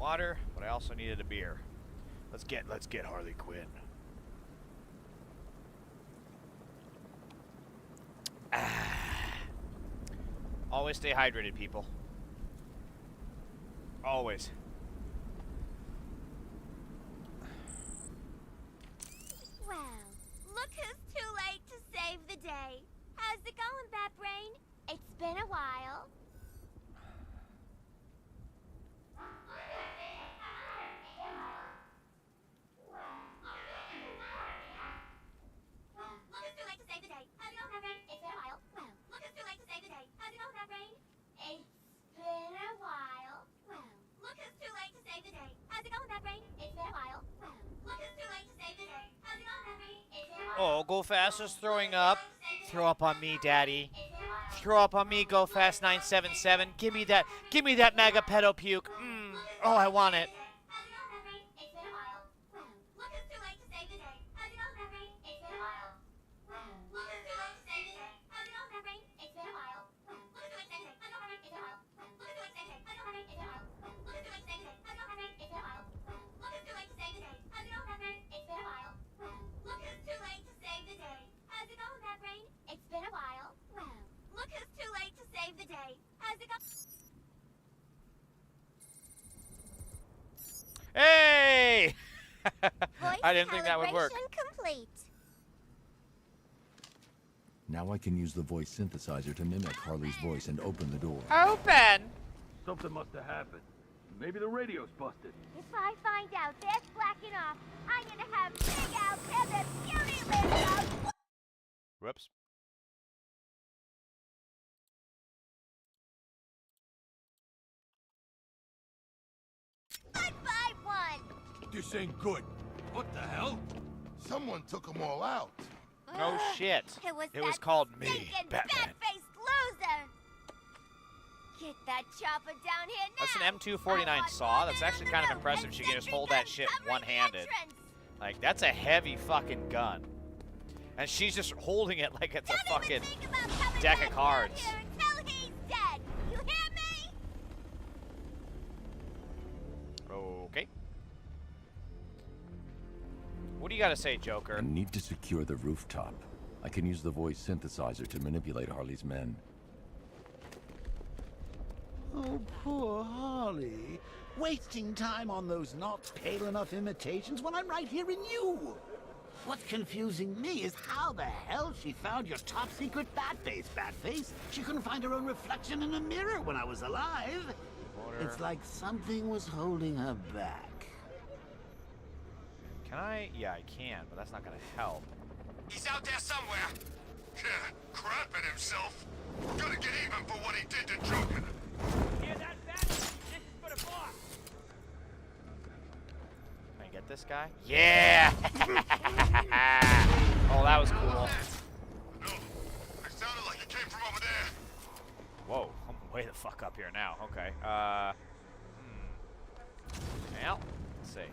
Speaker 1: water, but I also needed a beer. Let's get Harley Quinn. Always stay hydrated, people. Always.
Speaker 18: Well, look who's too late to save the day. How's it going, Bat Brain? It's been a while. Look who's too late to save the day. How's it going, Bat Brain? It's been a while. Well, look who's too late to save the day. How's it going, Bat Brain? It's been a while. Well, look who's too late to save the day. How's it going, Bat Brain? It's been a while. Well, look who's too late to save the day. How's it going, Bat Brain? It's been a while.
Speaker 1: Oh, Go Fast is throwing up. Throw up on me, Daddy. Throw up on me, Go Fast 977. Give me that mega pedo puke. Oh, I want it.
Speaker 18: It's been a while. Well, look who's too late to save the day. How's it going?
Speaker 1: Hey!
Speaker 18: Voice
Speaker 1: I didn't think that would work.
Speaker 18: calibration complete.
Speaker 14: Now I can use the voice synthesizer to mimic Harley's voice and open the door.
Speaker 1: Open!
Speaker 11: Something must have happened. Maybe the radio's busted.
Speaker 18: If I find out they're slacking off, I'm gonna have Big Al tear their beauty lips out.
Speaker 1: Whoops.
Speaker 18: One by one.
Speaker 10: This ain't good. What the hell? Someone took them all out.
Speaker 1: No shit.
Speaker 18: It was
Speaker 1: called me,
Speaker 18: stinking
Speaker 1: Batman.
Speaker 18: bat-faced loser. Get that chopper down here now.
Speaker 1: That's an M249 saw. That's actually kind of impressive. She can just hold that shit one-handed. Like, that's a heavy fucking gun. And she's just holding it like it's a fucking deck of cards.
Speaker 18: Until he's dead. You hear me?
Speaker 1: Okay. What do you got to say, Joker?
Speaker 14: I need to secure the rooftop. I can use the voice synthesizer to manipulate Harley's men.
Speaker 15: Oh, poor Harley. Wasting time on those not pale enough imitations when I'm right here in you. What's confusing me is how the hell she found your top secret Batface. She couldn't find her own reflection in a mirror when I was alive. It's like something was holding her back.
Speaker 1: Can I? Yeah, I can, but that's not going to help.
Speaker 12: He's out there somewhere. Yeah, crapping himself. Gonna get even for what he did to Joker.
Speaker 13: Hear that, Bat? This is for the boss.
Speaker 1: Can I get this guy? Yeah! Oh, that was cool.
Speaker 12: No, it sounded like it came from over there.
Speaker 1: Whoa, I'm way the fuck up here now. Okay. Well, let's see.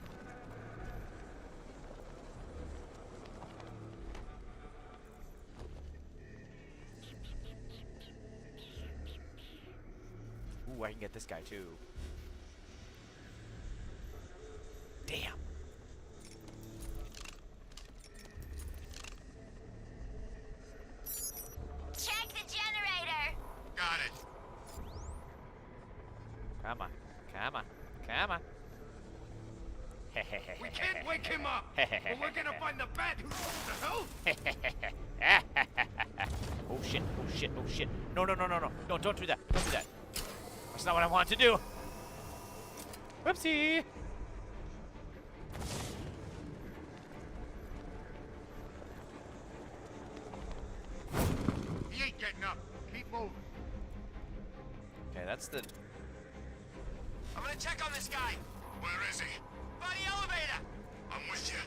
Speaker 1: Ooh, I can get this guy too. Damn.
Speaker 18: Check the generator.
Speaker 12: Got it.
Speaker 1: Come on. Come on. Come on.
Speaker 12: We can't wake him up. But we're gonna find the bat. What the hell?
Speaker 1: Oh shit, oh shit, oh shit. No, no, no, no, no. No, don't do that. Don't do that. That's not what I wanted to do. Whoopsie.
Speaker 12: He ain't getting up. Keep moving.
Speaker 1: Okay, that's the...
Speaker 12: I'm gonna check on this guy. Where is he? By the elevator. I'm with you.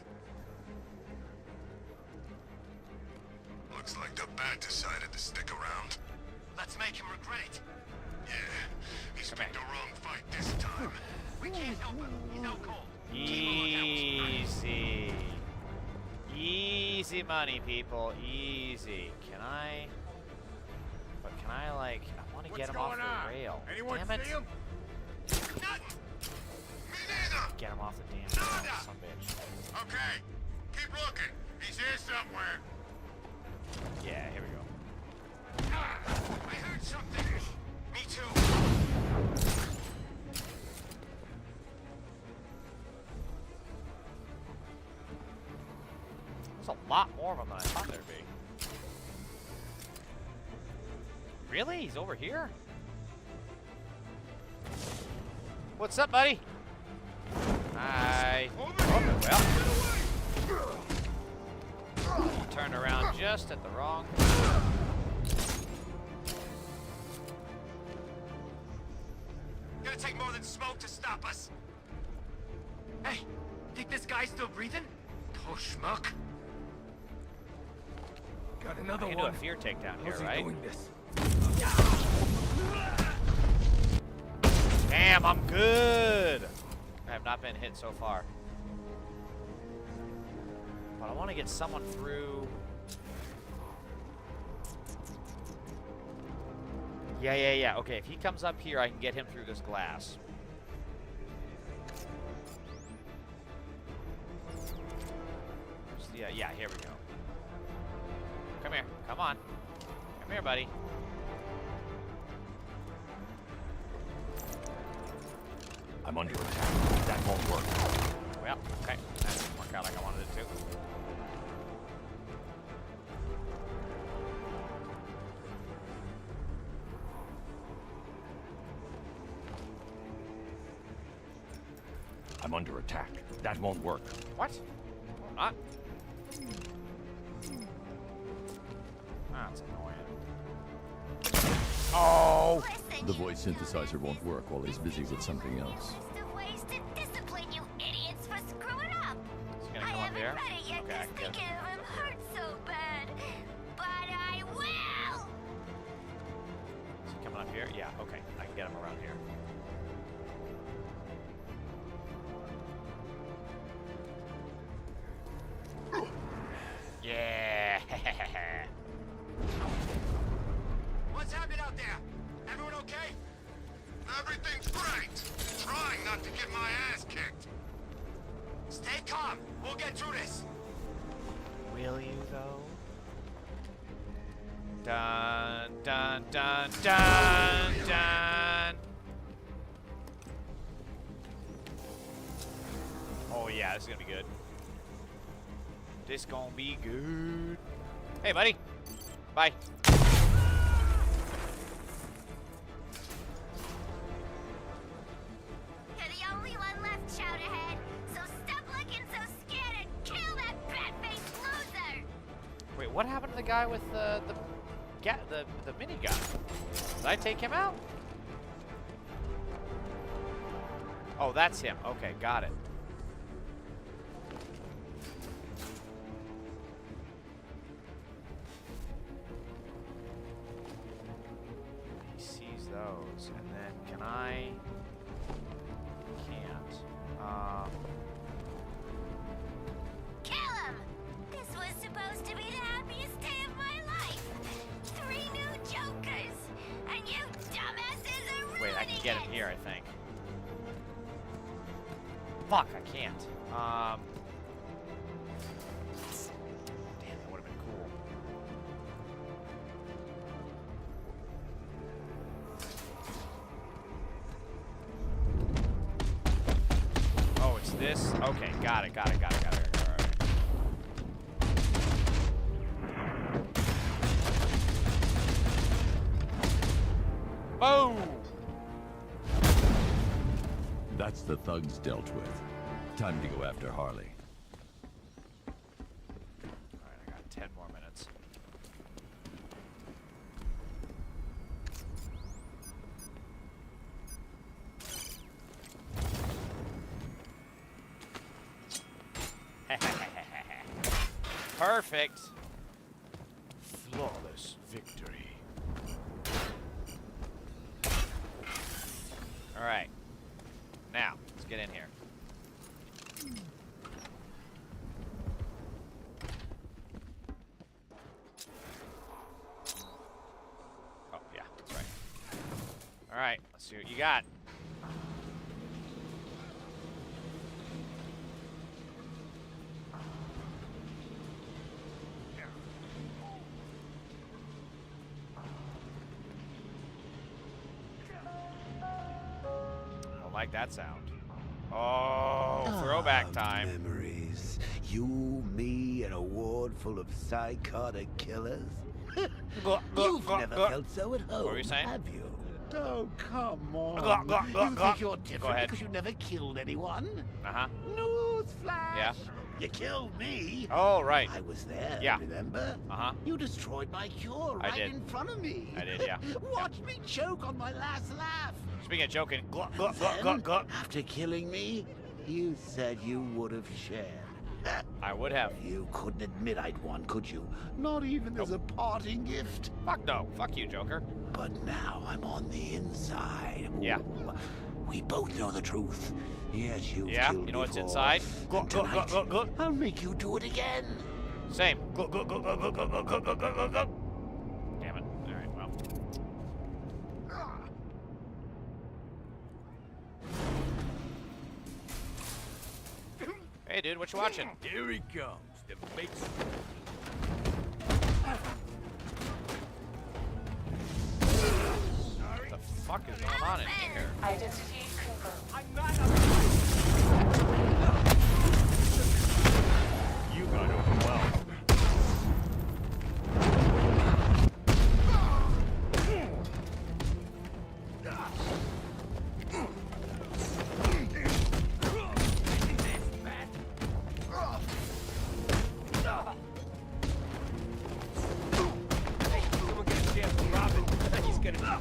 Speaker 12: Looks like the bat decided to stick around. Let's make him regret it. Yeah, he's picked the wrong fight this time. We can't help him. He's out cold.
Speaker 1: Easy. Easy money, people. Easy. Can I... But can I, like... I want to get him off the rail.
Speaker 12: Anyone
Speaker 1: Damn it.
Speaker 12: see him? Nothing. Me
Speaker 1: Get him off the damn son of a bitch.
Speaker 9: Okay, keep looking. He's here somewhere.
Speaker 1: Yeah, here we go.
Speaker 12: I heard something. Me too.
Speaker 1: There's a lot more of them than I thought there'd be. Really? He's over here? What's up, buddy? Hi. Oh, well. Turned around just at the wrong time.
Speaker 12: Gonna take more than smoke to stop us. Hey, think this guy's still breathing? Oh, schmuck.
Speaker 13: Got another
Speaker 1: I can
Speaker 13: one.
Speaker 1: do a fear takedown here,
Speaker 13: How's he
Speaker 1: right?
Speaker 13: doing this?
Speaker 1: Damn, I'm good. I have not been hit so far. But I want to get someone through. Yeah. Okay, if he comes up here, I can get him through this glass. Yeah, here we go. Come here. Come on. Come here, buddy.
Speaker 14: I'm under attack. That won't work.
Speaker 1: Well, okay. That didn't work out like I wanted it to.
Speaker 14: I'm under attack. That won't work.
Speaker 1: What? Not. That's annoying. Oh!
Speaker 14: The voice synthesizer won't work while he's busy with something else.
Speaker 18: Ways to discipline you idiots for screwing up.
Speaker 1: Is he gonna
Speaker 18: I
Speaker 1: come up
Speaker 18: haven't
Speaker 1: here?
Speaker 18: read it yet
Speaker 1: Okay, I
Speaker 18: because
Speaker 1: can get
Speaker 18: thinking of him hurts so bad. But I will!
Speaker 1: Is he coming up here? Yeah, okay. I can get him around here. Yeah.
Speaker 12: What's happening out there? Everyone okay?
Speaker 9: Everything's great. Trying not to get my ass kicked.
Speaker 12: Stay calm. We'll get through this.
Speaker 1: Will you, though? Dun, dun, dun, dun, dun. Oh, yeah, this is gonna be good. This gonna be good. Hey, buddy. Bye.
Speaker 18: You're the only one left, shout ahead. So stop looking so scared and kill that bat-faced loser!
Speaker 1: Wait, what happened to the guy with the minigun? Did I take him out? Oh, that's him. Okay, got it. He sees those, and then can I? Can't.
Speaker 18: Kill him! This was supposed to be the happiest day of my life. 3 new jokers, and you dumbasses are ruining
Speaker 1: Wait, I can get him here, I think. Fuck, I can't. Damn, that would have been cool. Oh, it's this? Okay, got it. All right. Boom!
Speaker 14: That's the thugs dealt with. Time to go after Harley.
Speaker 1: Alright, I got 10 more minutes. Perfect. Flawless victory. Alright. Now, let's get in here. Oh, yeah, that's right. Alright, let's see what you got. like that sound. Oh, throwback time.
Speaker 15: Memories. You, me, and a ward full of psychotic killers. You've never felt so at home,
Speaker 1: What were you saying?
Speaker 15: have you? Oh, come on.
Speaker 1: You
Speaker 15: think you're different
Speaker 1: Go ahead.
Speaker 15: because you never killed anyone?
Speaker 1: Uh-huh.
Speaker 15: Newsflash!
Speaker 1: Yeah.
Speaker 15: You killed me.
Speaker 1: Oh, right.
Speaker 15: I was there,
Speaker 1: Yeah.
Speaker 15: remember?
Speaker 1: Uh-huh.
Speaker 15: You destroyed my cure
Speaker 1: I
Speaker 15: right
Speaker 1: did.
Speaker 15: in front of me.
Speaker 1: I did, yeah.
Speaker 15: Watch me choke on my last laugh.
Speaker 1: Speaking of joking,
Speaker 15: Then, after killing me, you said you would have shared.
Speaker 1: I would have.
Speaker 15: You couldn't admit I'd won, could you? Not even as a parting gift.
Speaker 1: Fuck no. Fuck you, Joker.
Speaker 15: But now I'm on the inside.
Speaker 1: Yeah.
Speaker 15: We both know the truth. Yes, you
Speaker 1: Yeah,
Speaker 15: killed
Speaker 1: you know what's
Speaker 15: before.
Speaker 1: inside?
Speaker 15: And tonight, I'll make you do it again.
Speaker 1: Same. Damn it. All right, well. Hey, dude, what you watching?
Speaker 13: Here he comes. The big...
Speaker 1: What the fuck is going on in here?
Speaker 16: Identity confirmed.
Speaker 13: I'm not
Speaker 11: You got overwhelmed.
Speaker 13: Hey, someone get a chance to Robin. He's gonna...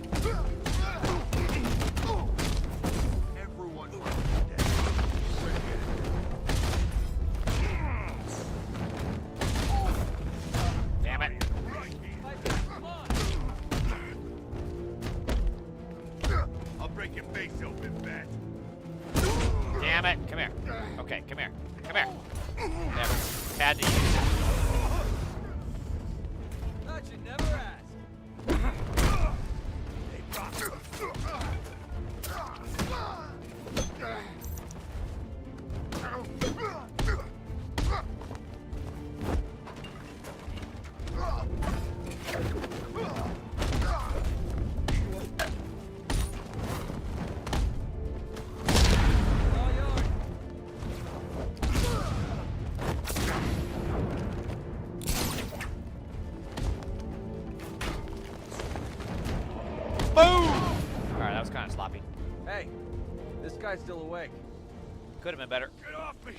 Speaker 11: Everyone's
Speaker 1: Damn it.
Speaker 11: I'll break your face open, Bat.
Speaker 1: Damn it. Come here. Okay, come here. Come here. Never. Had to use it.
Speaker 13: Thought you'd never ask.
Speaker 1: Boom! Alright, that was kind of sloppy.
Speaker 13: Hey, this guy's still awake.
Speaker 1: Could have been better.
Speaker 11: Get off me!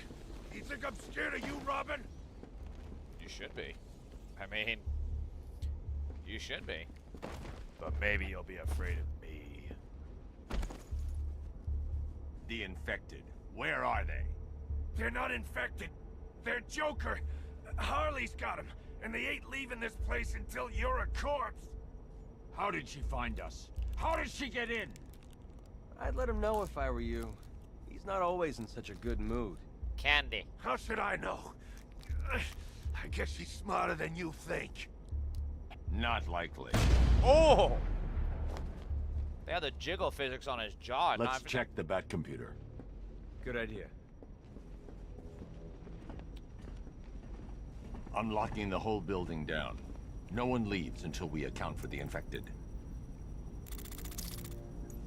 Speaker 11: You think I'm scared of you, Robin?
Speaker 1: You should be. I mean, you should be.
Speaker 11: But maybe you'll be afraid of me. The infected. Where are they? They're not infected. They're Joker. Harley's got them, and they ain't leaving this place until you're a corpse. How did she find us? How did she get in?
Speaker 13: I'd let him know if I were you. He's not always in such a good mood.
Speaker 1: Candy.
Speaker 11: How should I know? I guess she's smarter than you think. Not likely.
Speaker 1: Oh! They had the jiggle physics on his jaw.
Speaker 14: Let's check the Bat computer.
Speaker 13: Good idea.
Speaker 14: I'm locking the whole building down. No one leaves until we account for the infected.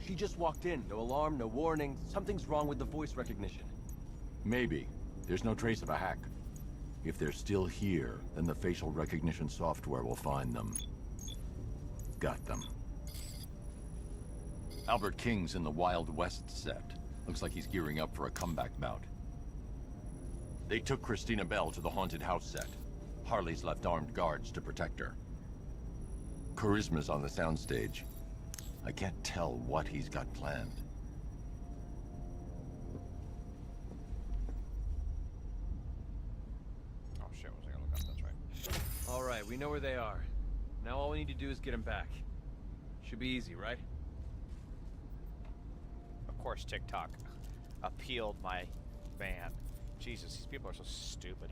Speaker 13: She just walked in. No alarm, no warning. Something's wrong with the voice recognition.
Speaker 14: Maybe. There's no trace of a hack. If they're still here, then the facial recognition software will find them. Got them. Albert King's in the Wild West set. Looks like he's gearing up for a comeback bout. They took Christina Bell to the haunted house set. Harley's left armed guards to protect her. Charisma's on the soundstage. I can't tell what he's got planned.
Speaker 1: Oh shit, was I gonna look up? That's right.
Speaker 13: All right, we know where they are. Now all we need to do is get him back. Should be easy, right?
Speaker 1: Of course, TikTok appealed my ban. Jesus, these people are so stupid.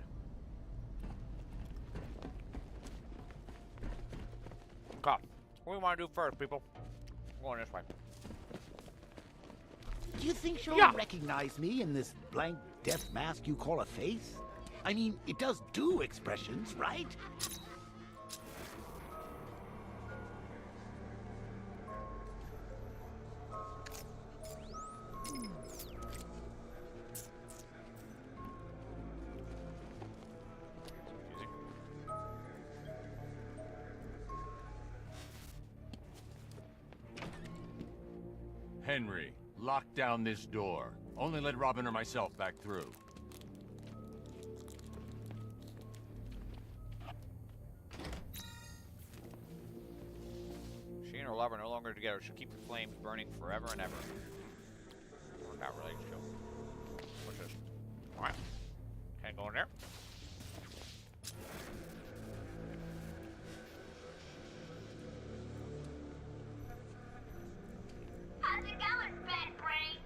Speaker 1: God, what do we want to do first, people? We're going this way.
Speaker 15: Do you think she'll recognize me in this blank death mask you call a face? I mean, it does do expressions, right?
Speaker 14: Henry, lock down this door. Only let Robin or myself back through.
Speaker 1: She and her lover are no longer together. She'll keep the flames burning forever and ever. Not relationship. What's this? Alright. Can't go in there.
Speaker 18: How's it going, Bad Brain?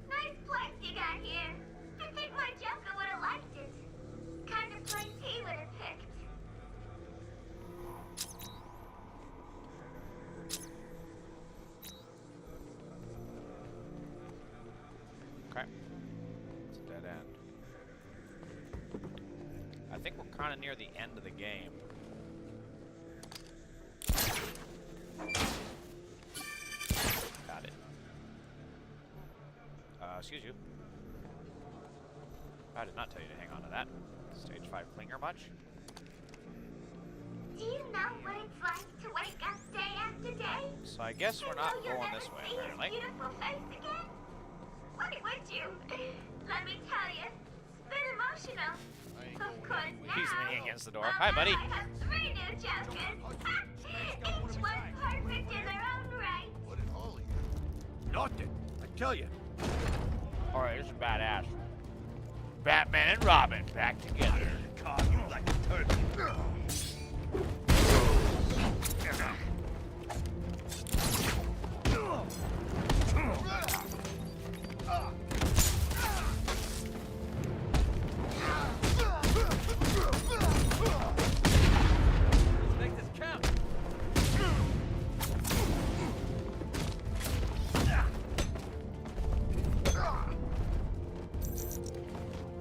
Speaker 18: Nice place you got here. I think my Joker would have liked it. Kind of place he would have picked.
Speaker 1: Okay. It's a dead end. I think we're kind of near the end of the game. Got it. Excuse you. I did not tell you to hang on to that. Stage 5 clinger much?
Speaker 18: Do you know what it's like to wake up day after day?
Speaker 1: So I guess we're not going this way, apparently.
Speaker 18: Beautiful face again? Why would you? Let me tell you, it's been emotional. Of course now.
Speaker 1: He's leaning against the door. Hi, buddy.
Speaker 18: I have 3 new Jokers. Each one perfect in their own right.
Speaker 15: What did all of you? Nothing. I tell you.
Speaker 1: Alright, this is badass. Batman and Robin back together.
Speaker 15: God, you like a turkey.
Speaker 13: Let's make this count.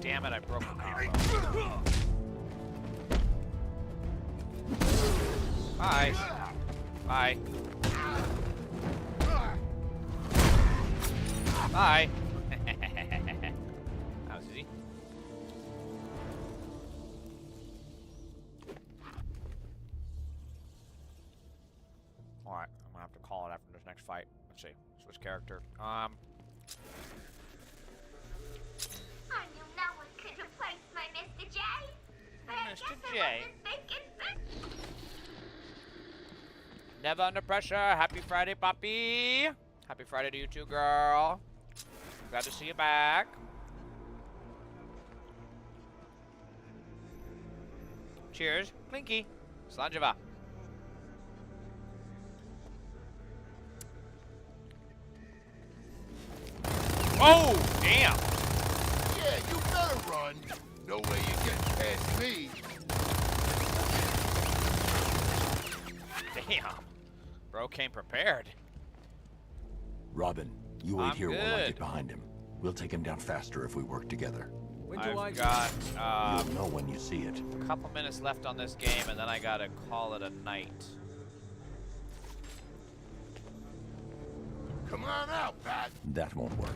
Speaker 1: Damn it, I broke the combo. Hi. Bye. Bye. That was easy. Alright, I'm gonna have to call it after this next fight. Let's see. Switch character.
Speaker 18: I knew no one could replace my Mr. J. But I guess
Speaker 1: Mr.
Speaker 18: I
Speaker 1: J.
Speaker 18: wasn't thinking.
Speaker 1: Never under pressure. Happy Friday, Poppy. Happy Friday to you too, girl. Glad to see you back. Cheers. Clinky. Slanjava. Oh, damn.
Speaker 15: Yeah, you better run. No way you get past me.
Speaker 1: Damn. Bro came prepared.
Speaker 14: Robin, you wait
Speaker 1: I'm
Speaker 14: here while I
Speaker 1: good.
Speaker 14: get behind him. We'll take him down faster if we work together.
Speaker 1: I've got
Speaker 14: You'll know when you see it.
Speaker 1: a couple minutes left on this game, and then I gotta call it a night.
Speaker 15: Come on out, Bat.
Speaker 14: That won't work.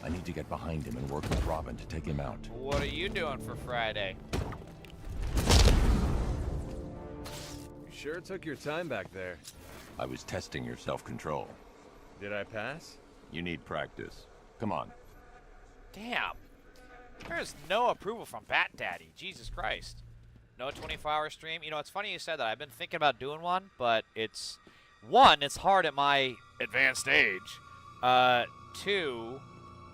Speaker 14: I need to get behind him and work with Robin to take him out.
Speaker 1: What are you doing for Friday?
Speaker 19: You sure took your time back there.
Speaker 14: I was testing your self-control.
Speaker 19: Did I pass?
Speaker 14: You need practice. Come on.
Speaker 1: Damn. There's no approval from Bat Daddy. Jesus Christ. No 24-hour stream. You know, it's funny you said that. I've been thinking about doing one, but it's... One, it's hard at my advanced age. Two,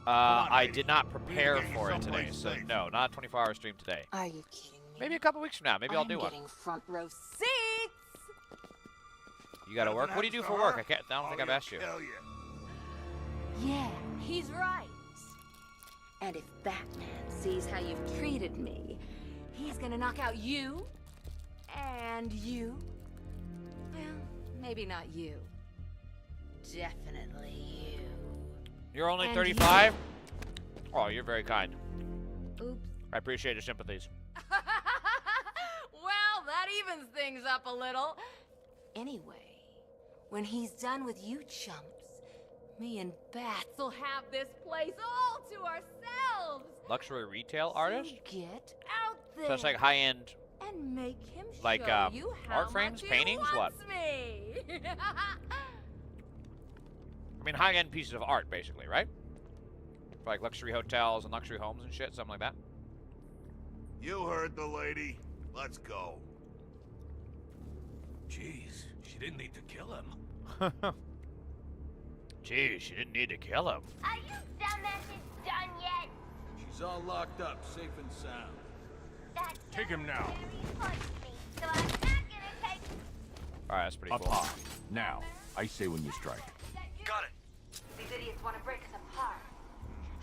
Speaker 1: I did not prepare for it today. So, no, not a 24-hour stream today.
Speaker 20: Are you kidding me?
Speaker 1: Maybe a couple weeks from now. Maybe I'll do one.
Speaker 20: I'm getting front row seats.
Speaker 1: You gotta work? What do you do for work? I don't think I've asked you.
Speaker 20: Yeah, he's right. And if Batman sees how you've treated me, he's gonna knock out you and you. Well, maybe not you. Definitely you.
Speaker 1: You're only
Speaker 20: And
Speaker 1: 35? Oh, you're very kind.
Speaker 20: Oops.
Speaker 1: I appreciate your sympathies.
Speaker 20: Well, that evens things up a little. Anyway, when he's done with you chumps, me and Bats will have this place all to ourselves.
Speaker 1: Luxury retail artist?
Speaker 20: Get out there.
Speaker 1: So it's like high-end,
Speaker 20: and make him
Speaker 1: like
Speaker 20: show you how
Speaker 1: art frames,
Speaker 20: much
Speaker 1: paintings,
Speaker 20: he
Speaker 1: what?
Speaker 20: wants me.
Speaker 1: I mean, high-end pieces of art, basically, right? For, like, luxury hotels and luxury homes and shit, something like that.
Speaker 15: You heard the lady. Let's go.
Speaker 13: Jeez, she didn't need to kill him.
Speaker 1: Jeez, she didn't need to kill him.
Speaker 18: Are you dumbasses done yet?
Speaker 19: She's all locked up, safe and sound.
Speaker 18: That's
Speaker 19: Take him now.
Speaker 18: very important to me, so I'm not gonna take...
Speaker 1: Alright, that's pretty
Speaker 14: Up
Speaker 1: cool.
Speaker 14: high. Now. I say when you strike.
Speaker 12: Got it. These idiots want to break us apart.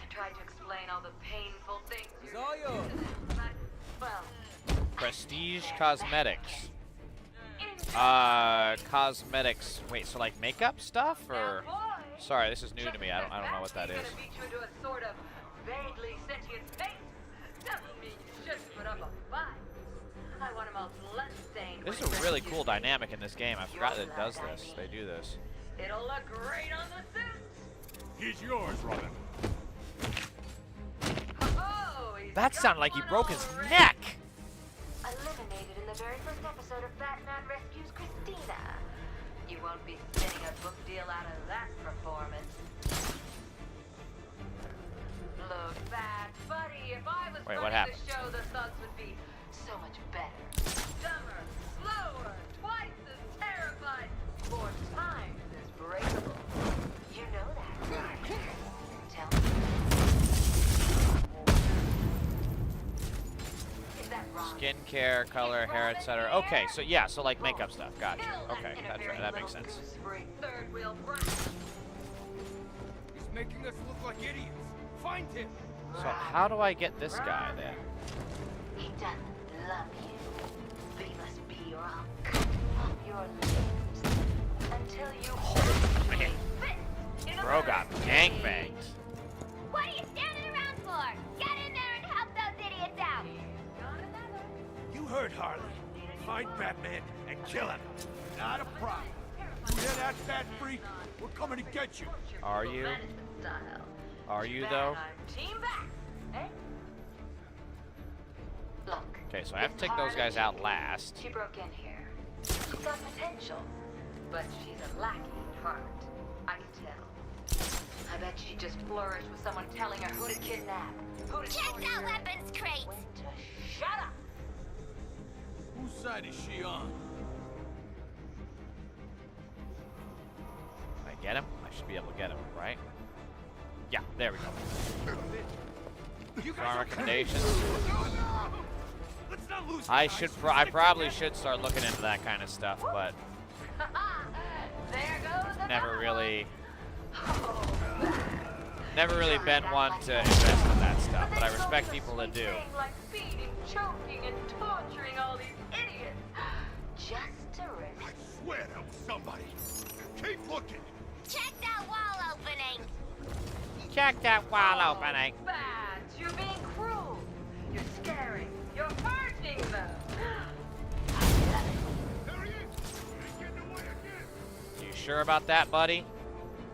Speaker 12: I tried to explain all the painful things.
Speaker 13: It's all yours.
Speaker 12: But, well,
Speaker 1: Prestige Cosmetics. Cosmetics. Wait, so like makeup stuff, or? Sorry, this is new to me. I don't know what that is.
Speaker 12: beat you into a sort of vaguely sentient state. Doesn't mean you shouldn't put up a fight. I want them all bloodstained.
Speaker 1: This is a really cool dynamic in this game. I forgot that it does this. They do this.
Speaker 12: It'll look great on the suit.
Speaker 19: He's yours, Robin.
Speaker 12: Oh,
Speaker 1: That sounded like he broke his neck.
Speaker 12: eliminated in the very first episode of Batman Rescues Christina. You won't be spinning a book deal out of that performance. Look, Bat, buddy, if I was
Speaker 1: Wait, what
Speaker 12: running
Speaker 1: happened?
Speaker 12: the show, the thugs would be so much better. Dumber, slower, twice as terrified, 4 times as breakable. You know that, right? Tell me. Is that wrong?
Speaker 1: Skincare, color, hair, etc. Okay, so yeah, so like makeup stuff. Gotcha. Okay, that's right. That makes sense.
Speaker 12: Third wheel brat.
Speaker 13: He's making us look like idiots. Find him.
Speaker 1: So how do I get this guy then?
Speaker 12: He doesn't love you, but he must be or I'll cut off your limbs until you
Speaker 1: Man, bro got gangbanged.
Speaker 18: What are you standing around for? Get in there and help those idiots out!
Speaker 19: You heard Harley. Find Batman and kill him. Not a problem. You hear that, Bat Freak? We're coming to get you.
Speaker 1: Are you? Are you though?
Speaker 12: team back, eh? Look.
Speaker 1: Okay, so I have to take those guys out last.
Speaker 12: She broke in here. She's got potential, but she's a lackey in heart. I can tell. I bet she just flourished with someone telling her who to kidnap, who to
Speaker 18: Check that weapons crate!
Speaker 12: shut up.
Speaker 19: Whose side is she on?
Speaker 1: Can I get him? I should be able to get him, right? Yeah, there we go. Strong recommendations.
Speaker 19: Let's not lose.
Speaker 1: I probably should start looking into that kind of stuff, but
Speaker 12: There goes
Speaker 1: never really been one to invest in that stuff. But I respect people that do.
Speaker 12: like feeding, choking, and torturing all these idiots. Just to risk.
Speaker 19: I swear that was somebody. Keep looking.
Speaker 18: Check that wall opening!
Speaker 1: Check that wall opening.
Speaker 12: Bad. You're being cruel. You're scaring. You're hurting them.
Speaker 1: You sure about that, buddy?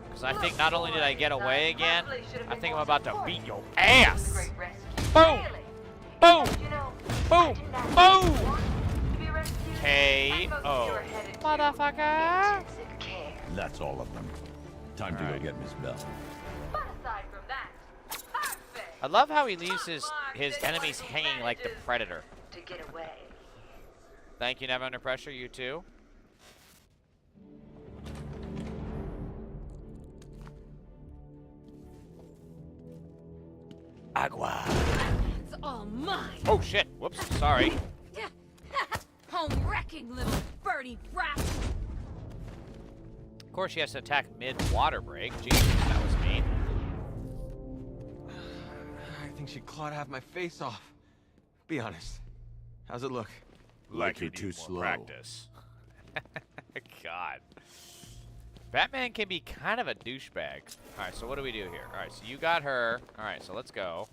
Speaker 1: Because I think not only did I get away again, I think I'm about to beat your ass. Boom! Boom! Boom! Boom! K.O. Motherfucker!
Speaker 14: That's all of them. Time to go get Miss Bell.
Speaker 12: But aside from that, perfect
Speaker 1: I love how he leaves his enemies hanging like the Predator.
Speaker 12: to get away.
Speaker 1: Thank you, Never Under Pressure, you too. Agua.
Speaker 20: It's all mine.
Speaker 1: Oh shit, whoops, sorry.
Speaker 20: Home wrecking little birdie brat.
Speaker 1: Of course, she has to attack mid-water break. Jesus, that was mean.
Speaker 21: I think she clawed half my face off. Be honest. How's it look?
Speaker 14: Like you're too
Speaker 1: More
Speaker 14: slow.
Speaker 1: practice. God. Batman can be kind of a douchebag. Alright, so what do we do here? Alright, so you got her. Alright, so let's go.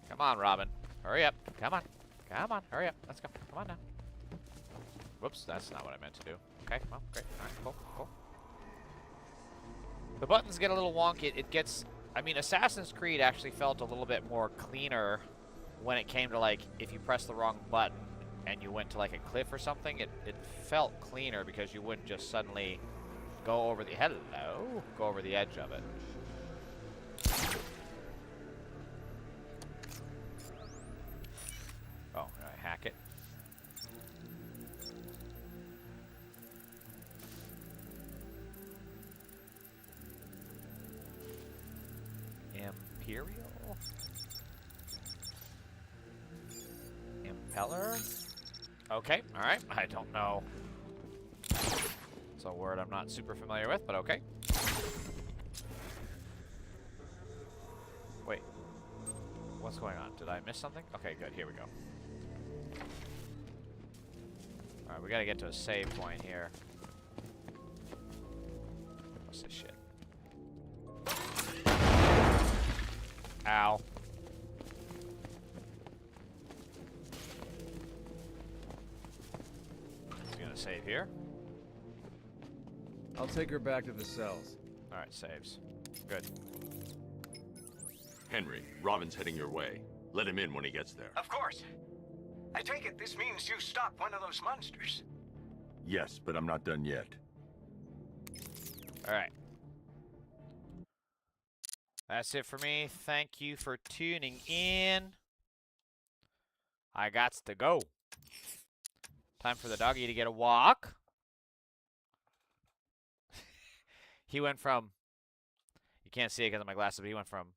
Speaker 1: Come on, Robin. Hurry up. Come on. Come on. Hurry up. Let's go. Come on now. Whoops, that's not what I meant to do. Okay, well, great. Alright, cool, cool. The buttons get a little wonky. It gets... I mean, Assassin's Creed actually felt a little bit more cleaner when it came to, like, if you press the wrong button and you went to, like, a cliff or something, it felt cleaner because you wouldn't just suddenly go over the... Hello? Go over the edge of it. Oh, can I hack it? Imperial? Impeller? Okay, alright. I don't know. It's a word I'm not super familiar with, but okay. Wait. What's going on? Did I miss something? Okay, good. Here we go. Alright, we gotta get to a save point here. What's this shit? Ow. Is he gonna save here?
Speaker 2: I'll take her back to the cells.
Speaker 1: Alright, saves. Good.
Speaker 14: Henry, Robin's heading your way. Let him in when he gets there.
Speaker 12: Of course. I take it this means you stopped one of those monsters.
Speaker 14: Yes, but I'm not done yet.
Speaker 1: Alright. That's it for me. Thank you for tuning in. I gots to go. Time for the doggy to get a walk. He went from... You can't see it because of my glasses, but he went from